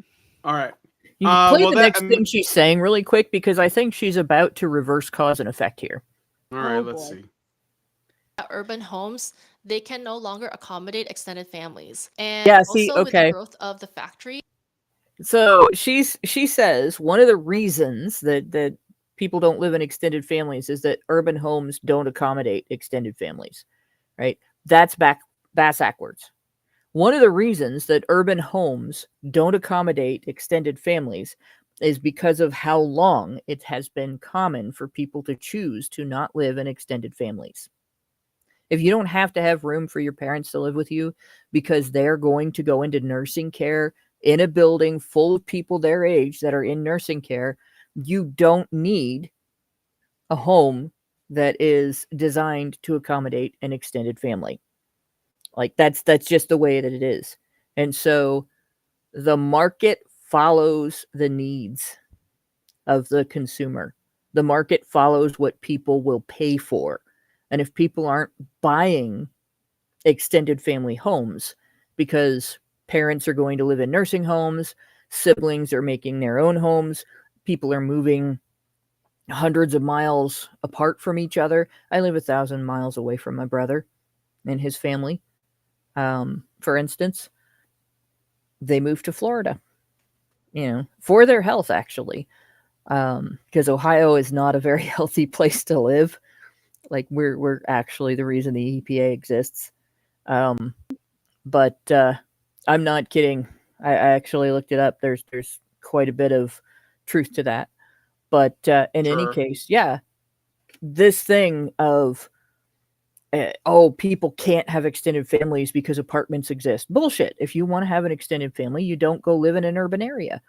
You can play the next thing she's saying really quick, because I think she's about to reverse cause and effect here. All right, let's see. Urban homes, they can no longer accommodate extended families. And with the growth of the factory. So she says one of the reasons that people don't live in extended families is that urban homes don't accommodate extended families, right? That's backwards. One of the reasons that urban homes don't accommodate extended families is because of how long it has been common for people to choose to not live in extended families. If you don't have to have room for your parents to live with you because they're going to go into nursing care in a building full of people their age that are in nursing care, you don't need a home that is designed to accommodate an extended family. Like, that's just the way that it is. And so the market follows the needs of the consumer. The market follows what people will pay for. And if people aren't buying extended family homes because parents are going to live in nursing homes, siblings are making their own homes, people are moving hundreds of miles apart from each other. I live 1,000 miles away from my brother and his family. For instance, they moved to Florida, for their health, actually, because Ohio is not a very healthy place to live. Like, we're actually the reason the EPA exists. But I'm not kidding. I actually looked it up. There's quite a bit of truth to that. But in any case, this thing of people can't have extended families because apartments exist. Bullshit. If you want to have an extended family, you don't go live in an urban area.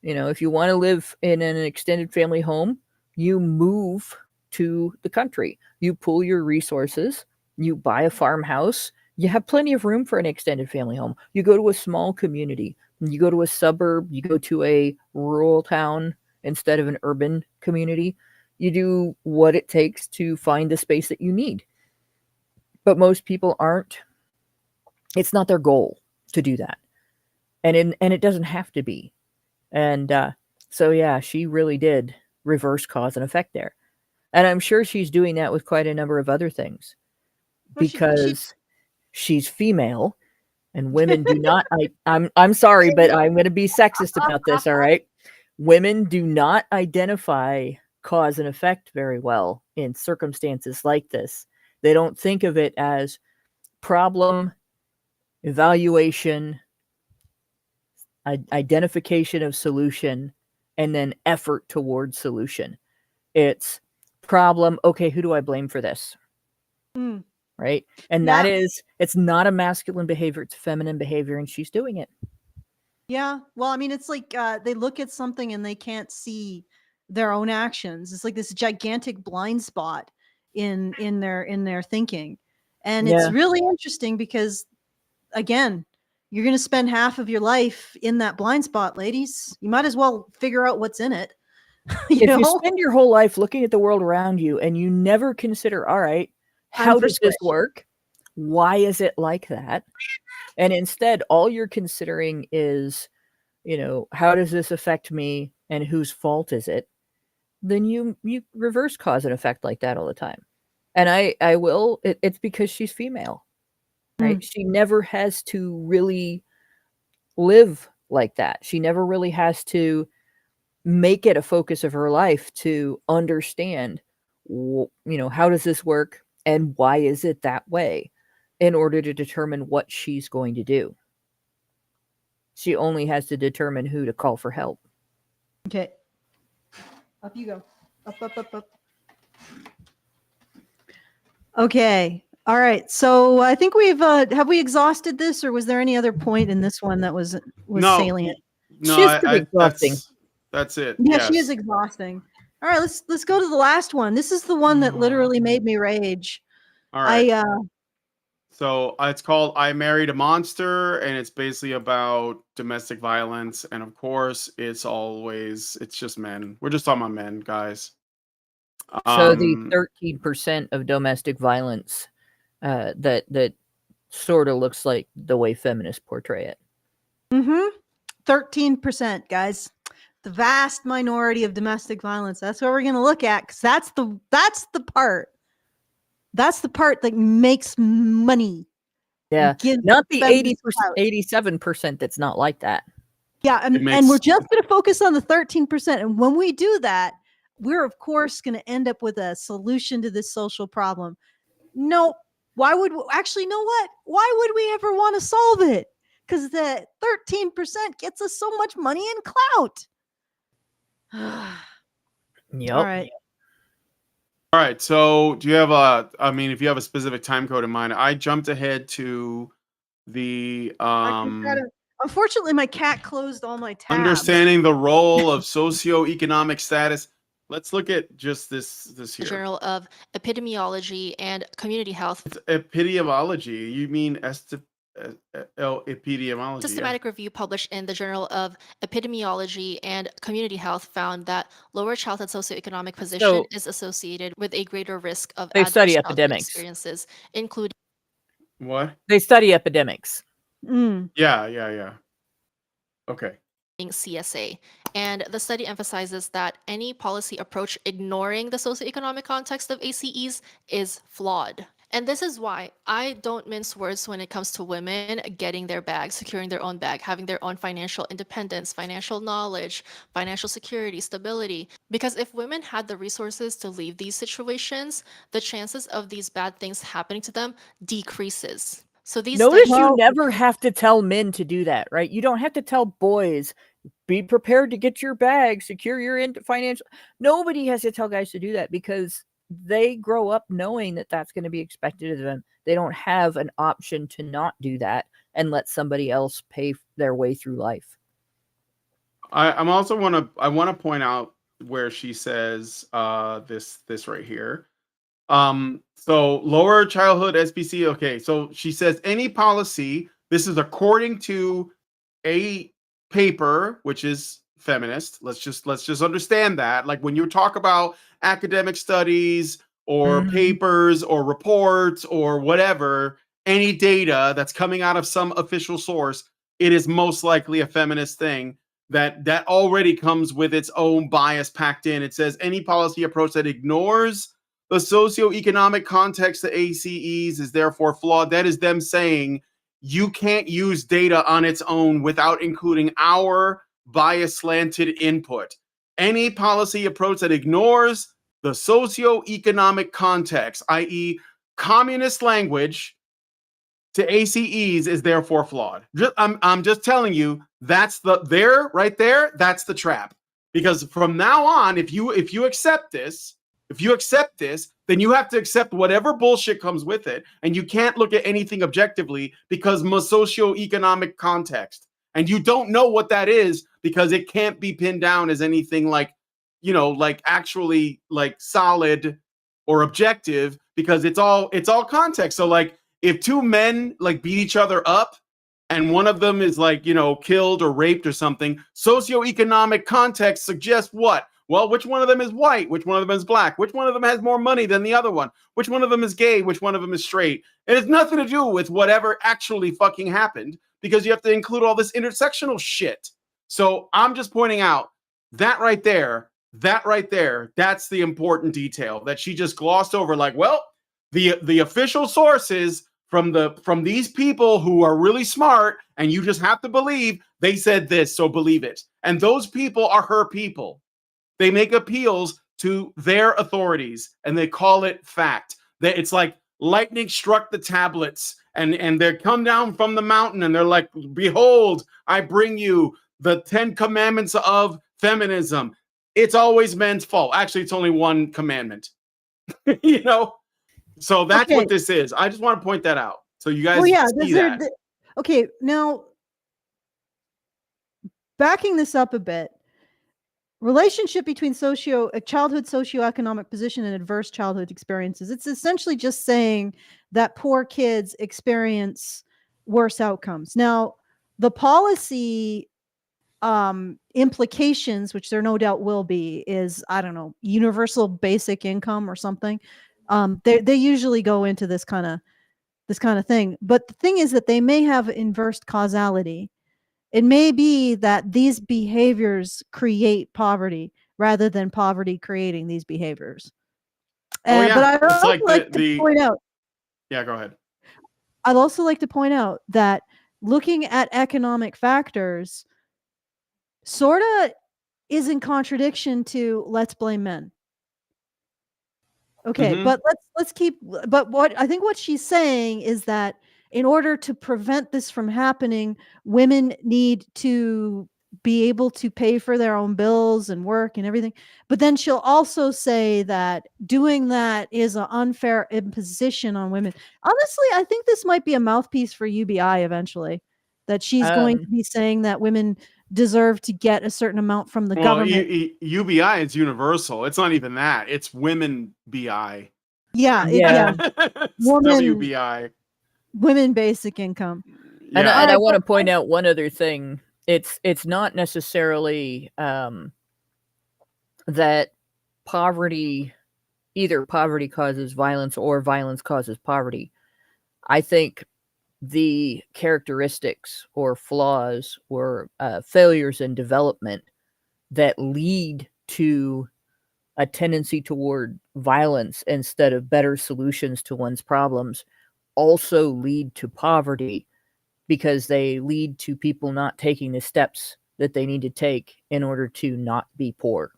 If you want to live in an extended family home, you move to the country. You pool your resources. You buy a farmhouse. You have plenty of room for an extended family home. You go to a small community. You go to a suburb. You go to a rural town instead of an urban community. You do what it takes to find the space that you need. But most people aren't. It's not their goal to do that. And it doesn't have to be. And so, yeah, she really did reverse cause and effect there. And I'm sure she's doing that with quite a number of other things Well, because she's female and women do not. I'm sorry, but I'm going to be sexist about this. All right. Women do not identify cause and effect very well in circumstances like this. They don't think of it as problem, evaluation, identification of solution, and then effort towards solution. It's problem. Okay, who do I blame for this? Mm. Right. And Yeah. it's not a masculine behavior. It's feminine behavior. And she's doing it. Yeah. Well, I mean, it's like they look at something and they can't see their own actions. It's like this gigantic blind spot in their thinking. And it's Yeah. really interesting because, again, you're going to spend half of your life in that blind spot, ladies. You might as well figure out what's in it. If you spend your whole life looking at the world around you and you never consider, all right, how does this work? Why is it like that? And instead, all you're considering is, how does this affect me and whose fault is it? Then you reverse cause and effect like that all the time. And I will, it's because she's female, right? She never has to really live like that. She never really has to make it a focus of her life to understand, how does this work and why is it that way in order to determine what she's going to do. She only has to determine who to call for help. Okay. Up you go. Up. Okay. All right. So I think we've have we exhausted this, or was there any other point in this one that was salient? No, She's pretty exhausting. That's it. Yeah, yes. she is exhausting. All right, let's go to the last one. This is the one that literally made me rage. All right. So it's called I Married a Monster, and it's basically about domestic violence. And of course, it's just men. We're just talking about men, guys. So the 13% of domestic violence that sort of looks like the way feminists portray it. 13%, guys. The vast minority of domestic violence. That's what we're going to look at, because that's the part. That's the part that makes money. Yeah, not the 80%, 87% that's not like that. Yeah, and we're just going to focus on the 13%. And when we do that, we're, of course, going to end up with a solution to this social problem. No, why would actually, know what? Why would we ever want to solve it? Because the 13% gets us so much money and clout. Yep. All right. So do you have if you have a specific time code in mind, I jumped ahead to the unfortunately, my cat closed all my tabs. Understanding the role of socioeconomic status. Let's look at just this here. The Journal of Epidemiology and Community Health. It's epidemiology. You mean epidemiology? Systematic review published in the Journal of Epidemiology and Community Health found that lower childhood socioeconomic position is associated with a greater risk of they adverse study childhood epidemics experiences, including what? They study epidemics. Yeah. Okay. CSA. And the study emphasizes that any policy approach ignoring the socioeconomic context of ACEs is flawed. And this is why I don't mince words when it comes to women getting their bag, securing their own bag, having their own financial independence, financial knowledge, financial security, stability. Because if women had the resources to leave these situations, the chances of these bad things happening to them decreases. So these Notice you never have to tell men to do that, right? You don't have to tell boys, be prepared to get your bag, secure your financial. Nobody has to tell guys to do that because they grow up knowing that that's going to be expected of them. They don't have an option to not do that and let somebody else pay their way through life. I'm also I want to point out where she says this right here. So lower childhood SBC. Okay, so she says any policy. This is according to a paper which is feminist. Let's just understand that. Like when you talk about academic studies or papers or reports or whatever, any data that's coming out of some official source, it is most likely a feminist thing that already comes with its own bias packed in. It says any policy approach that ignores the socioeconomic context of ACEs is therefore flawed. That is them saying you can't use data on its own without including our bias slanted input. Any policy approach that ignores the socioeconomic context, i.e., communist language, to ACEs is therefore flawed. I'm just telling you, that's right there, that's the trap. Because from now on, if you accept this, then you have to accept whatever bullshit comes with it, and you can't look at anything objectively because socioeconomic context. And you don't know what that is because it can't be pinned down as anything like, like actually like solid or objective because it's all context. So like if two men like beat each other up and one of them is like, killed or raped or something, socioeconomic context suggests what? Well, which one of them is white? Which one of them is black? Which one of them has more money than the other one? Which one of them is gay? Which one of them is straight? It has nothing to do with whatever actually fucking happened because you have to include all this intersectional shit. So I'm just pointing out that right there, that's the important detail that she just glossed over. Like, well, the official sources from these people who are really smart, and you just have to believe they said this, so believe it. And those people are her people. They make appeals to their authorities, and they call it fact. It's like lightning struck the tablets, and they come down from the mountain, and they're like, "Behold, I bring you the 10 commandments of feminism." It's always men's fault. Actually, it's only one commandment. So that's Okay. what this is. I just want to point that out. So you guys Well, yeah, see that. okay, now backing this up a bit, relationship between childhood socioeconomic position and adverse childhood experiences. It's essentially just saying that poor kids experience worse outcomes. Now, the policy implications, which there no doubt will be, is, I don't know, universal basic income or something. They usually go into this kind of thing. But the thing is that they may have inverse causality. It may be that these behaviors create poverty rather than poverty creating these behaviors. Yeah, But I'd it's also like like to point out. Yeah, go ahead. I'd also like to point out that looking at economic factors sort of is in contradiction to let's blame men. Okay, but what she's saying is that in order to prevent this from happening, women need to be able to pay for their own bills and work and everything. But then she'll also say that doing that is an unfair imposition on women. Honestly, I think this might be a mouthpiece for UBI eventually, that she's going to be saying that women deserve to get a certain amount from the government. UBI is universal. It's not even that. It's women BI. Yeah. WBI. Women basic income. Yeah. And I want to point out one other thing. It's not necessarily that either poverty causes violence or violence causes poverty. I think the characteristics or flaws or failures in development that lead to a tendency toward violence instead of better solutions to one's problems also lead to poverty, because they lead to people not taking the steps that they need to take in order to not be poor.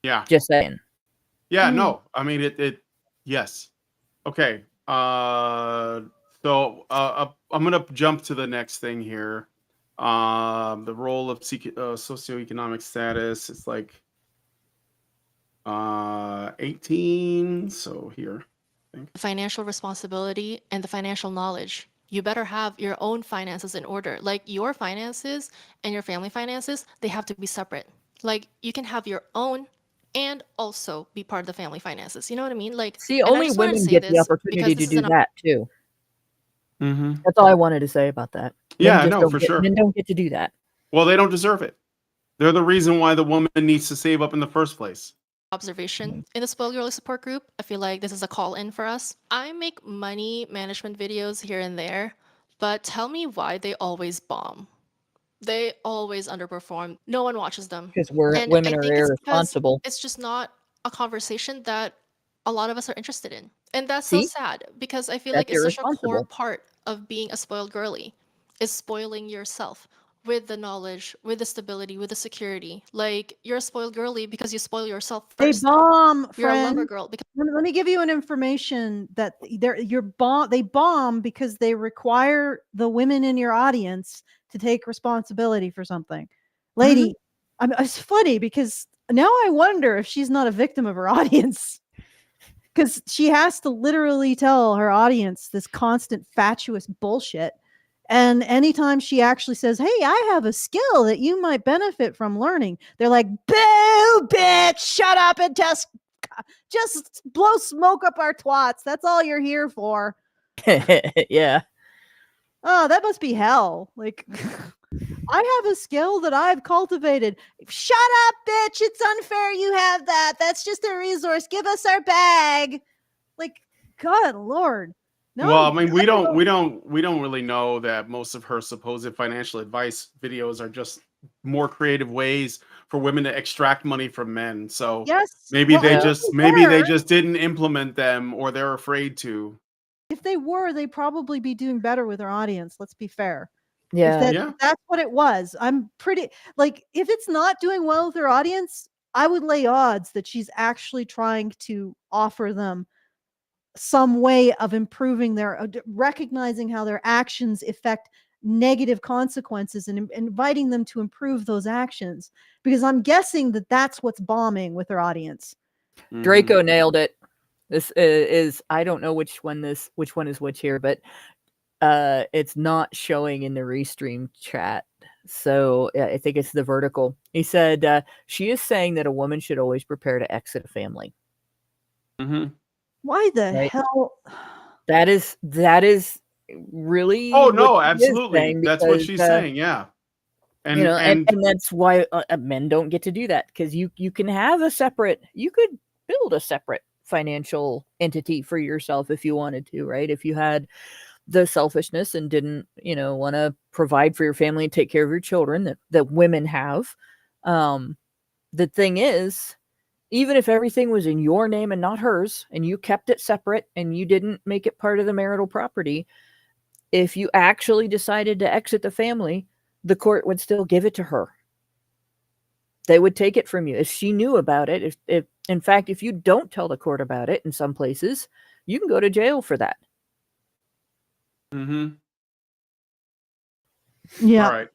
Yeah. Just saying. Yeah, no. I mean yes. Okay. So I'm gonna jump to the next thing here. The role of socioeconomic status is like 18. So here, I think. Financial responsibility and the financial knowledge you better have your own finances in order. Like your finances and your family finances, they have to be separate. Like you can have your own and also be part of the family finances. You know what I mean? Like, See, and I only just wanted to women say get the this opportunity because to this is do an that too. Mm-hmm. That's all I wanted to say about that. Men Yeah, just no, don't for get, sure. men don't get to do that. Well, they don't deserve it. They're the reason why the woman needs to save up in the first place. observation in the Spoiled Girly support group. I feel like this is a call in for us. I make money management videos here and there, but tell me why they always bomb. They always underperform. No one watches them. Because And women I are think it's because irresponsible. it's just not a conversation that a lot of us are interested in. And that's so See? sad because I feel That's like it's such a core irresponsible. part of being a spoiled girly is spoiling yourself with the knowledge, with the stability, with the security. Like you're a spoiled girly because you spoil yourself They first. bomb, You're a lover friend. girl because Let me give you an information that they bomb because they require the women in your audience to take responsibility for something. Lady, it's funny because now I wonder if she's not a victim of her audience. Because she has to literally tell her audience this constant fatuous bullshit. And anytime she actually says, "Hey, I have a skill that you might benefit from learning," they're like, "Boo, bitch, shut up and just blow smoke up our twats. That's all you're here for." Yeah. Oh, that must be hell. Like, I have a skill that I've cultivated. Shut up, bitch. It's unfair you have that. That's just a resource. Give us our bag. Like, God, Lord. No, Well, I mean, we don't really know that most of her supposed financial advice videos are just more creative ways for women to extract money from men. So yes. maybe Well, they and to just be maybe they fair, just didn't implement them, or they're afraid to. if they were, they'd probably be doing better with their audience. Let's be fair. If Yeah. Yeah. that's what it was, I'm pretty like if it's not doing well with her audience, I would lay odds that she's actually trying to offer them some way of improving their recognizing how their actions affect negative consequences and inviting them to improve those actions, because I'm guessing that that's what's bombing with her audience. Mhm. Draco nailed it. This is I don't know which one is which here, but it's not showing in the restream chat. So I think it's the vertical. He said she is saying that a woman should always prepare to exit a family. Mhm. Why the Right. hell? That is really Oh what no, she is absolutely. saying That's what because, she's saying. Yeah. you know, And and that's why men don't get to do that, because you can have you could build a separate financial entity for yourself if you wanted to, right? If you had the selfishness and didn't, want to provide for your family and take care of your children that women have. The thing is, even if everything was in your name and not hers, and you kept it separate and you didn't make it part of the marital property, if you actually decided to exit the family, the court would still give it to her. They would take it from you if she knew about it. If in fact, if you don't tell the court about it in some places, you can go to jail for that. Mhm. Yeah. All right.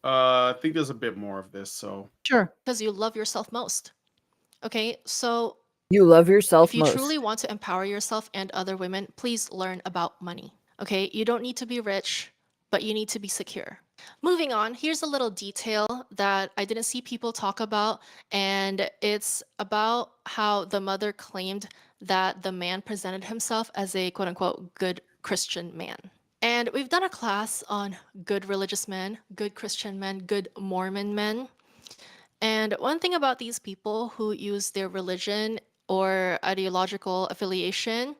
I think there's a bit more of this, so Sure. because you love yourself most. Okay, so You love yourself if you most. truly want to empower yourself and other women, please learn about money. Okay, you don't need to be rich, but you need to be secure. Moving on, here's a little detail that I didn't see people talk about, and it's about how the mother claimed that the man presented himself as a quote unquote good Christian man. And we've done a class on good religious men, good Christian men, good Mormon men. And one thing about these people who use their religion or ideological affiliation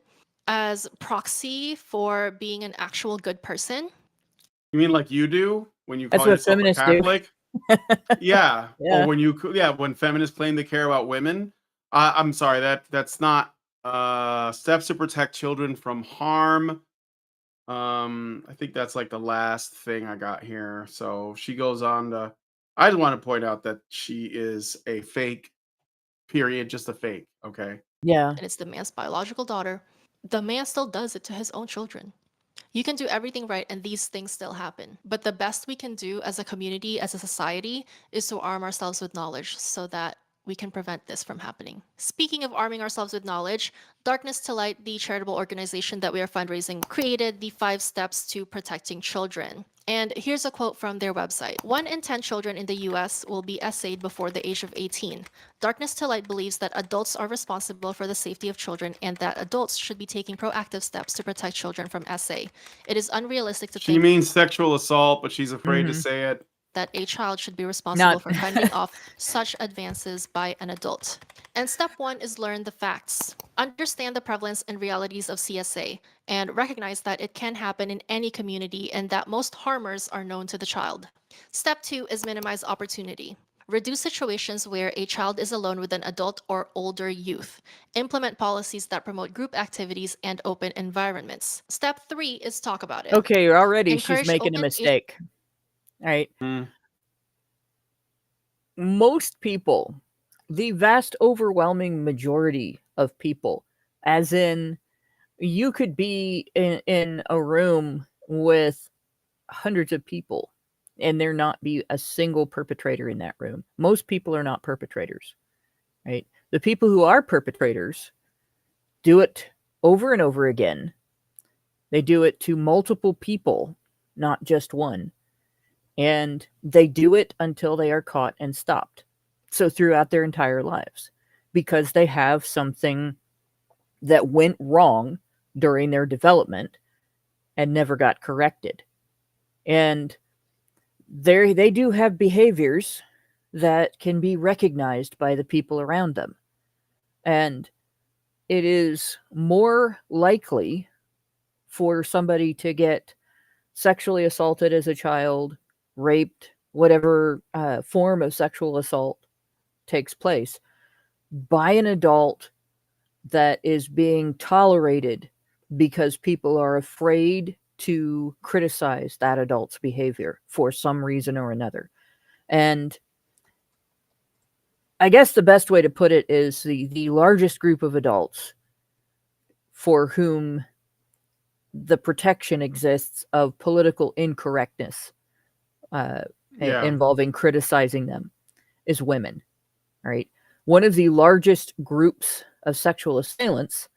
as proxy for being an actual good person. you mean like you do when you That's call what yourself a feminists do. Catholic? Yeah. Yeah. Or when feminists claim they care about women. I'm sorry, that's not steps to protect children from harm. I think that's like the last thing I got here. So she goes on to I just want to point out that she is a fake, period, just a fake. Okay. Yeah. And it's the man's biological daughter. The man still does it to his own children. You can do everything right and these things still happen. But the best we can do as a community, as a society, is to arm ourselves with knowledge so that we can prevent this from happening. Speaking of arming ourselves with knowledge, Darkness to Light, the charitable organization that we are fundraising, created the 5 steps to protecting children. And here's a quote from their website. 1 in 10 children in the US will be essayed before the age of 18. Darkness to Light believes that adults are responsible for the safety of children and that adults should be taking proactive steps to protect children from essay. It is unrealistic to She think means sexual assault, but she's afraid to Mhm. say it. that a child should be responsible Not for fending off such advances by an adult. And step 1 is learn the facts. Understand the prevalence and realities of CSA and recognize that it can happen in any community and that most harmers are known to the child. Step 2 is minimize opportunity. Reduce situations where a child is alone with an adult or older youth. Implement policies that promote group activities and open environments. Step 3 is talk about it. okay. Already, she's Encourage making a open mistake. Right? Hmm. Most people, the vast overwhelming majority of people, as in, you could be in a room with hundreds of people and there not be a single perpetrator in that room. Most people are not perpetrators, right? The people who are perpetrators do it over and over again. They do it to multiple people, not just one. And they do it until they are caught and stopped. So throughout their entire lives, because they have something that went wrong during their development and never got corrected. And they do have behaviors that can be recognized by the people around them. And it is more likely for somebody to get sexually assaulted as a child, raped, whatever form of sexual assault takes place, by an adult that is being tolerated because people are afraid to criticize that adult's behavior for some reason or another. And I guess the best way to put it is the largest group of adults for whom the protection exists of political incorrectness involving criticizing them is women, right? One of the largest groups of sexual assailants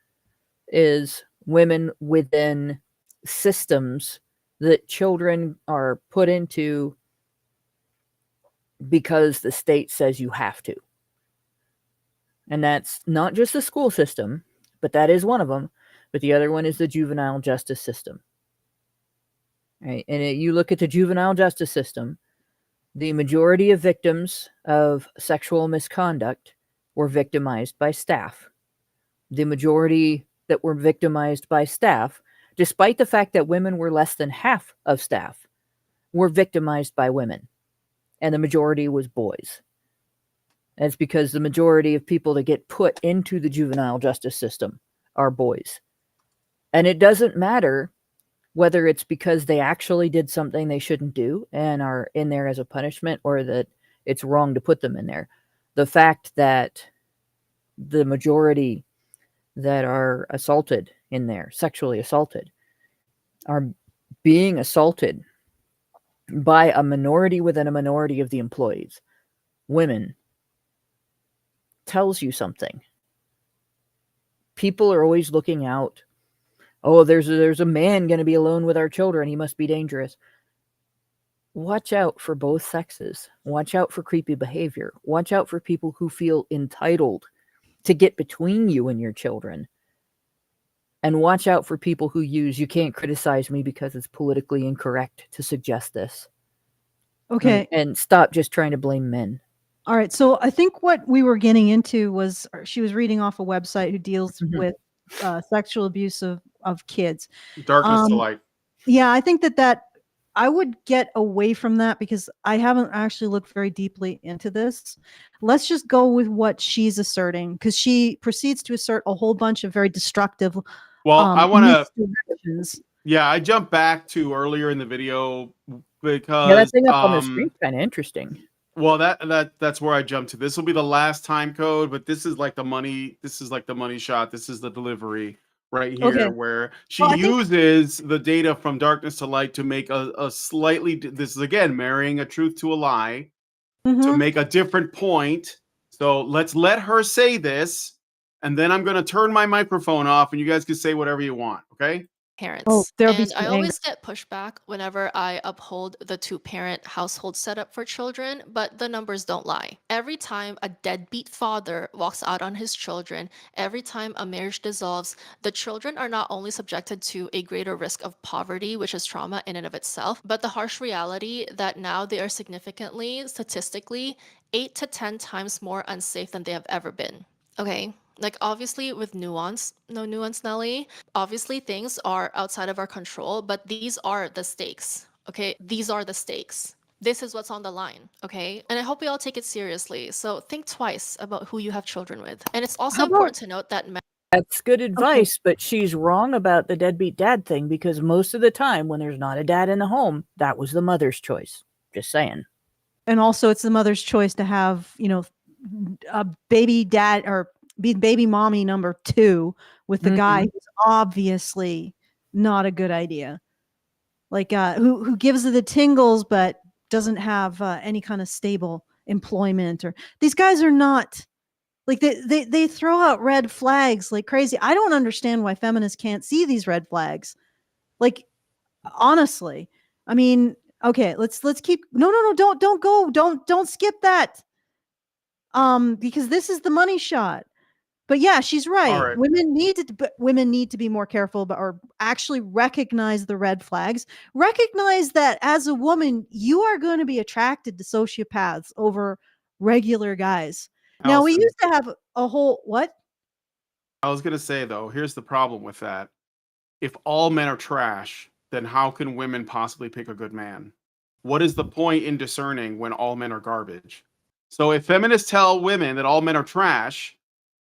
is women within systems that children are put into because the state says you have to. And that's not just the school system, but that is one of them. But the other one is the juvenile justice system. Right? And you look at the juvenile justice system, the majority of victims of sexual misconduct were victimized by staff. The majority that were victimized by staff, despite the fact that women were less than half of staff, were victimized by women. And the majority was boys. That's because the majority of people that get put into the juvenile justice system are boys. And it doesn't matter whether it's because they actually did something they shouldn't do and are in there as a punishment, or that it's wrong to put them in there. The fact that the majority that are assaulted in there, sexually assaulted, are being assaulted by a minority within a minority of the employees, women, tells you something. People are always looking out. Oh, there's a man going to be alone with our children. He must be dangerous. Watch out for both sexes. Watch out for creepy behavior. Watch out for people who feel entitled to get between you and your children. And watch out for people who use, you can't criticize me because it's politically incorrect to suggest this. Okay. And stop just trying to blame men. All right. So I think what we were getting into was she was reading off a website who deals with sexual abuse of kids. Darkness to Light. Yeah, I think that I would get away from that because I haven't actually looked very deeply into this. Let's just go with what she's asserting, because she proceeds to assert a whole bunch of very destructive Well, I want to. misdirections. Yeah, I jumped back to earlier in the video because Yeah, that thing up on the screen kind of interesting. Well, that's where I jumped to. This will be the last time code, but this is like the money. This is like the money shot. This is the delivery right here, Okay. where she Well, I think- uses the data from Darkness to Light to make a slightly. This is again marrying a truth to a lie to Mhm. make a different point. So let's let her say this, and then I'm going to turn my microphone off, and you guys can say whatever you want. Okay? Parents. Oh, there'll be And some I anger. always get pushback whenever I uphold the two-parent household setup for children, but the numbers don't lie. Every time a deadbeat father walks out on his children, every time a marriage dissolves, the children are not only subjected to a greater risk of poverty, which is trauma in and of itself, but the harsh reality that now they are significantly, statistically, 8 to 10 times more unsafe than they have ever been. Okay? Like, obviously, with nuance, no nuance, Nelly. Obviously, things are outside of our control, but these are the stakes. Okay? These are the stakes. This is what's on the line. Okay? And I hope we all take it seriously. So think twice about who you have children with. And it's also How about- important to note that men That's good advice, but she's wrong about the deadbeat dad thing because most of the time when there's not a dad in the home, that was the mother's choice. Just saying. And also it's the mother's choice to have, a baby dad or be baby mommy number 2 with the guy who's obviously not a good idea. Like, who gives her the tingles, but doesn't have any kind of stable employment, or these guys are not like they throw out red flags like crazy. I don't understand why feminists can't see these red flags. Like, honestly, I mean, okay, let's keep, no, don't go, don't skip that. Because this is the money shot. But yeah, she's right. right. Women need to be more careful about, or actually recognize the red flags. Recognize that as a woman, you are going to be attracted to sociopaths over regular guys. Now, we Allison, used to have a whole what? I was going to say, though, here's the problem with that. If all men are trash, then how can women possibly pick a good man? What is the point in discerning when all men are garbage? So if feminists tell women that all men are trash,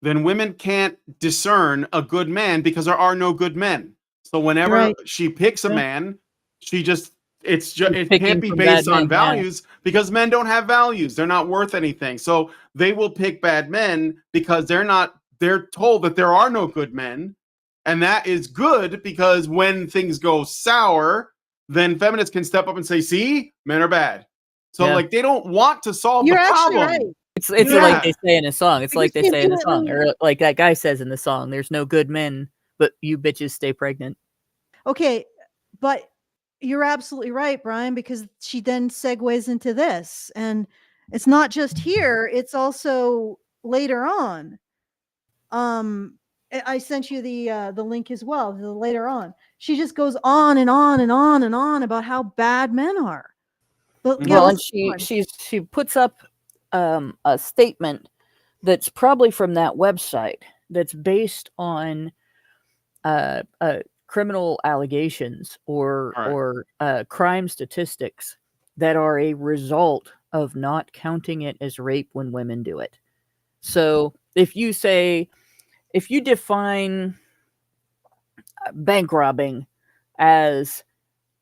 then women can't discern a good man because there are no good men. So whenever Right. she picks a Yeah. man, it picking can't be from based bad on men, yeah. values because men don't have values. They're not worth anything. So they will pick bad men because they're told that there are no good men. And that is good because when things go sour, then feminists can step up and say, see, men are bad. So Yeah. like they don't want to solve You're the actually problem. right. It's Yeah. like they say in a song. It's Because like they they say in the song, immediately- or like that guy says in the song. There's no good men, but you bitches stay pregnant. Okay, but you're absolutely right, Brian, because she then segues into this. And it's not just here, it's also later on. I sent you the link as well, the later on. She just goes on and on and on and on about how bad men are. But yeah, Well, and let's keep going. she puts up a statement that's probably from that website that's based on criminal allegations All right. or crime statistics that are a result of not counting it as rape when women do it. So if you define bank robbing as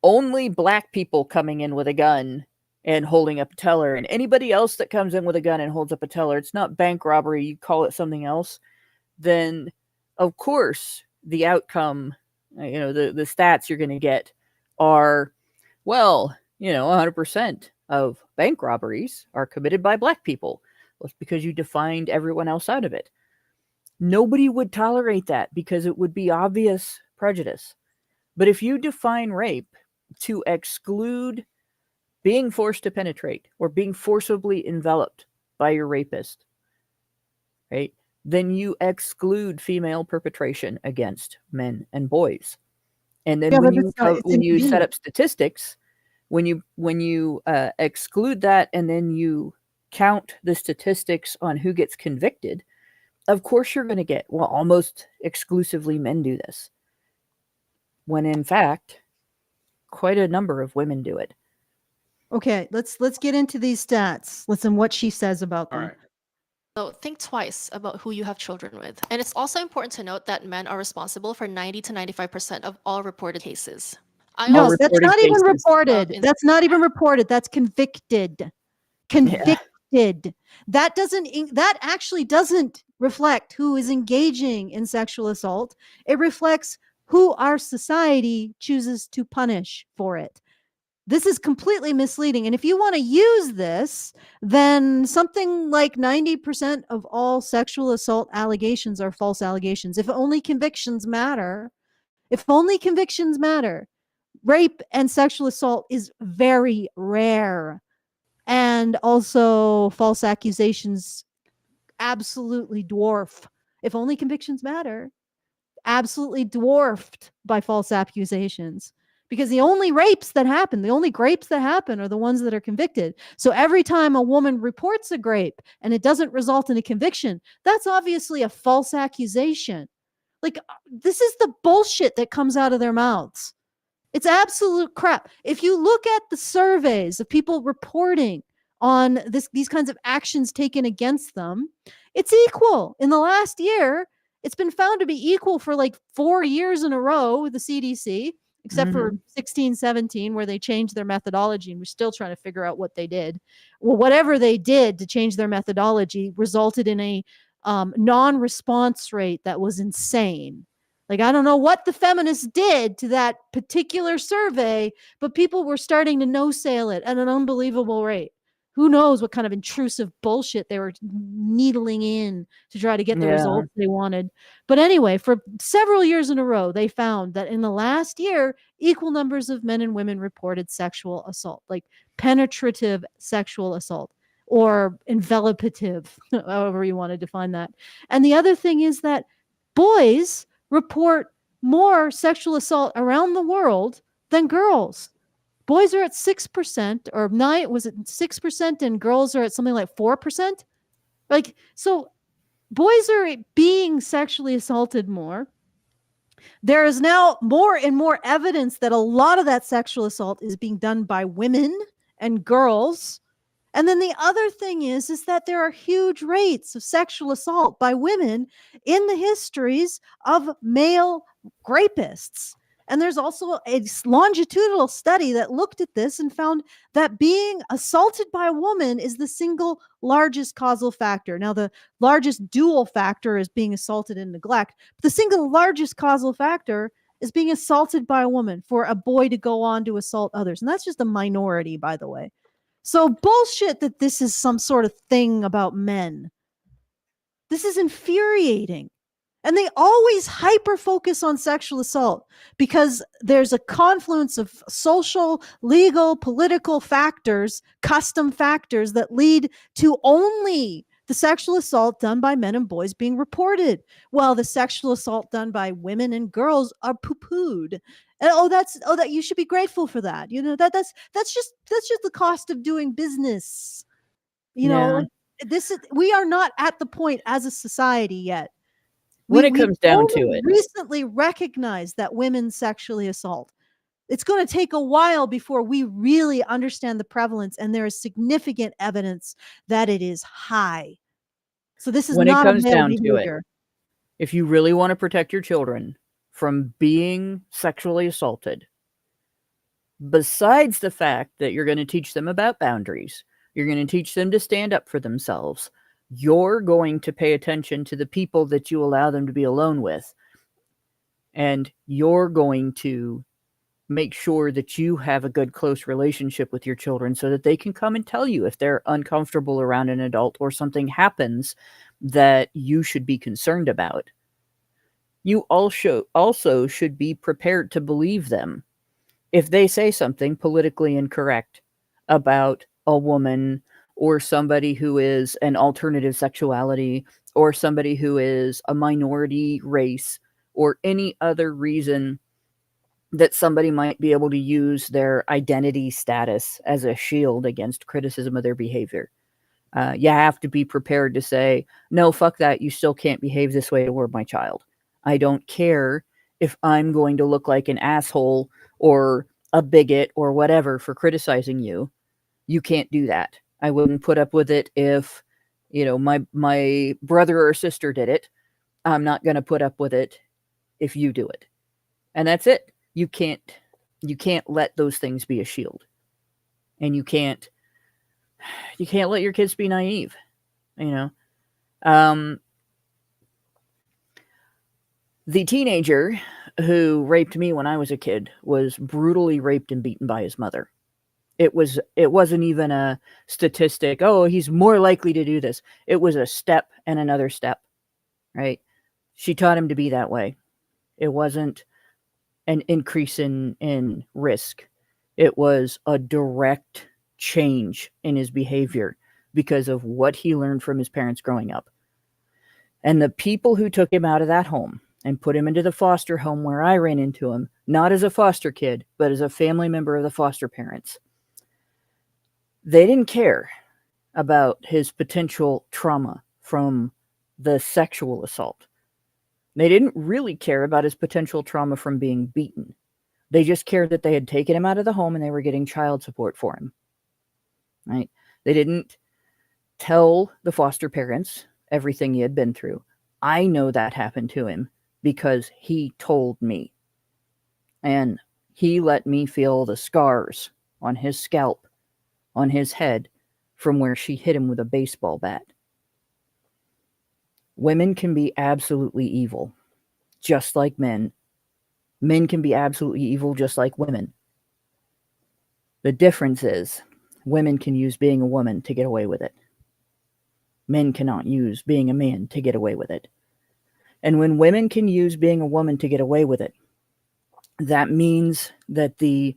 only black people coming in with a gun and holding up a teller, and anybody else that comes in with a gun and holds up a teller, it's not bank robbery, you call it something else, then of course the outcome, the stats you're going to get are, 100% of bank robberies are committed by black people. Well, it's because you defined everyone else out of it. Nobody would tolerate that because it would be obvious prejudice. But if you define rape to exclude being forced to penetrate or being forcibly enveloped by your rapist, right, then you exclude female perpetration against men and boys. And then Yeah, when but it's you set inconvenient. up statistics, when you exclude that and then you count the statistics on who gets convicted, of course you're going to get, almost exclusively men do this. When in fact, quite a number of women do it. Okay, let's get into these stats. Listen what she says about All them. right. So think twice about who you have children with. And it's also important to note that men are responsible for 90 to 95% of all reported cases. No, All that's reported not even cases. reported. That's not even reported. That's convicted. Convicted. That actually doesn't reflect who is engaging in sexual assault. It reflects who our society chooses to punish for it. This is completely misleading. And if you want to use this, then something like 90% of all sexual assault allegations are false allegations. If only convictions matter, rape and sexual assault is very rare. And also, false accusations absolutely dwarf, if only convictions matter, absolutely dwarfed by false accusations. Because the only grapes that happen are the ones that are convicted. So every time a woman reports a grape and it doesn't result in a conviction, that's obviously a false accusation. Like, this is the bullshit that comes out of their mouths. It's absolute crap. If you look at the surveys of people reporting on these kinds of actions taken against them, it's equal. In the last year, it's been found to be equal for like 4 years in a row with the CDC, except for 16, 17, where they changed their methodology, and we're still trying to figure out what they did. Well, whatever they did to change their methodology resulted in a non-response rate that was insane. Like, I don't know what the feminists did to that particular survey, but people were starting to no-sale it at an unbelievable rate. Who knows what kind of intrusive bullshit they were needling in to try to get the results they wanted. But anyway, for several years in a row, they found that in the last year, equal numbers of men and women reported sexual assault, like penetrative sexual assault or envelopative, however you want to define that. And the other thing is that boys report more sexual assault around the world than girls. Boys are at 6%, or 6%, and girls are at something like 4%. Like, so boys are being sexually assaulted more. There is now more and more evidence that a lot of that sexual assault is being done by women and girls. And then the other thing is that there are huge rates of sexual assault by women in the histories of male rapists. And there's also a longitudinal study that looked at this and found that being assaulted by a woman is the single largest causal factor. Now, the largest dual factor is being assaulted and neglect. But the single largest causal factor is being assaulted by a woman, for a boy to go on to assault others. And that's just a minority, by the way. So bullshit that this is some sort of thing about men. This is infuriating. And they always hyper focus on sexual assault because there's a confluence of social, legal, political factors, custom factors that lead to only the sexual assault done by men and boys being reported, while the sexual assault done by women and girls are poo-pooed. And that you should be grateful for that. You know, that's just the cost of doing business. You know, we are not at the point as a society yet. When it comes down to it, recently recognized that women sexually assault. It's going to take a while before we really understand the prevalence, and there is significant evidence that it is high. So this is not a male behavior. If you really want to protect your children from being sexually assaulted, besides the fact that you're going to teach them about boundaries, you're going to teach them to stand up for themselves, you're going to pay attention to the people that you allow them to be alone with. And you're going to make sure that you have a good, close relationship with your children so that they can come and tell you if they're uncomfortable around an adult or something happens that you should be concerned about. You also should be prepared to believe them. If they say something politically incorrect about a woman or somebody who is an alternative sexuality or somebody who is a minority race or any other reason that somebody might be able to use their identity status as a shield against criticism of their behavior, you have to be prepared to say, no, fuck that. You still can't behave this way toward my child. I don't care if I'm going to look like an asshole or a bigot or whatever for criticizing you. You can't do that. I wouldn't put up with it if, my brother or sister did it. I'm not going to put up with it if you do it. And that's it. You can't let those things be a shield. And you can't let your kids be naive, The teenager who raped me when I was a kid was brutally raped and beaten by his mother. It wasn't even a statistic. Oh, he's more likely to do this. It was a step and another step, right? She taught him to be that way. It wasn't an increase in risk. It was a direct change in his behavior because of what he learned from his parents growing up. And the people who took him out of that home and put him into the foster home where I ran into him, not as a foster kid, but as a family member of the foster parents, they didn't care about his potential trauma from the sexual assault. They didn't really care about his potential trauma from being beaten. They just cared that they had taken him out of the home and they were getting child support for him. Right? They didn't tell the foster parents everything he had been through. I know that happened to him because he told me. And he let me feel the scars on his scalp, on his head, from where she hit him with a baseball bat. Women can be absolutely evil, just like men. Men can be absolutely evil, just like women. The difference is, women can use being a woman to get away with it. Men cannot use being a man to get away with it. And when women can use being a woman to get away with it, that means that the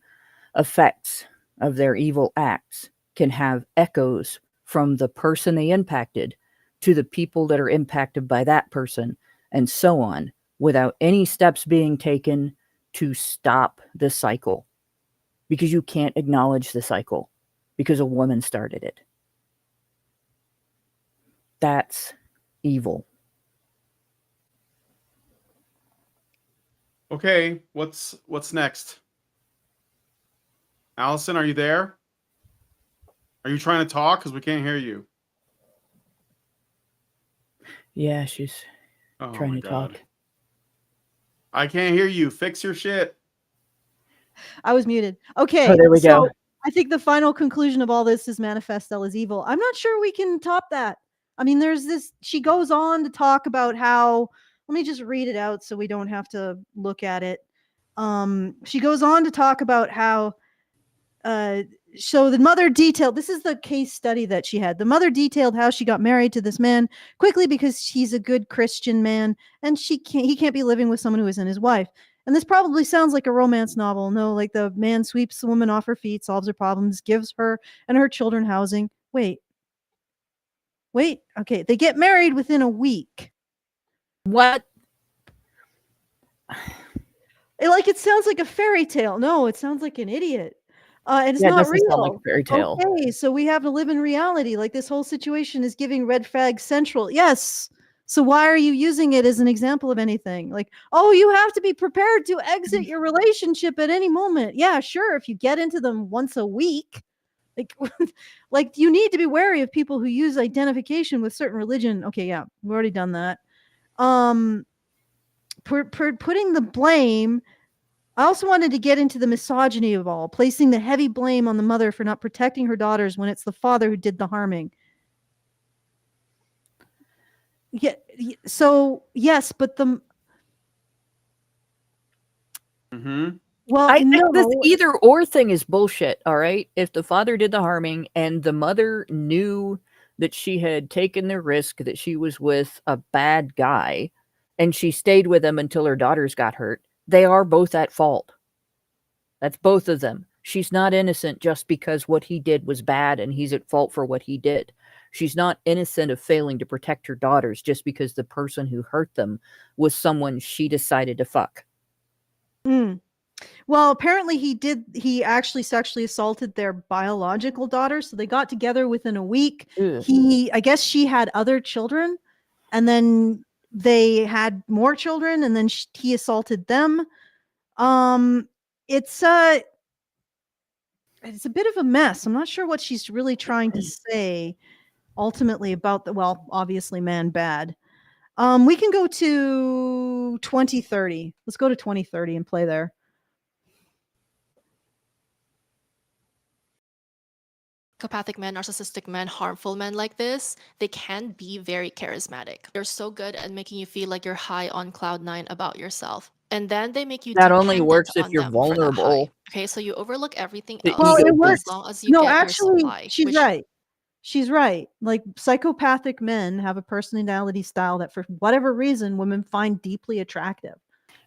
effects of their evil acts can have echoes from the person they impacted to the people that are impacted by that person, and so on, without any steps being taken to stop the cycle. Because you can't acknowledge the cycle because a woman started it. That's evil. Okay, what's next? Allison, are you there? Are you trying to talk? Because we can't hear you. Yeah, she's trying to talk. I can't hear you. Fix your shit. I was muted. Okay. Oh, there we go. I think the final conclusion of all this is Manifestelle is evil. I'm not sure we can top that. I mean, there's this, she goes on to talk about how, let me just read it out so we don't have to look at it. She goes on to talk about how, so the mother detailed, this is the case study that she had. The mother detailed how she got married to this man quickly because he's a good Christian man and he can't be living with someone who isn't his wife. And this probably sounds like a romance novel. No, like the man sweeps the woman off her feet, solves her problems, gives her and her children housing. Wait. Okay. They get married within a week. What? It sounds like a fairy tale. No, it sounds like an idiot. And it's Yeah, it not doesn't real. sound like a fairy tale. Okay, so we have to live in reality. Like this whole situation is giving red flag central. Yes. So why are you using it as an example of anything? Like, oh, you have to be prepared to exit your relationship at any moment. Yeah, sure. If you get into them once a week, like you need to be wary of people who use identification with certain religion. Okay, yeah, we've already done that. Putting the blame. I also wanted to get into the misogyny of all, placing the heavy blame on the mother for not protecting her daughters when it's the father who did the harming. Yeah. So yes, but the. Well, I think no. this either or thing is bullshit. All right, if the father did the harming and the mother knew that she had taken the risk that she was with a bad guy, and she stayed with him until her daughters got hurt, they are both at fault. That's both of them. She's not innocent just because what he did was bad and he's at fault for what he did. She's not innocent of failing to protect her daughters just because the person who hurt them was someone she decided to fuck. Well, apparently he actually sexually assaulted their biological daughter. So they got together within a week. Ugh. I guess she had other children and then they had more children and then he assaulted them. It's a bit of a mess. I'm not sure what she's really trying to say ultimately about obviously man bad. We can go to 2030. Let's go to 2030 and play there. Psychopathic men, narcissistic men, harmful men like this, they can be very charismatic. They're so good at making you feel like you're high on cloud 9 about yourself. and then they make you That only dependent works if on you're them for that high. vulnerable. Okay, so you overlook everything The else Well, ego it boost. works. as long as you No, get your actually, supply. she's which right. She's right. Like psychopathic men have a personality style that for whatever reason women find deeply attractive.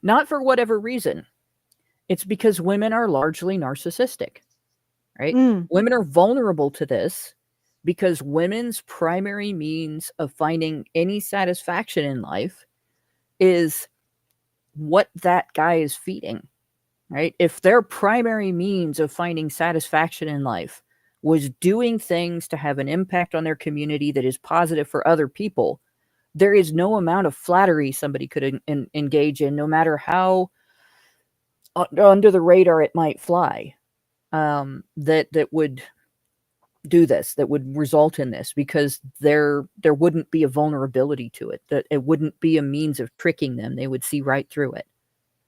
Not for whatever reason. It's because women are largely narcissistic, right? Mm. Women are vulnerable to this because women's primary means of finding any satisfaction in life is what that guy is feeding, right? If their primary means of finding satisfaction in life was doing things to have an impact on their community that is positive for other people, there is no amount of flattery somebody could engage in, no matter how under the radar it might fly, that would do this, that would result in this, because there wouldn't be a vulnerability to it, that it wouldn't be a means of tricking them. They would see right through it.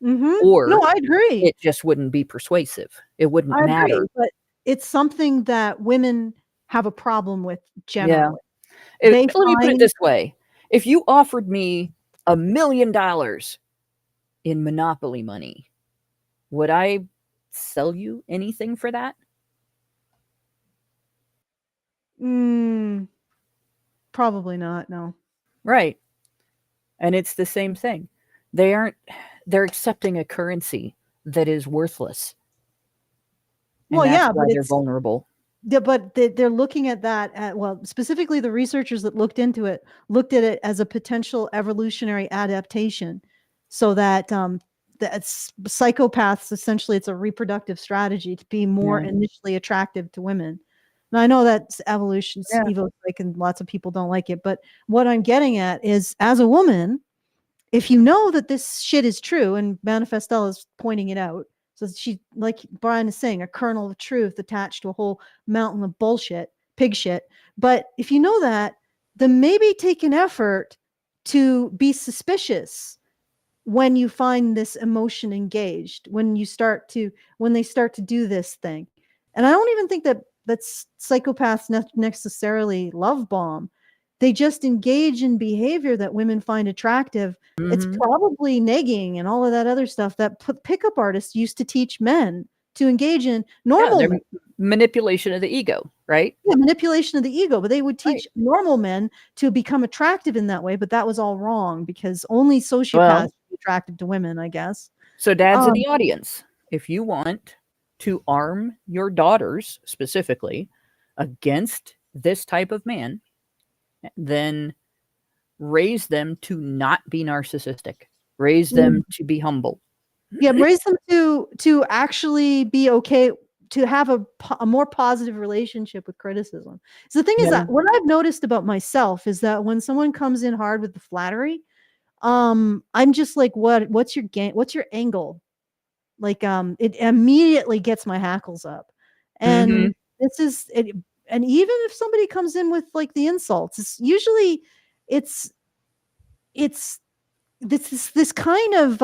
Mm-hmm. Or no, I agree. it just wouldn't be persuasive. It wouldn't I matter. agree, but it's something that women have a problem with generally. Let They me put it find this way. If you offered me $1 million in Monopoly money, would I sell you anything for that? Probably not. No. Right. And it's the same thing. They're accepting a currency that is worthless. And Well, that's yeah, why but they're vulnerable. Yeah, but they're looking at that well, specifically the researchers that looked into it looked at it as a potential evolutionary adaptation, so that psychopaths, essentially it's a reproductive strategy to be more initially attractive to women. Now I know that's evolution's evil, like, and lots of people don't like it, but what I'm getting at is, as a woman, if you know that this shit is true, and Manifestelle is pointing it out, so she, like Brian is saying, a kernel of truth attached to a whole mountain of bullshit, pig shit. But if you know that, then maybe take an effort to be suspicious when you find this emotion engaged, when they start to do this thing. And I don't even think that's psychopaths necessarily love bomb. They just engage in behavior that women find attractive. It's probably negging and all of that other stuff that pickup artists used to teach men to engage in. Normal men. Manipulation of the ego, right? Yeah, manipulation of the ego, but they would teach normal men to become attractive in that way, but that was all wrong, because only sociopaths are attractive to women, I guess. So dads in the audience, if you want to arm your daughters specifically against this type of man, then raise them to not be narcissistic. Raise them to be humble. Yeah, raise them to actually be okay, to have a more positive relationship with criticism. So the thing is that what I've noticed about myself is that when someone comes in hard with the flattery, I'm just like, what's your game? What's your angle? Like, it immediately gets my hackles up. And this is it. And even if somebody comes in with like the insults, it's usually it's this kind of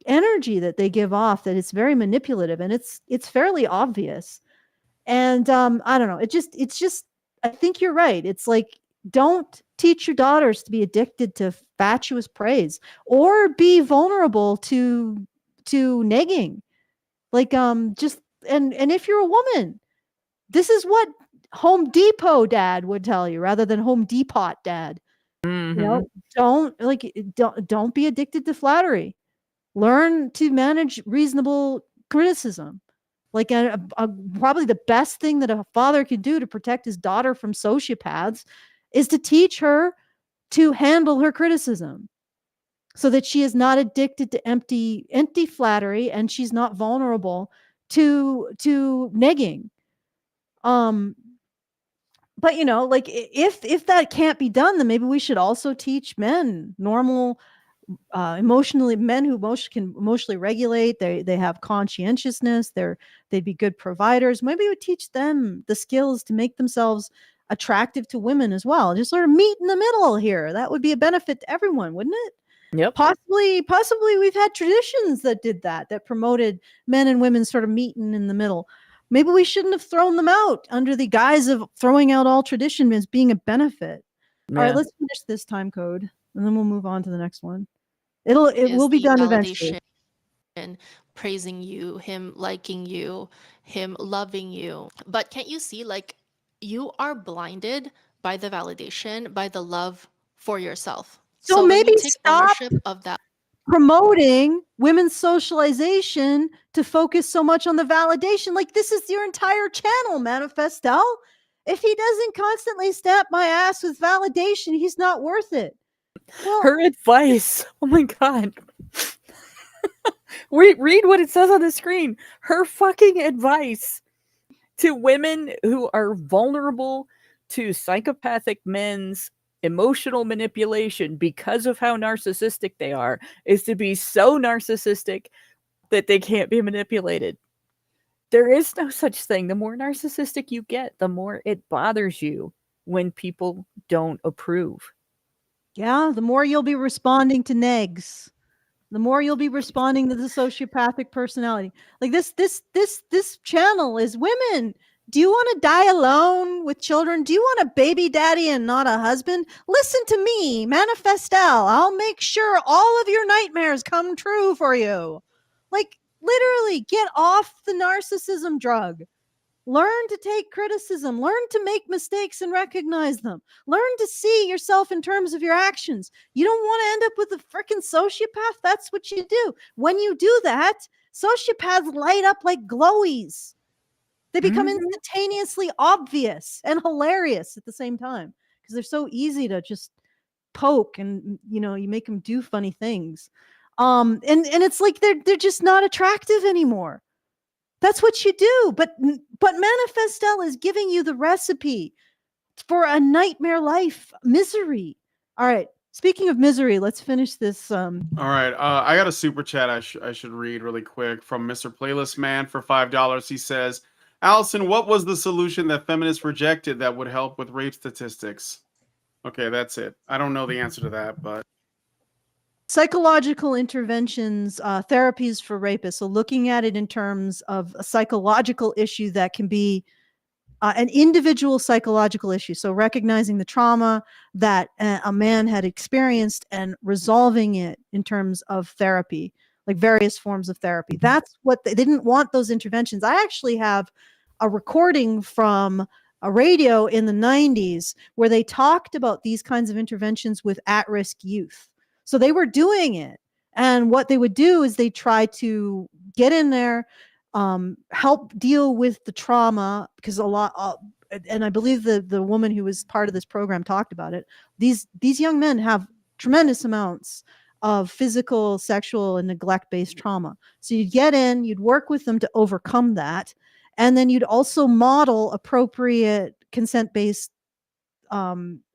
energy that they give off, that it's very manipulative, and it's fairly obvious. And I don't know, it's just I think you're right. It's like, don't teach your daughters to be addicted to fatuous praise or be vulnerable to negging. Like, just and if you're a woman, this is what Home Depot dad would tell you, rather than Home Depot dad. You know, don't be addicted to flattery. Learn to manage reasonable criticism. Like, probably the best thing that a father could do to protect his daughter from sociopaths is to teach her to handle her criticism, so that she is not addicted to empty flattery, and she's not vulnerable to negging. But like, if that can't be done, then maybe we should also teach men normal, men who can emotionally regulate. They have conscientiousness. They'd be good providers. Maybe we would teach them the skills to make themselves attractive to women as well. Just sort of meet in the middle here. That would be a benefit to everyone, wouldn't it? Yep. Possibly we've had traditions that did that promoted men and women sort of meeting in the middle. Maybe we shouldn't have thrown them out under the guise of throwing out all tradition as being a benefit. All right, let's finish this time code, and then we'll move on to the next one. It will be done eventually. praising you, him liking you, him loving you. But can't you see, like, you are blinded by the validation, by the love for yourself. So when maybe you take stop ownership of that, promoting women's socialization to focus so much on the validation. Like, this is your entire channel, Manifestelle. If he doesn't constantly stamp my ass with validation, he's not worth it. Well, Her advice. Oh my god. Read what it says on the screen. Her fucking advice to women who are vulnerable to psychopathic men's emotional manipulation because of how narcissistic they are is to be so narcissistic that they can't be manipulated. There is no such thing. The more narcissistic you get, the more it bothers you when people don't approve. yeah, the more you'll be responding to negs, the more you'll be responding to the sociopathic personality. Like this channel is women. Do you want to die alone with children? Do you want a baby daddy and not a husband? Listen to me, Manifestelle. I'll make sure all of your nightmares come true for you. Like, literally, get off the narcissism drug. Learn to take criticism. Learn to make mistakes and recognize them. Learn to see yourself in terms of your actions. You don't want to end up with a freaking sociopath. That's what you do. When you do that, sociopaths light up like glowies. They become instantaneously obvious and hilarious at the same time because they're so easy to just poke, and you make them do funny things. And it's like they're just not attractive anymore. That's what you do. But Manifestelle is giving you the recipe for a nightmare life, misery. All right. Speaking of misery, let's finish this. All right. I got a super chat I should read really quick from Mr. Playlist Man for $5. He says, Allison, what was the solution that feminists rejected that would help with rape statistics? Okay, that's it. I don't know the answer to that, but psychological interventions, therapies for rapists. So looking at it in terms of a psychological issue that can be an individual psychological issue. So recognizing the trauma that a man had experienced and resolving it in terms of therapy, like various forms of therapy. That's what they didn't want, those interventions. I actually have a recording from a radio in the 90s where they talked about these kinds of interventions with at-risk youth. So they were doing it. And what they would do is they try to get in there, help deal with the trauma, because a lot, and I believe the woman who was part of this program talked about it. These young men have tremendous amounts of physical, sexual, and neglect-based trauma. So you'd get in, you'd work with them to overcome that, and then you'd also model appropriate consent-based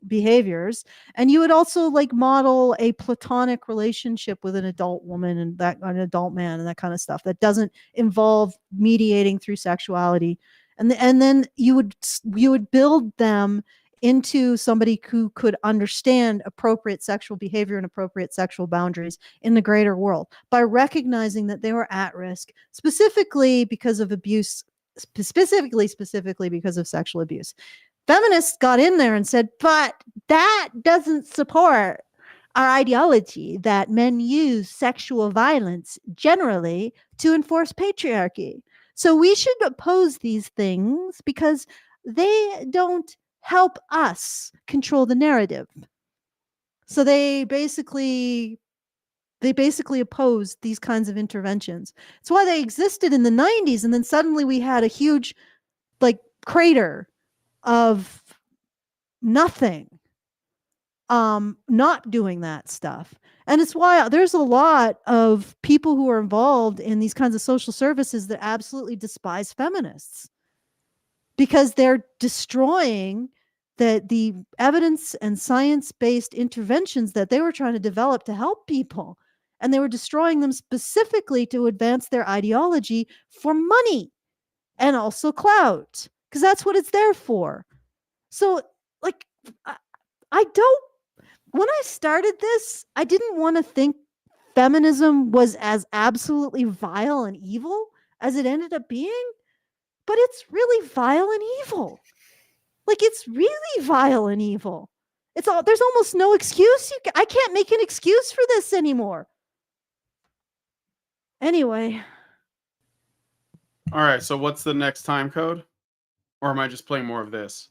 behaviors, and you would also like model a platonic relationship with an adult woman and an adult man and that kind of stuff that doesn't involve mediating through sexuality, and then you would build them into somebody who could understand appropriate sexual behavior and appropriate sexual boundaries in the greater world by recognizing that they were at risk, specifically because of abuse, specifically because of sexual abuse. Feminists got in there and said, but that doesn't support our ideology that men use sexual violence generally to enforce patriarchy. So we should oppose these things because they don't help us control the narrative. So they basically opposed these kinds of interventions. It's why they existed in the 90s, and then suddenly we had a huge like crater of nothing, not doing that stuff. And it's why there's a lot of people who are involved in these kinds of social services that absolutely despise feminists because they're destroying the evidence and science-based interventions that they were trying to develop to help people. And they were destroying them specifically to advance their ideology for money and also clout, because that's what it's there for. So, like, I don't, when I started this, I didn't want to think feminism was as absolutely vile and evil as it ended up being, but it's really vile and evil. Like, it's really vile and evil. There's almost no excuse. I can't make an excuse for this anymore. Anyway, All right. So what's the next time code? Or am I just playing more of this?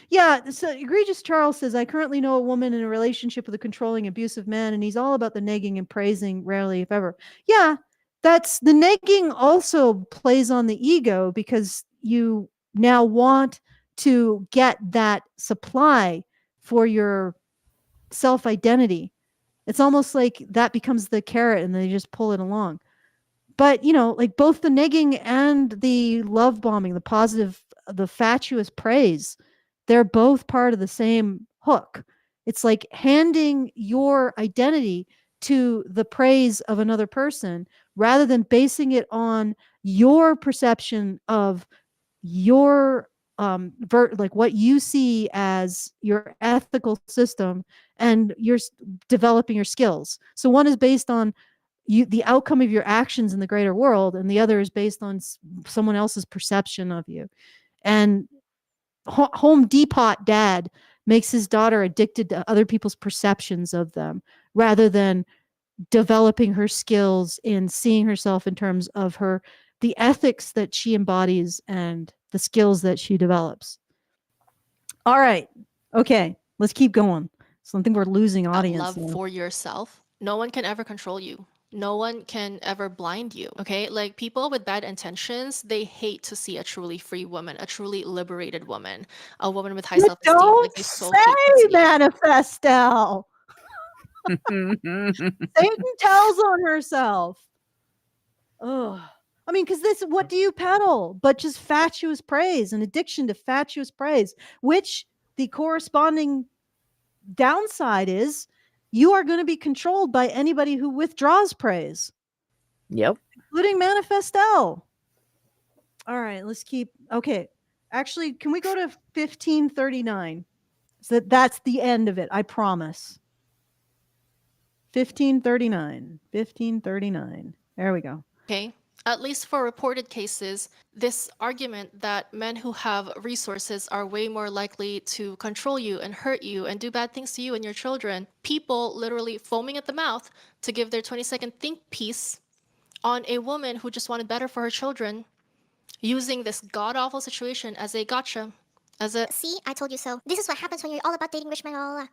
yeah, so Egregious Charles says, I currently know a woman in a relationship with a controlling, abusive man, and he's all about the negging and praising, rarely, if ever. Yeah, that's the negging also plays on the ego because you now want to get that supply for your self identity. It's almost like that becomes the carrot and they just pull it along. But, like both the negging and the love bombing, the positive, the fatuous praise, they're both part of the same hook. It's like handing your identity to the praise of another person rather than basing it on your perception of your like what you see as your ethical system and you're developing your skills. So one is based on the outcome of your actions in the greater world, and the other is based on someone else's perception of you. And Home Depot dad makes his daughter addicted to other people's perceptions of them rather than developing her skills in seeing herself in terms of the ethics that she embodies and the skills that she develops. All right. Okay. Let's keep going. So I think we're losing audience. Love for yourself. No one can ever control you. No one can ever blind you. Okay. Like people with bad intentions, they hate to see a truly free woman, a truly liberated woman, a woman with high You self-esteem. Like don't they so say, hate to see it. Manifestelle. Satan tells on herself. Oh, I mean, because what do you peddle but just fatuous praise, an addiction to fatuous praise, which the corresponding downside is you are going to be controlled by anybody who withdraws praise. Yep. Including Manifestelle. All right, let's keep. Okay, actually, can we go to 1539? So that's the end of it, I promise. 1539. There we go. Okay. At least for reported cases, this argument that men who have resources are way more likely to control you and hurt you and do bad things to you and your children, people literally foaming at the mouth to give their 20-second think piece on a woman who just wanted better for her children, using this god-awful situation as a gotcha, as a See, I told you so. This is what happens when you're all about dating rich men. Blah, blah, blah.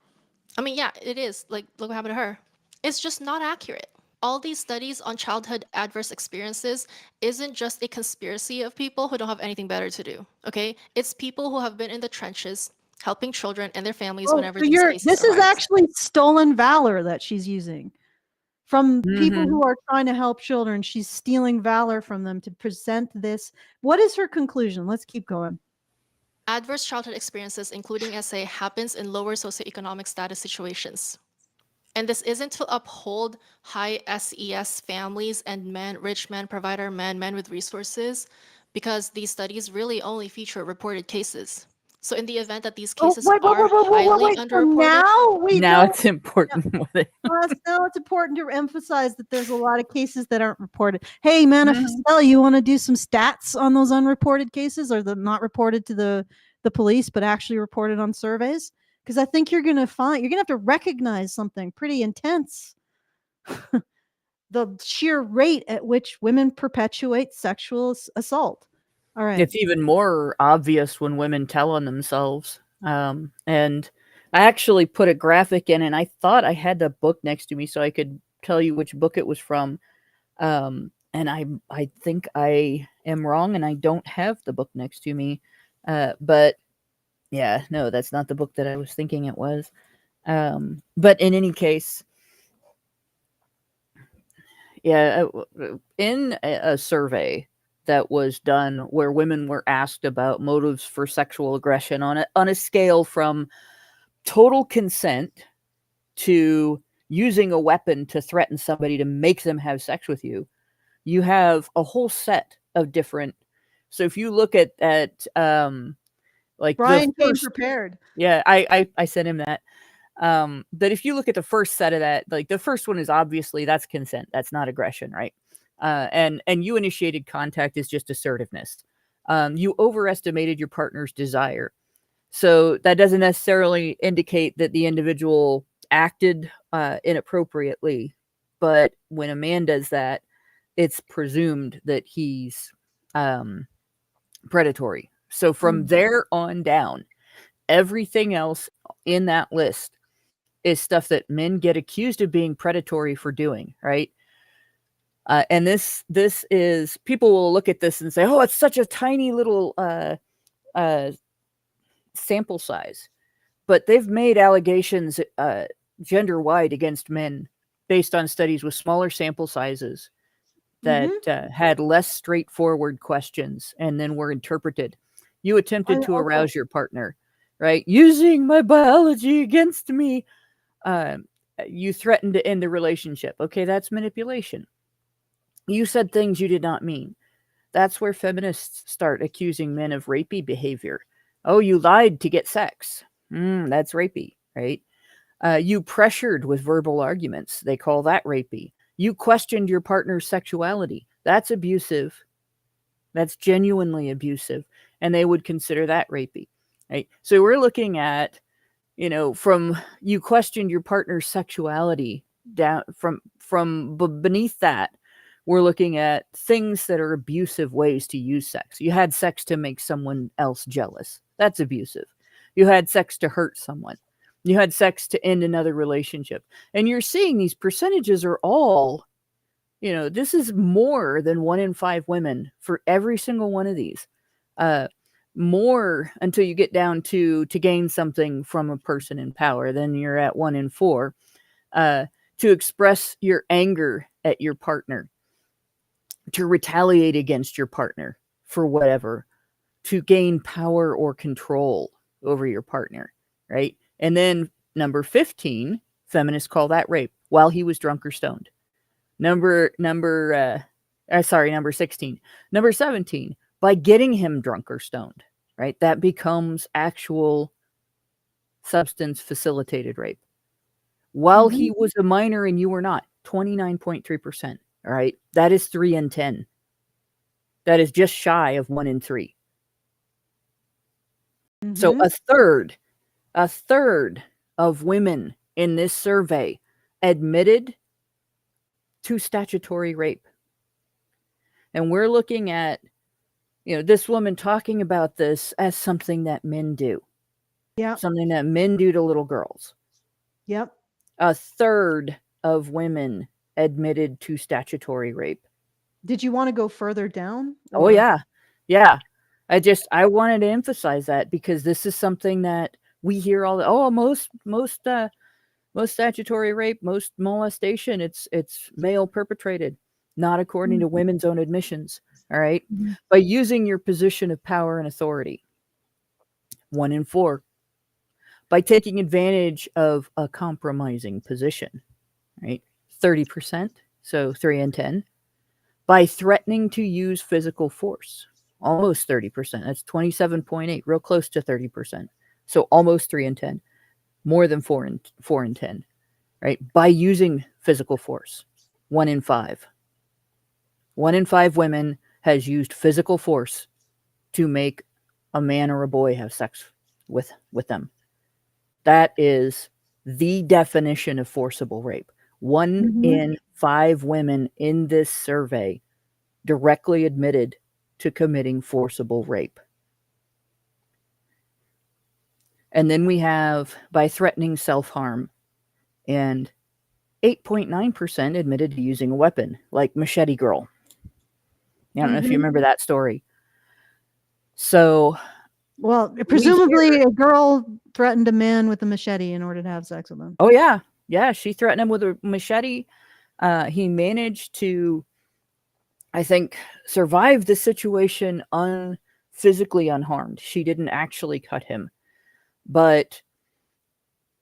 I mean, yeah, it is. Like, look what happened to her. It's just not accurate. All these studies on childhood adverse experiences isn't just a conspiracy of people who don't have anything better to do, okay? It's people who have been in the trenches helping children and their families whenever these cases This is arise. actually stolen valor that she's using from people who are trying to help children. She's stealing valor from them to present this. What is her conclusion? Let's keep going. Adverse childhood experiences, including SA, happens in lower socioeconomic status situations. And this isn't to uphold high SES families and men, rich men, provider men, men with resources, because these studies really only feature reported cases. So in the event that these cases are highly underreported, So now it's important. now it's important to emphasize that there's a lot of cases that aren't reported. Hey, Manifestelle, you want to do some stats on those unreported cases, or the not reported to the police, but actually reported on surveys? Because I think you're going to have to recognize something pretty intense. The sheer rate at which women perpetuate sexual assault. All right. It's even more obvious when women tell on themselves. And I actually put a graphic in, and I thought I had the book next to me so I could tell you which book it was from. And I think I am wrong, and I don't have the book next to me. But yeah, no, that's not the book that I was thinking it was. But in any case, yeah, in a survey that was done where women were asked about motives for sexual aggression on a scale from total consent to using a weapon to threaten somebody to make them have sex with you, you have a whole set of different. So if you look at like Brian the came first, prepared. yeah, I sent him that. But if you look at the first set of that, like the first one is obviously that's consent, that's not aggression, right? And you initiated contact is just assertiveness. You overestimated your partner's desire. So that doesn't necessarily indicate that the individual acted inappropriately. But when a man does that, it's presumed that he's predatory. So from there on down, everything else in that list is stuff that men get accused of being predatory for doing, right? And this is, people will look at this and say, oh, it's such a tiny little sample size. But they've made allegations gender-wide against men based on studies with smaller sample sizes that had less straightforward questions and then were interpreted. You attempted to arouse your partner, right? Using my biology against me. You threatened to end the relationship. Okay, that's manipulation. You said things you did not mean. That's where feminists start accusing men of rapey behavior. Oh, you lied to get sex. That's rapey, right? You pressured with verbal arguments. They call that rapey. You questioned your partner's sexuality. That's abusive. That's genuinely abusive. And they would consider that rapey, right? So we're looking at, from you questioned your partner's sexuality down from beneath that, we're looking at things that are abusive ways to use sex. You had sex to make someone else jealous. That's abusive. You had sex to hurt someone. You had sex to end another relationship. And you're seeing these percentages are all, this is more than 1 in 5 women for every single one of these. More until you get down to gain something from a person in power. Then you're at 1 in 4. To express your anger at your partner, to retaliate against your partner for whatever, to gain power or control over your partner, right? And then number 15, feminists call that rape while he was drunk or stoned. Number 16. Number 17, by getting him drunk or stoned, right? That becomes actual substance facilitated rape. While he was a minor and you were not, 29.3%. All right. That is 3 in 10. That is just shy of 1 in 3. So a third of women in this survey admitted to statutory rape. And we're looking at, this woman talking about this as something that men do. Yeah. Something that men do to little girls. Yep. A third of women admitted to statutory rape. Did you want to go further down? Oh, yeah. Yeah. I wanted to emphasize that because this is something that we hear all the, most statutory rape, most molestation, it's male perpetrated, not according to women's own admissions. All right. By using your position of power and authority, 1 in 4. By taking advantage of a compromising position, right? 30%, so 3 in 10. By threatening to use physical force, almost 30%. That's 27.8, real close to 30%. So almost 3 in 10, more than 4 in 10, right? By using physical force, 1 in 5. 1 in 5 women has used physical force to make a man or a boy have sex with them. That is the definition of forcible rape. 1 in 5 women in this survey directly admitted to committing forcible rape. And then we have by threatening self-harm, and 8.9% admitted to using a weapon, like Machete Girl. I don't know if you remember that story. So, well, presumably a girl threatened a man with a machete in order to have sex with him. Oh, yeah. Yeah, she threatened him with a machete. He managed to, I think, survive the situation physically unharmed. She didn't actually cut him. But,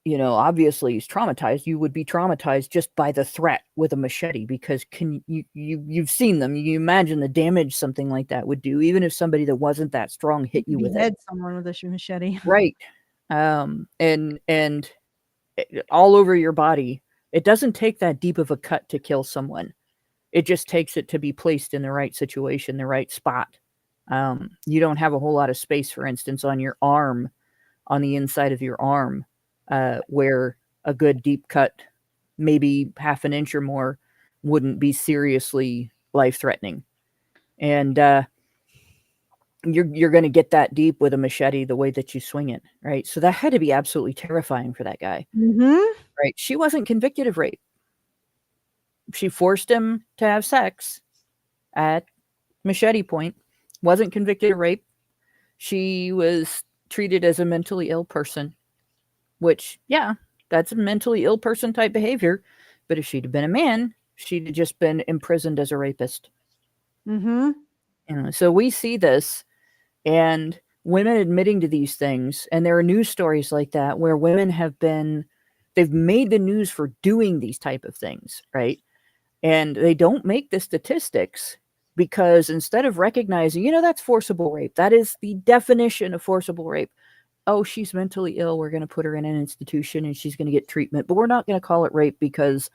obviously he's traumatized. You would be traumatized just by the threat with a machete because you've seen them. You imagine the damage something like that would do, even if somebody that wasn't that strong hit you with it. Someone with a machete. Right. And all over your body. It doesn't take that deep of a cut to kill someone. It just takes it to be placed in the right situation, the right spot. You don't have a whole lot of space, for instance, on your arm, on the inside of your arm, where a good deep cut, maybe half an inch or more, wouldn't be seriously life-threatening. And you're going to get that deep with a machete the way that you swing it, right? So that had to be absolutely terrifying for that guy, right? She wasn't convicted of rape. She forced him to have sex at machete point, wasn't convicted of rape. She was treated as a mentally ill person, which, yeah, that's a mentally ill person type behavior. But if she'd have been a man, she'd have just been imprisoned as a rapist. So we see this, and women admitting to these things, and there are news stories like that where women they've made the news for doing these type of things, right? And they don't make the statistics because instead of recognizing, that's forcible rape. That is the definition of forcible rape. Oh, she's mentally ill. We're going to put her in an institution and she's going to get treatment, but we're not going to call it rape because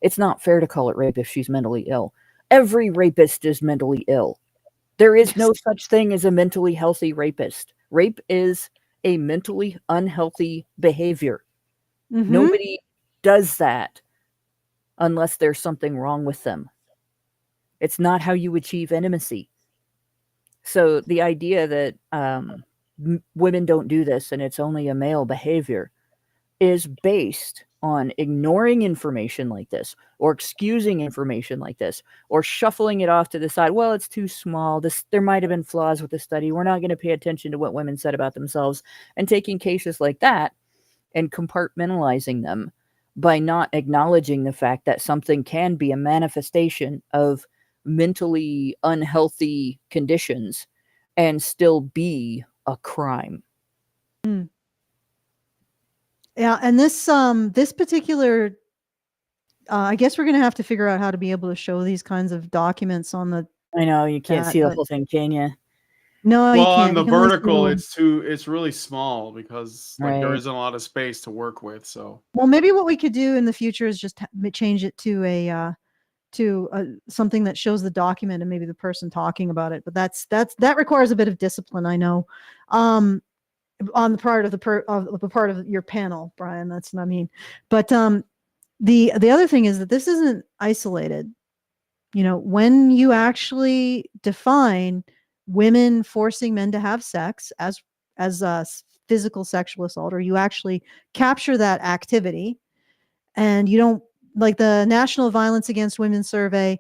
it's not fair to call it rape if she's mentally ill. Every rapist is mentally ill. There is no such thing as a mentally healthy rapist. Rape is a mentally unhealthy behavior. Nobody does that unless there's something wrong with them. It's not how you achieve intimacy. So the idea that women don't do this and it's only a male behavior is based on ignoring information like this, or excusing information like this, or shuffling it off to the side. Well, it's too small. There might have been flaws with the study. We're not going to pay attention to what women said about themselves, and taking cases like that and compartmentalizing them by not acknowledging the fact that something can be a manifestation of mentally unhealthy conditions and still be a crime. Yeah, and this particular, I guess we're going to have to figure out how to be able to show these kinds of documents on the. I know you can't see the whole thing, can you? No, you Well, can't. on the You can only see vertical, the- it's really small because there Right. isn't a lot of space to work with. So Well, maybe what we could do in the future is just change it to something that shows the document and maybe the person talking about it. But that requires a bit of discipline, I know, on the part of the part of your panel, Brian. That's what I mean. But the other thing is that this isn't isolated. When you actually define women forcing men to have sex as physical sexual assault, or you actually capture that activity, and you don't, like, the National Violence Against Women survey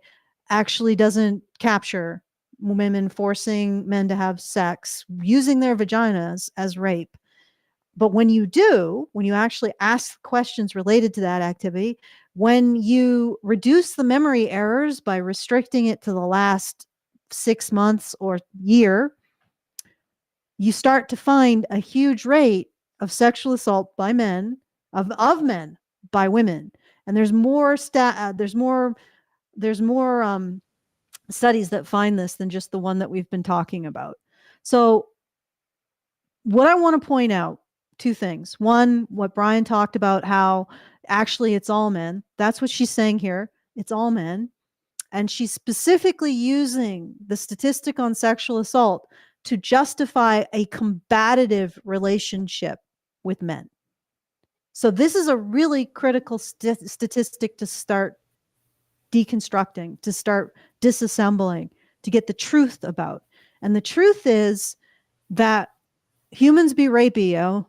actually doesn't capture women forcing men to have sex using their vaginas as rape. But when you actually ask questions related to that activity, when you reduce the memory errors by restricting it to the last 6 months or year, you start to find a huge rate of sexual assault by men, of men by women. And there's more studies that find this than just the one that we've been talking about. So what I want to point out, two things. One, what Brian talked about, how actually it's all men. That's what she's saying here. It's all men. And she's specifically using the statistic on sexual assault to justify a combative relationship with men. So this is a really critical statistic to start deconstructing, to start disassembling, to get the truth about. And the truth is that humans be rapey,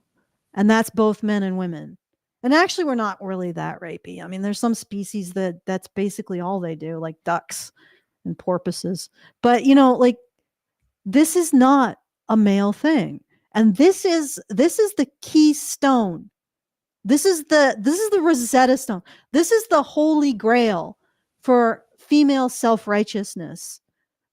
and that's both men and women. And actually, we're not really that rapey. I mean, there's some species that's basically all they do, like ducks and porpoises. But like, this is not a male thing, and this is the keystone. This is the Rosetta Stone. This is the holy grail for female self-righteousness.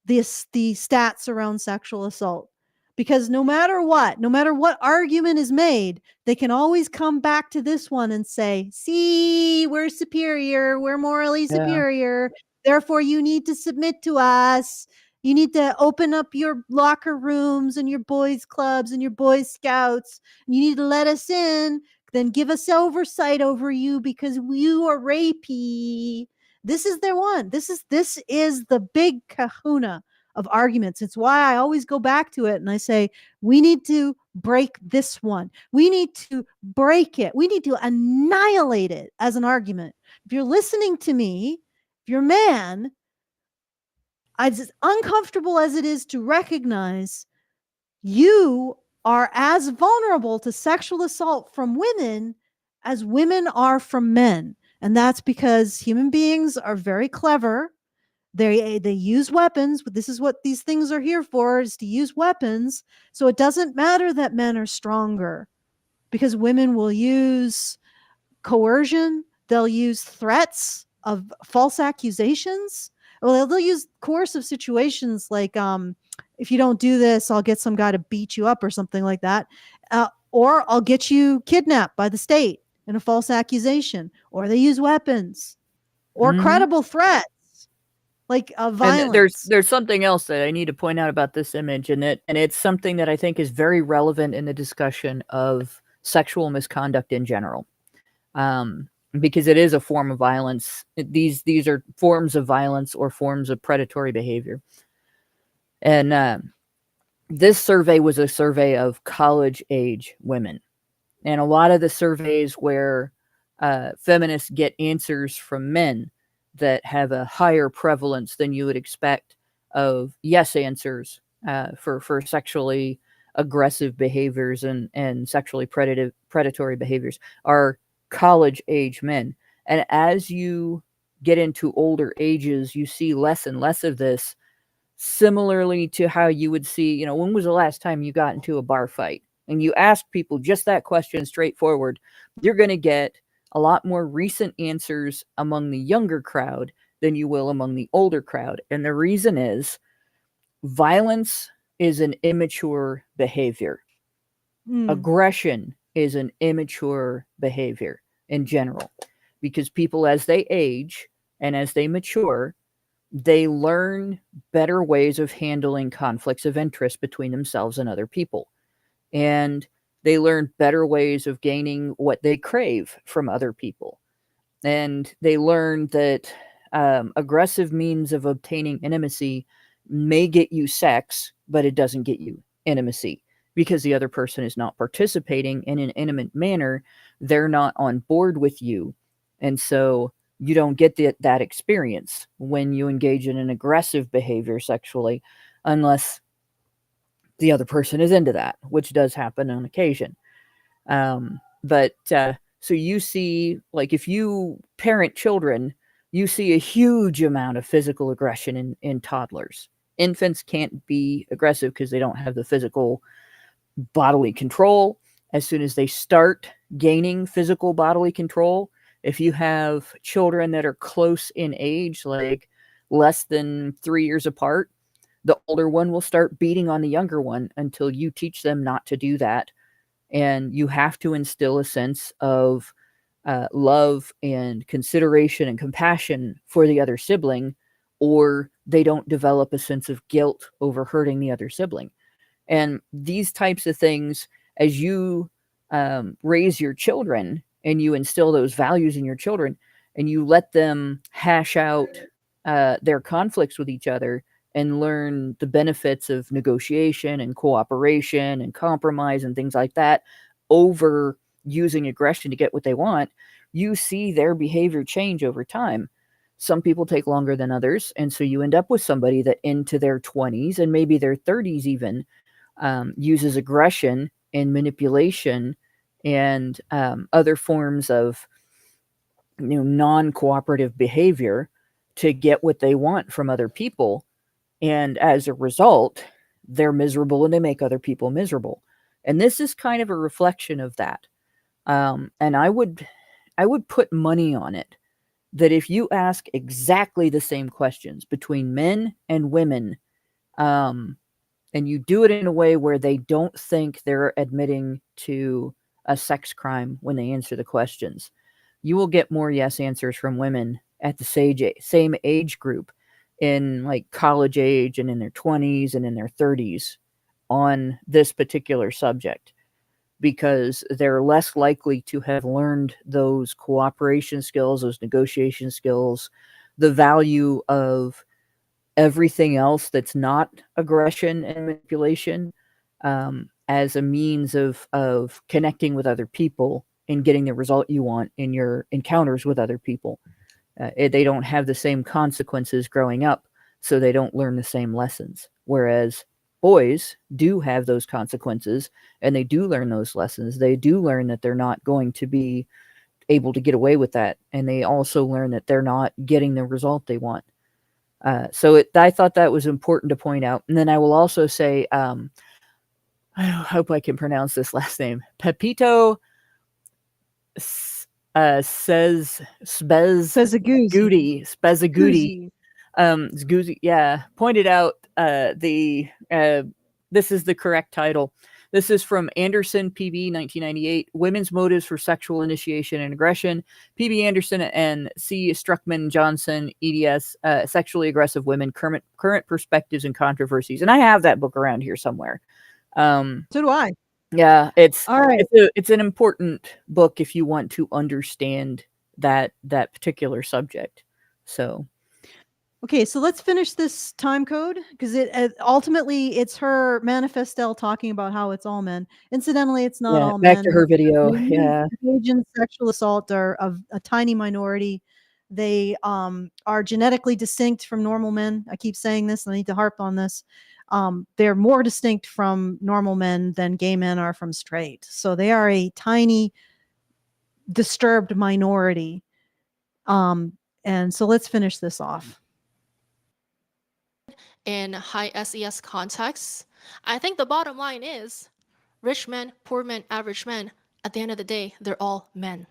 The stats around sexual assault. Because no matter what argument is made, they can always come back to this one and say, see, we're superior, we're morally superior, therefore you need to submit to us. You need to open up your locker rooms and your boys clubs and your boys scouts. You need to let us in, then give us oversight over you because you are rapey. This is their one. This is the big kahuna of arguments. It's why I always go back to it and I say, we need to break this one. We need to break it. We need to annihilate it as an argument. If you're listening to me, if you're a man, as uncomfortable as it is to recognize, you are as vulnerable to sexual assault from women as women are from men. And that's because human beings are very clever. They use weapons. This is what these things are here for, is to use weapons. So it doesn't matter that men are stronger, because women will use coercion, they'll use threats of false accusations. Well, they'll use coercive situations like, if you don't do this, I'll get some guy to beat you up or something like that. Or I'll get you kidnapped by the state in a false accusation. Or they use weapons or credible threats like violence. And there's something else that I need to point out about this image, and it's something that I think is very relevant in the discussion of sexual misconduct in general. Because it is a form of violence. These are forms of violence or forms of predatory behavior. And this survey was a survey of college-age women. And a lot of the surveys where feminists get answers from men that have a higher prevalence than you would expect of yes answers for sexually aggressive behaviors and sexually predatory behaviors are college-age men. And as you get into older ages, you see less and less of this, similarly to how you would see, when was the last time you got into a bar fight? And you ask people just that question straightforward, you're going to get a lot more recent answers among the younger crowd than you will among the older crowd. And the reason is violence is an immature behavior. Aggression is an immature behavior in general, because people, as they age and as they mature, they learn better ways of handling conflicts of interest between themselves and other people. And they learn better ways of gaining what they crave from other people. And they learn that aggressive means of obtaining intimacy may get you sex, but it doesn't get you intimacy, because the other person is not participating in an intimate manner. They're not on board with you. And so you don't get that experience when you engage in an aggressive behavior sexually, unless the other person is into that, which does happen on occasion. So you see, like, if you parent children, you see a huge amount of physical aggression in toddlers. Infants can't be aggressive because they don't have the physical bodily control. As soon as they start gaining physical bodily control, if you have children that are close in age, like less than 3 years apart, the older one will start beating on the younger one until you teach them not to do that. And you have to instill a sense of love and consideration and compassion for the other sibling, or they don't develop a sense of guilt over hurting the other sibling. And these types of things, as you raise your children and you instill those values in your children and you let them hash out their conflicts with each other and learn the benefits of negotiation and cooperation and compromise and things like that over using aggression to get what they want, you see their behavior change over time. Some people take longer than others, and so you end up with somebody that into their 20s and maybe their 30s even uses aggression and manipulation and other forms of non-cooperative behavior to get what they want from other people. And as a result, they're miserable and they make other people miserable. And this is kind of a reflection of that. And I would put money on it that if you ask exactly the same questions between men and women, and you do it in a way where they don't think they're admitting to a sex crime when they answer the questions, you will get more yes answers from women at the same age group, in like college age and in their 20s and in their 30s, on this particular subject, because they're less likely to have learned those cooperation skills, those negotiation skills, the value of everything else that's not aggression and manipulation, as a means of connecting with other people and getting the result you want in your encounters with other people. They don't have the same consequences growing up so they don't learn the same lessons. Whereas boys do have those consequences, and they do learn those lessons. They do learn that they're not going to be able to get away with that, and they also learn that they're not getting the result they want. I thought that was important to point out. And then I will also say, I hope I can pronounce this last name, Pepito says Spezaguzzi. Spezaguzzi, pointed out this is the correct title. This is from Anderson, PB, 1998, Women's Motives for Sexual Initiation and Aggression. PB Anderson and C. Struckman Johnson, eds, Sexually Aggressive Women, Current Perspectives and Controversies. And I have that book around here somewhere. So do I. Yeah, it's All right. it's an important book if you want to understand that particular subject. So Okay, so let's finish this time code because ultimately it's her Manifestelle talking about how it's all men. Incidentally, it's not all back men. to her video. Men Yeah, engaged in sexual assault are of a tiny minority. They are genetically distinct from normal men. I keep saying this, and I need to harp on this. They're more distinct from normal men than gay men are from straight. So they are a tiny, disturbed minority. And so let's finish this off. In high SES contexts, I think the bottom line is rich men, poor men, average men, at the end of the day, they're all men.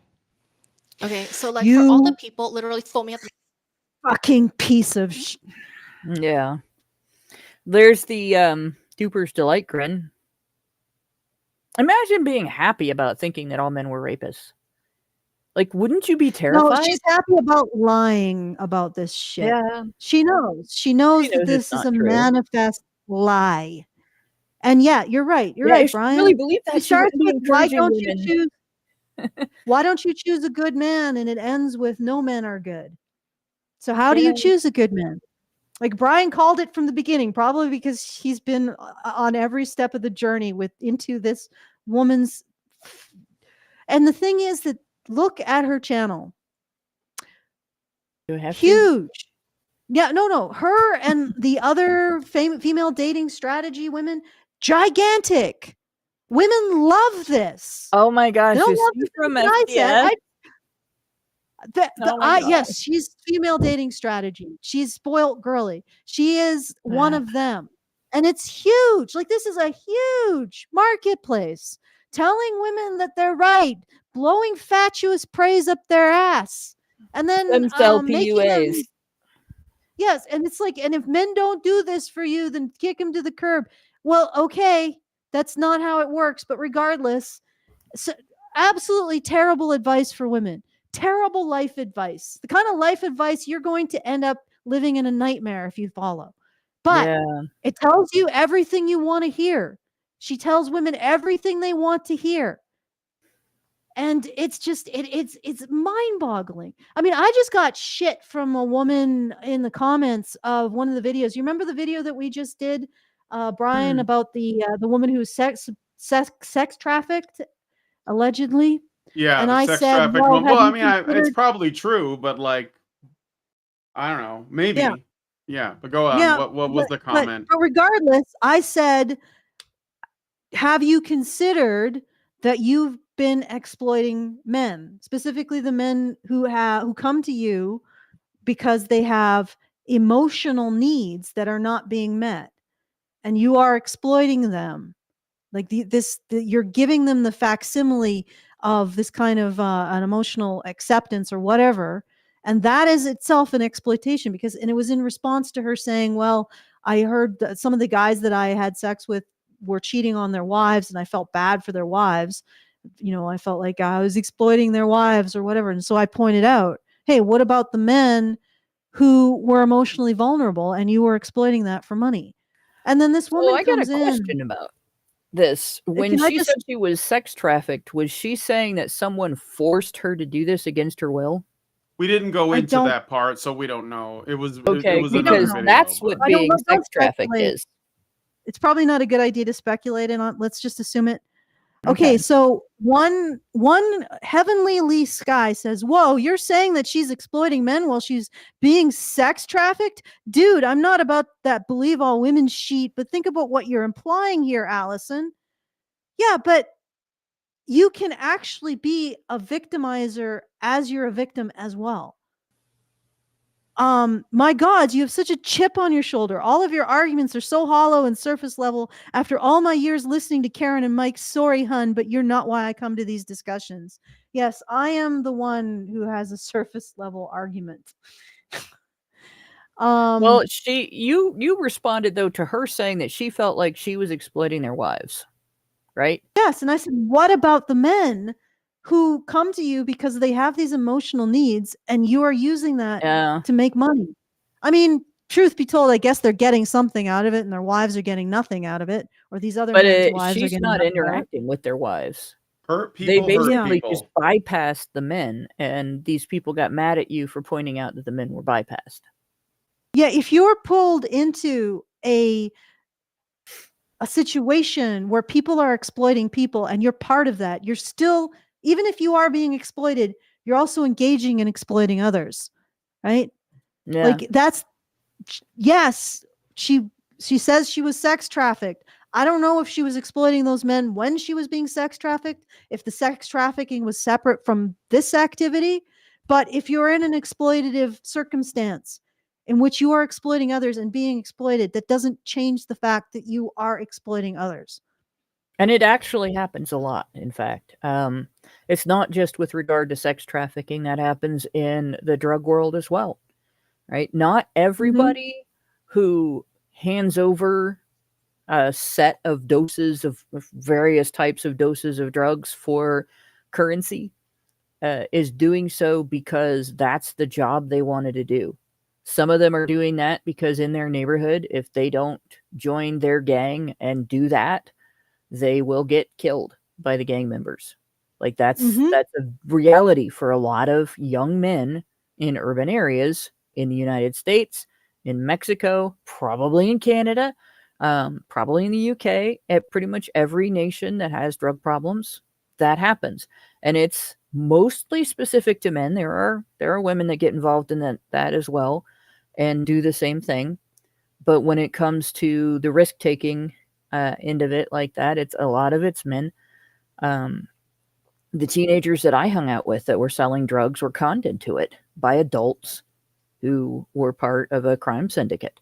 Okay, so like for all the people literally foaming at the fucking piece of yeah. There's the Duper's Delight grin. Imagine being happy about thinking that all men were rapists. Like, wouldn't you be terrified? No, she's happy about lying about this shit. Yeah. She knows that this is a manifest lie. And yeah, you're right. You're right, Brian. Really believe that. It starts with why don't you choose a good man, and it ends with no men are good. So how do you choose a good man? Like Brian called it from the beginning, probably because he's been on every step of the journey into this woman's. And the thing is that look at her channel. Do I have huge. To? Yeah, no. Her and the other female dating strategy women, gigantic. Women love this. Oh my gosh! They don't love this from FDS. Yes, she's female dating strategy. She's spoiled girly. She is one of them. And it's huge. Like this is a huge marketplace. Telling women that they're right, blowing fatuous praise up their ass. And then sell PUAs. Yes, and it's like, and if men don't do this for you, then kick them to the curb. Well, okay, that's not how it works. But regardless, so absolutely terrible advice for women. Terrible life advice. The kind of life advice you're going to end up living in a nightmare if you follow. But it tells you everything you want to hear. She tells women everything they want to hear. And it's just, it's mind-boggling. I mean, I just got shit from a woman in the comments of one of the videos. You remember the video that we just did, Brian, about the woman who was sex trafficked, allegedly? Yeah, and I sex said, traffic. Well, I mean, it's probably true, but like, I don't know, maybe. Yeah, but go on. Yeah, what was the comment? But regardless, I said, have you considered that you've been exploiting men, specifically the men who come to you because they have emotional needs that are not being met, and you are exploiting them? Like you're giving them the facsimile of this kind of an emotional acceptance or whatever. And that is itself an exploitation and it was in response to her saying, well, I heard that some of the guys that I had sex with were cheating on their wives and I felt bad for their wives. I felt like I was exploiting their wives or whatever. And so I pointed out, hey, what about the men who were emotionally vulnerable and you were exploiting that for money? And then this woman comes in. I got a question about this. When she said she was sex trafficked, was she saying that someone forced her to do this against her will? We didn't go into that part, so we don't know. It was okay, it was because video, that's what being sex trafficked is. It's probably not a good idea to speculate on. Let's just assume it. Okay, so one heavenly Lee Sky says, "Whoa, you're saying that she's exploiting men while she's being sex trafficked? Dude, I'm not about that believe all women sheet, but think about what you're implying here, Allison." Yeah, but you can actually be a victimizer as you're a victim as well. My God, you have such a chip on your shoulder. All of your arguments are so hollow and surface level. After all my years listening to Karen and Mike, sorry, hun, but you're not why I come to these discussions. Yes, I am the one who has a surface level argument. Well, you responded though to her saying that she felt like she was exploiting their wives, right? Yes, and I said, what about the men who come to you because they have these emotional needs and you are using that Yeah. to make money? I mean, truth be told, I guess they're getting something out of it and their wives are getting nothing out of it, or these other men's wives are She's getting not nothing out of it. interacting with their wives. Hurt They people hurt basically just people. bypassed the men, and these people got mad at you for pointing out that the men were bypassed. Yeah, if you're pulled into a situation where people are exploiting people and you're part of that, you're still, even if you are being exploited, you're also engaging in exploiting others, right? Yeah. Like that's, yes, she says she was sex trafficked. I don't know if she was exploiting those men when she was being sex trafficked, if the sex trafficking was separate from this activity, but if you're in an exploitative circumstance in which you are exploiting others and being exploited, that doesn't change the fact that you are exploiting others. And it actually happens a lot, in fact. It's not just with regard to sex trafficking, that happens in the drug world as well, right? Not everybody who hands over a set of doses of various types of doses of drugs for currency is doing so because that's the job they wanted to do. Some of them are doing that because in their neighborhood, if they don't join their gang and do that, they will get killed by the gang members. Like that's a reality for a lot of young men in urban areas in the United States, in Mexico, probably in Canada, probably in the UK, at pretty much every nation that has drug problems, that happens. And it's mostly specific to men. There are women that get involved in that as well and do the same thing. But when it comes to the risk taking end of it like that, it's a lot of it's men. The teenagers that I hung out with that were selling drugs were conned into it by adults who were part of a crime syndicate.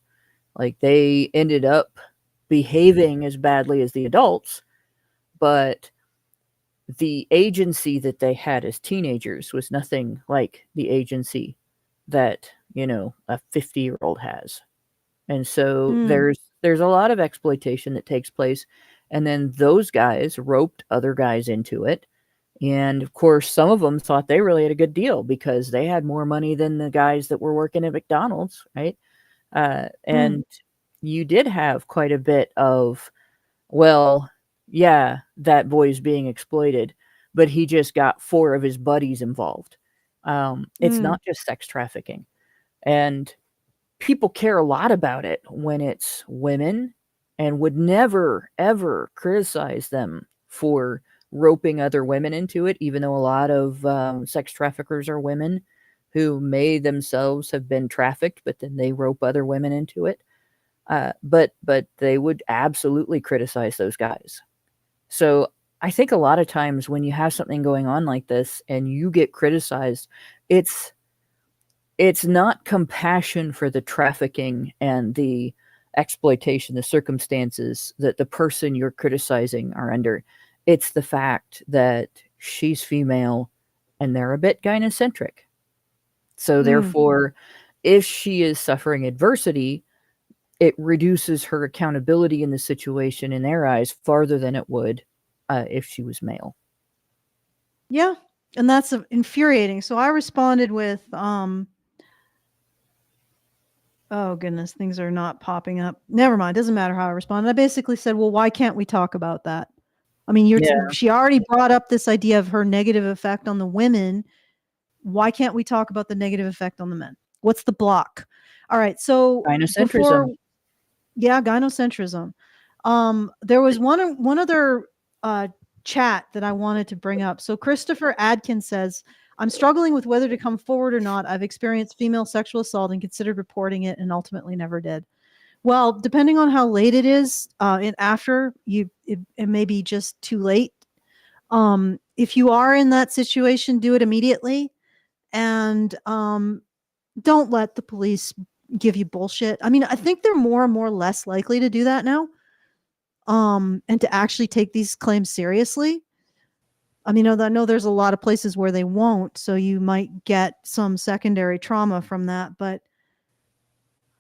Like they ended up behaving as badly as the adults, but the agency that they had as teenagers was nothing like the agency that, a 50-year-old has. And so there's a lot of exploitation that takes place. And then those guys roped other guys into it. And of course, some of them thought they really had a good deal because they had more money than the guys that were working at McDonald's, right? And you did have quite a bit of, well, yeah, that boy's being exploited, but he just got 4 of his buddies involved. It's not just sex trafficking. And people care a lot about it when it's women and would never, ever criticize them for roping other women into it, even though a lot of sex traffickers are women who may themselves have been trafficked, but then they rope other women into it. But they would absolutely criticize those guys. So I think a lot of times when you have something going on like this and you get criticized, it's not compassion for the trafficking and the exploitation, the circumstances that the person you're criticizing are under. It's the fact that she's female and they're a bit gynocentric. So therefore, if she is suffering adversity, it reduces her accountability in the situation in their eyes farther than it would if she was male. Yeah, and that's infuriating. So I responded with, oh goodness, things are not popping up. Never mind, doesn't matter how I responded. I basically said, well, why can't we talk about that? I mean, she already brought up this idea of her negative effect on the women. Why can't we talk about the negative effect on the men? What's the block? All right, so Gynocentrism. Gynocentrism. There was one other chat that I wanted to bring up. So Christopher Adkins says, I'm struggling with whether to come forward or not. I've experienced female sexual assault and considered reporting it and ultimately never did. Well, depending on how late it is, it may be just too late. If you are in that situation, do it immediately. And don't let the police give you bullshit. I mean, I think they're more and more less likely to do that now. And to actually take these claims seriously. I mean, I know there's a lot of places where they won't, so you might get some secondary trauma from that. But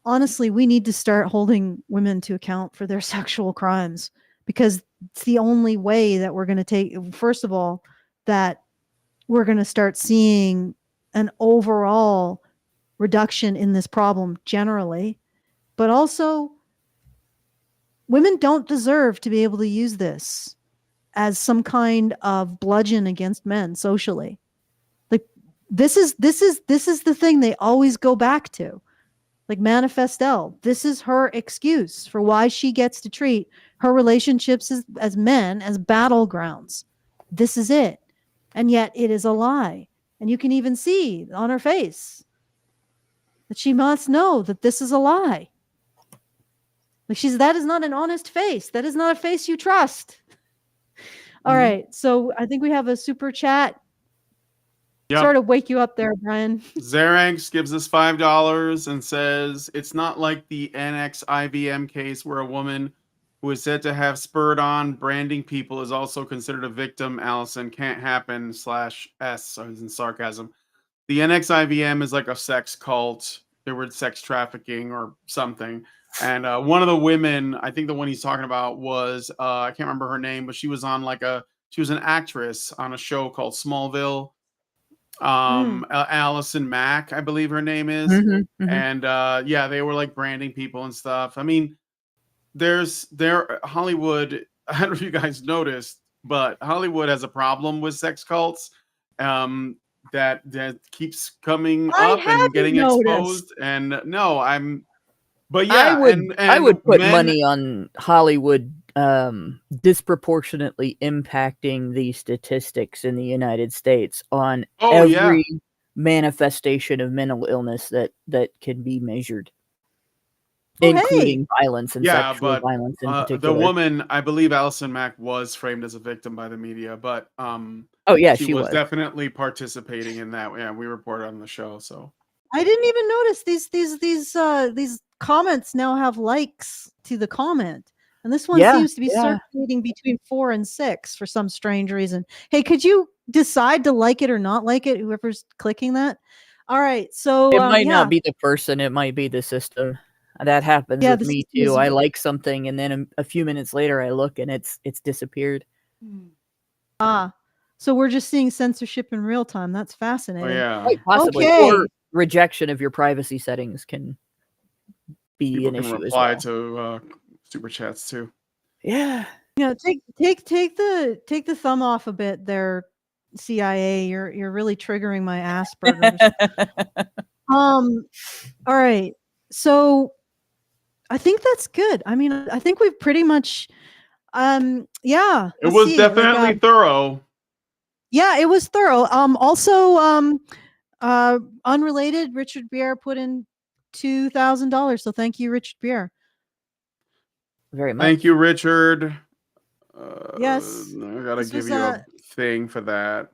honestly, we need to start holding women to account for their sexual crimes, because it's the only way that we're going to take, first of all, that we're going to start seeing an overall reduction in this problem generally. But also, women don't deserve to be able to use this as some kind of bludgeon against men socially. Like this is the thing they always go back to. Like Manifestelle, this is her excuse for why she gets to treat her relationships as men as battlegrounds. This is it. And yet it is a lie. And you can even see on her face that she must know that this is a lie. Like that is not an honest face. That is not a face you trust. All right. So I think we have a super chat. Yep. Sort of wake you up there, Brian. Xeranx gives us $5 and says, it's not like the NXIVM case where a woman who is said to have spurred on branding people is also considered a victim. Allison, can't happen /S. So he's in sarcasm. The NXIVM is like a sex cult. There were sex trafficking or something. And one of the women, I think the one he's talking about was, I can't remember her name, but she was on she was an actress on a show called Smallville. Allison Mack, I believe her name is. And yeah, they were like branding people and stuff. I mean, Hollywood, I don't know if you guys noticed, but Hollywood has a problem with sex cults. That keeps coming up and getting exposed. And no, but yeah, I would put men, money on Hollywood disproportionately impacting the statistics in the United States on every manifestation of mental illness that can be measured, including violence and sexual violence in particular. The woman, I believe Allison Mack, was framed as a victim by the media, but she was definitely participating in that. Yeah, we reported on the show. So I didn't even notice these comments now have likes to the comment. And this one seems to be circulating between 4 and 6 for some strange reason. Hey, could you decide to like it or not like it? Whoever's clicking that. All right. So it might not be the person. It might be the system. That happens with me too. I like something, and then a few minutes later, I look and it's disappeared. So we're just seeing censorship in real time. That's fascinating. Oh, yeah. Quite possibly. Okay. Or rejection of your privacy settings can be people an can issue reply as well. to super chats too. Yeah. Take the thumb off a bit there, CIA. You're really triggering my Asperger's. All right. So I think that's good. I mean, I think we've pretty much it was definitely thorough. Yeah, it was thorough. Also unrelated, Richard Bier put in $2,000. So thank you, Richard Bier. Very much. Thank you, Richard. Yes. I gotta give you a thing for that.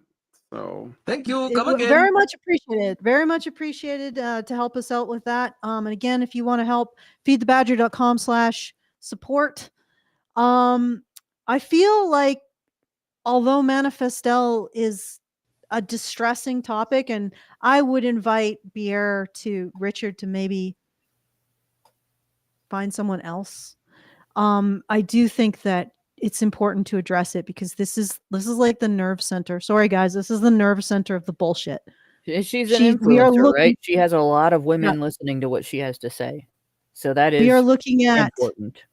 So thank you. Come again. Very much appreciated. Very much appreciated to help us out with that. And again, if you want to help, feedthebadger.com/support. I feel like although Manifestelle is a distressing topic, and I would invite Richard to maybe find someone else. I do think that it's important to address it because this is like the nerve center. Sorry, guys, this is the nerve center of the bullshit. She's an influencer, right? She has a lot of women listening to what she has to say. So that is we are looking at important.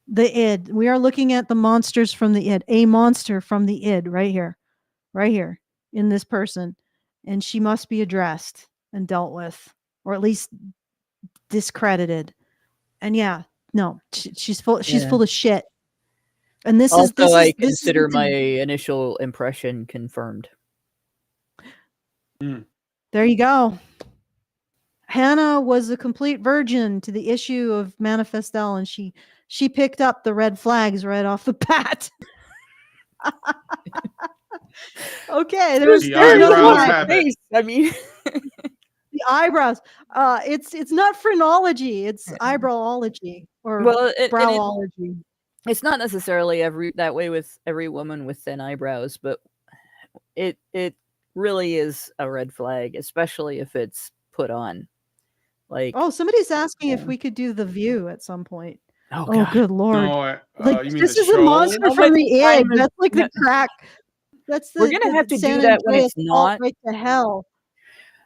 The id. We are looking at the monsters from the id. A monster from the id right here in this person. And she must be addressed and dealt with, or at least discredited. And she's full of shit. And this Also, is this I is this consider is my initial impression confirmed. there you go. Hannah was a complete virgin to the issue of Manifestelle, and she picked up the red flags right off the bat. Okay, there's The another eyebrows line. have it. I mean, The eyebrows. It's not phrenology, it's eyebrowology or well, and browology. it's not necessarily that way with every woman with thin eyebrows, but it really is a red flag, especially if it's put on. Like, Oh, somebody's asking if we could do The View at some point. oh Oh, god, good lord! No, Like you mean this the is a show? monster How from much the time egg. is- That's like no. the crack. That's We're gonna have to San do that when Andreas it's fault not. right to hell.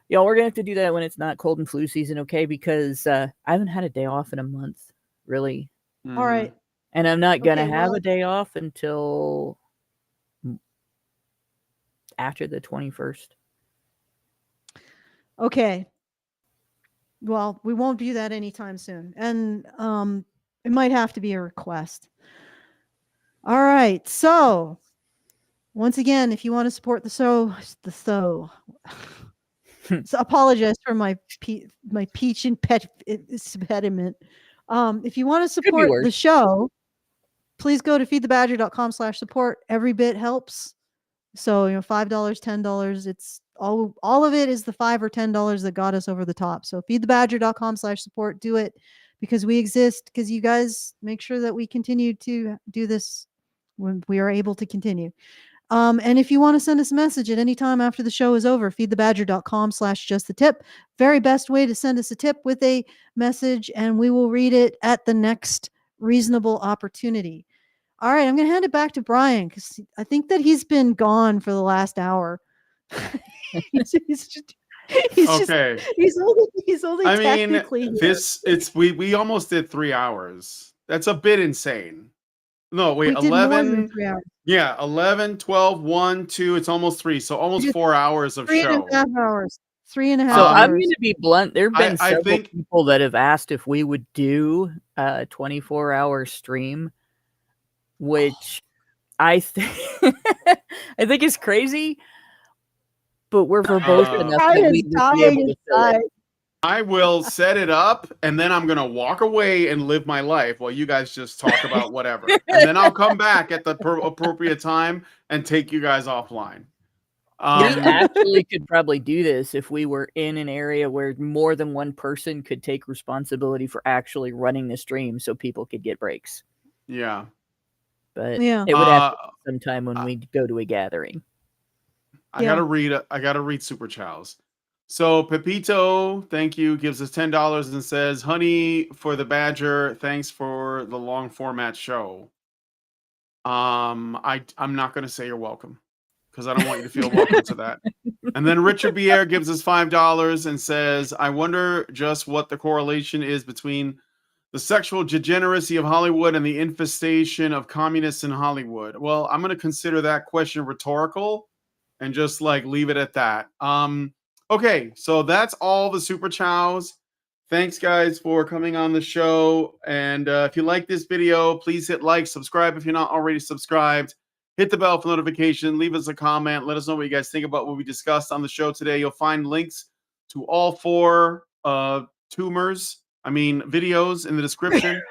Y'all, we're gonna have to do that when it's not cold and flu season, okay? Because I haven't had a day off in a month, really, All right. and I'm not gonna Okay, have well- a day off until after the 21st. Okay. Well, we won't do that anytime soon, and it might have to be a request. All right. So, once again, if you want to support the show, so apologize for my peach impediment. If you want to support the worse. show, please go to feedthebadger.com/support. Every bit helps. So, $5, $10, it's all of it is the $5 or $10 that got us over the top. So feedthebadger.com/support. Do it because we exist, because you guys make sure that we continue to do this when we are able to continue. And if you want to send us a message at any time after the show is over, feedthebadger.com/justthetip. Very best way to send us a tip with a message, and we will read it at the next reasonable opportunity. All right, I'm going to hand it back to Brian because I think that he's been gone for the last hour. he's Okay. he's only I mean, technically we almost did 3 hours. That's a bit insane. No, wait, we did more than 11. 3 hours. Yeah, 11, 12, 1, 2. It's almost 3. So almost did 4 hours of Three and show. a half hours. 3.5 So I'm hours. going to be blunt. There have been I several think- people that have asked if we would do a 24-hour stream, which I think I think is crazy. But we're verbose enough that Brian's we would be dying able to fill it. inside. I will set it up, and then I'm going to walk away and live my life while you guys just talk about whatever. And then I'll come back at the appropriate time and take you guys offline. We actually could probably do this if we were in an area where more than one person could take responsibility for actually running the stream so people could get breaks. Yeah. But Yeah. it would have to be sometime when we go to a gathering. I gotta read Super Chows. So Pepito, thank you, gives us $10 and says, "Honey for the Badger, thanks for the long format show." I'm not gonna say you're welcome because I don't want you to feel welcome to that. And then Richard Bier gives us $5 and says, "I wonder just what the correlation is between the sexual degeneracy of Hollywood and the infestation of communists in Hollywood." Well, I'm going to consider that question rhetorical and just leave it at that. Okay, so that's all the Super Chows. Thanks, guys, for coming on the show. And if you like this video, please hit like, subscribe if you're not already subscribed. Hit the bell for notification. Leave us a comment. Let us know what you guys think about what we discussed on the show today. You'll find links to all 4 videos in the description.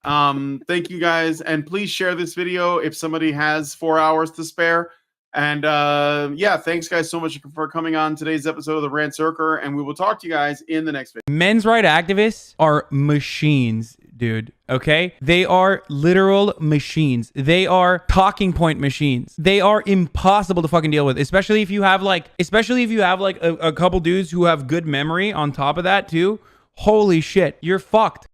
Thank you guys, and please share this video if somebody has 4 hours to spare. And yeah, thanks guys so much for coming on today's episode of the Rantzerker, and we will talk to you guys in the next video. Men's rights activists are machines, dude. Okay? They are literal machines. They are talking point machines. They are impossible to fucking deal with, especially if you have a couple dudes who have good memory on top of that too. Holy shit, you're fucked.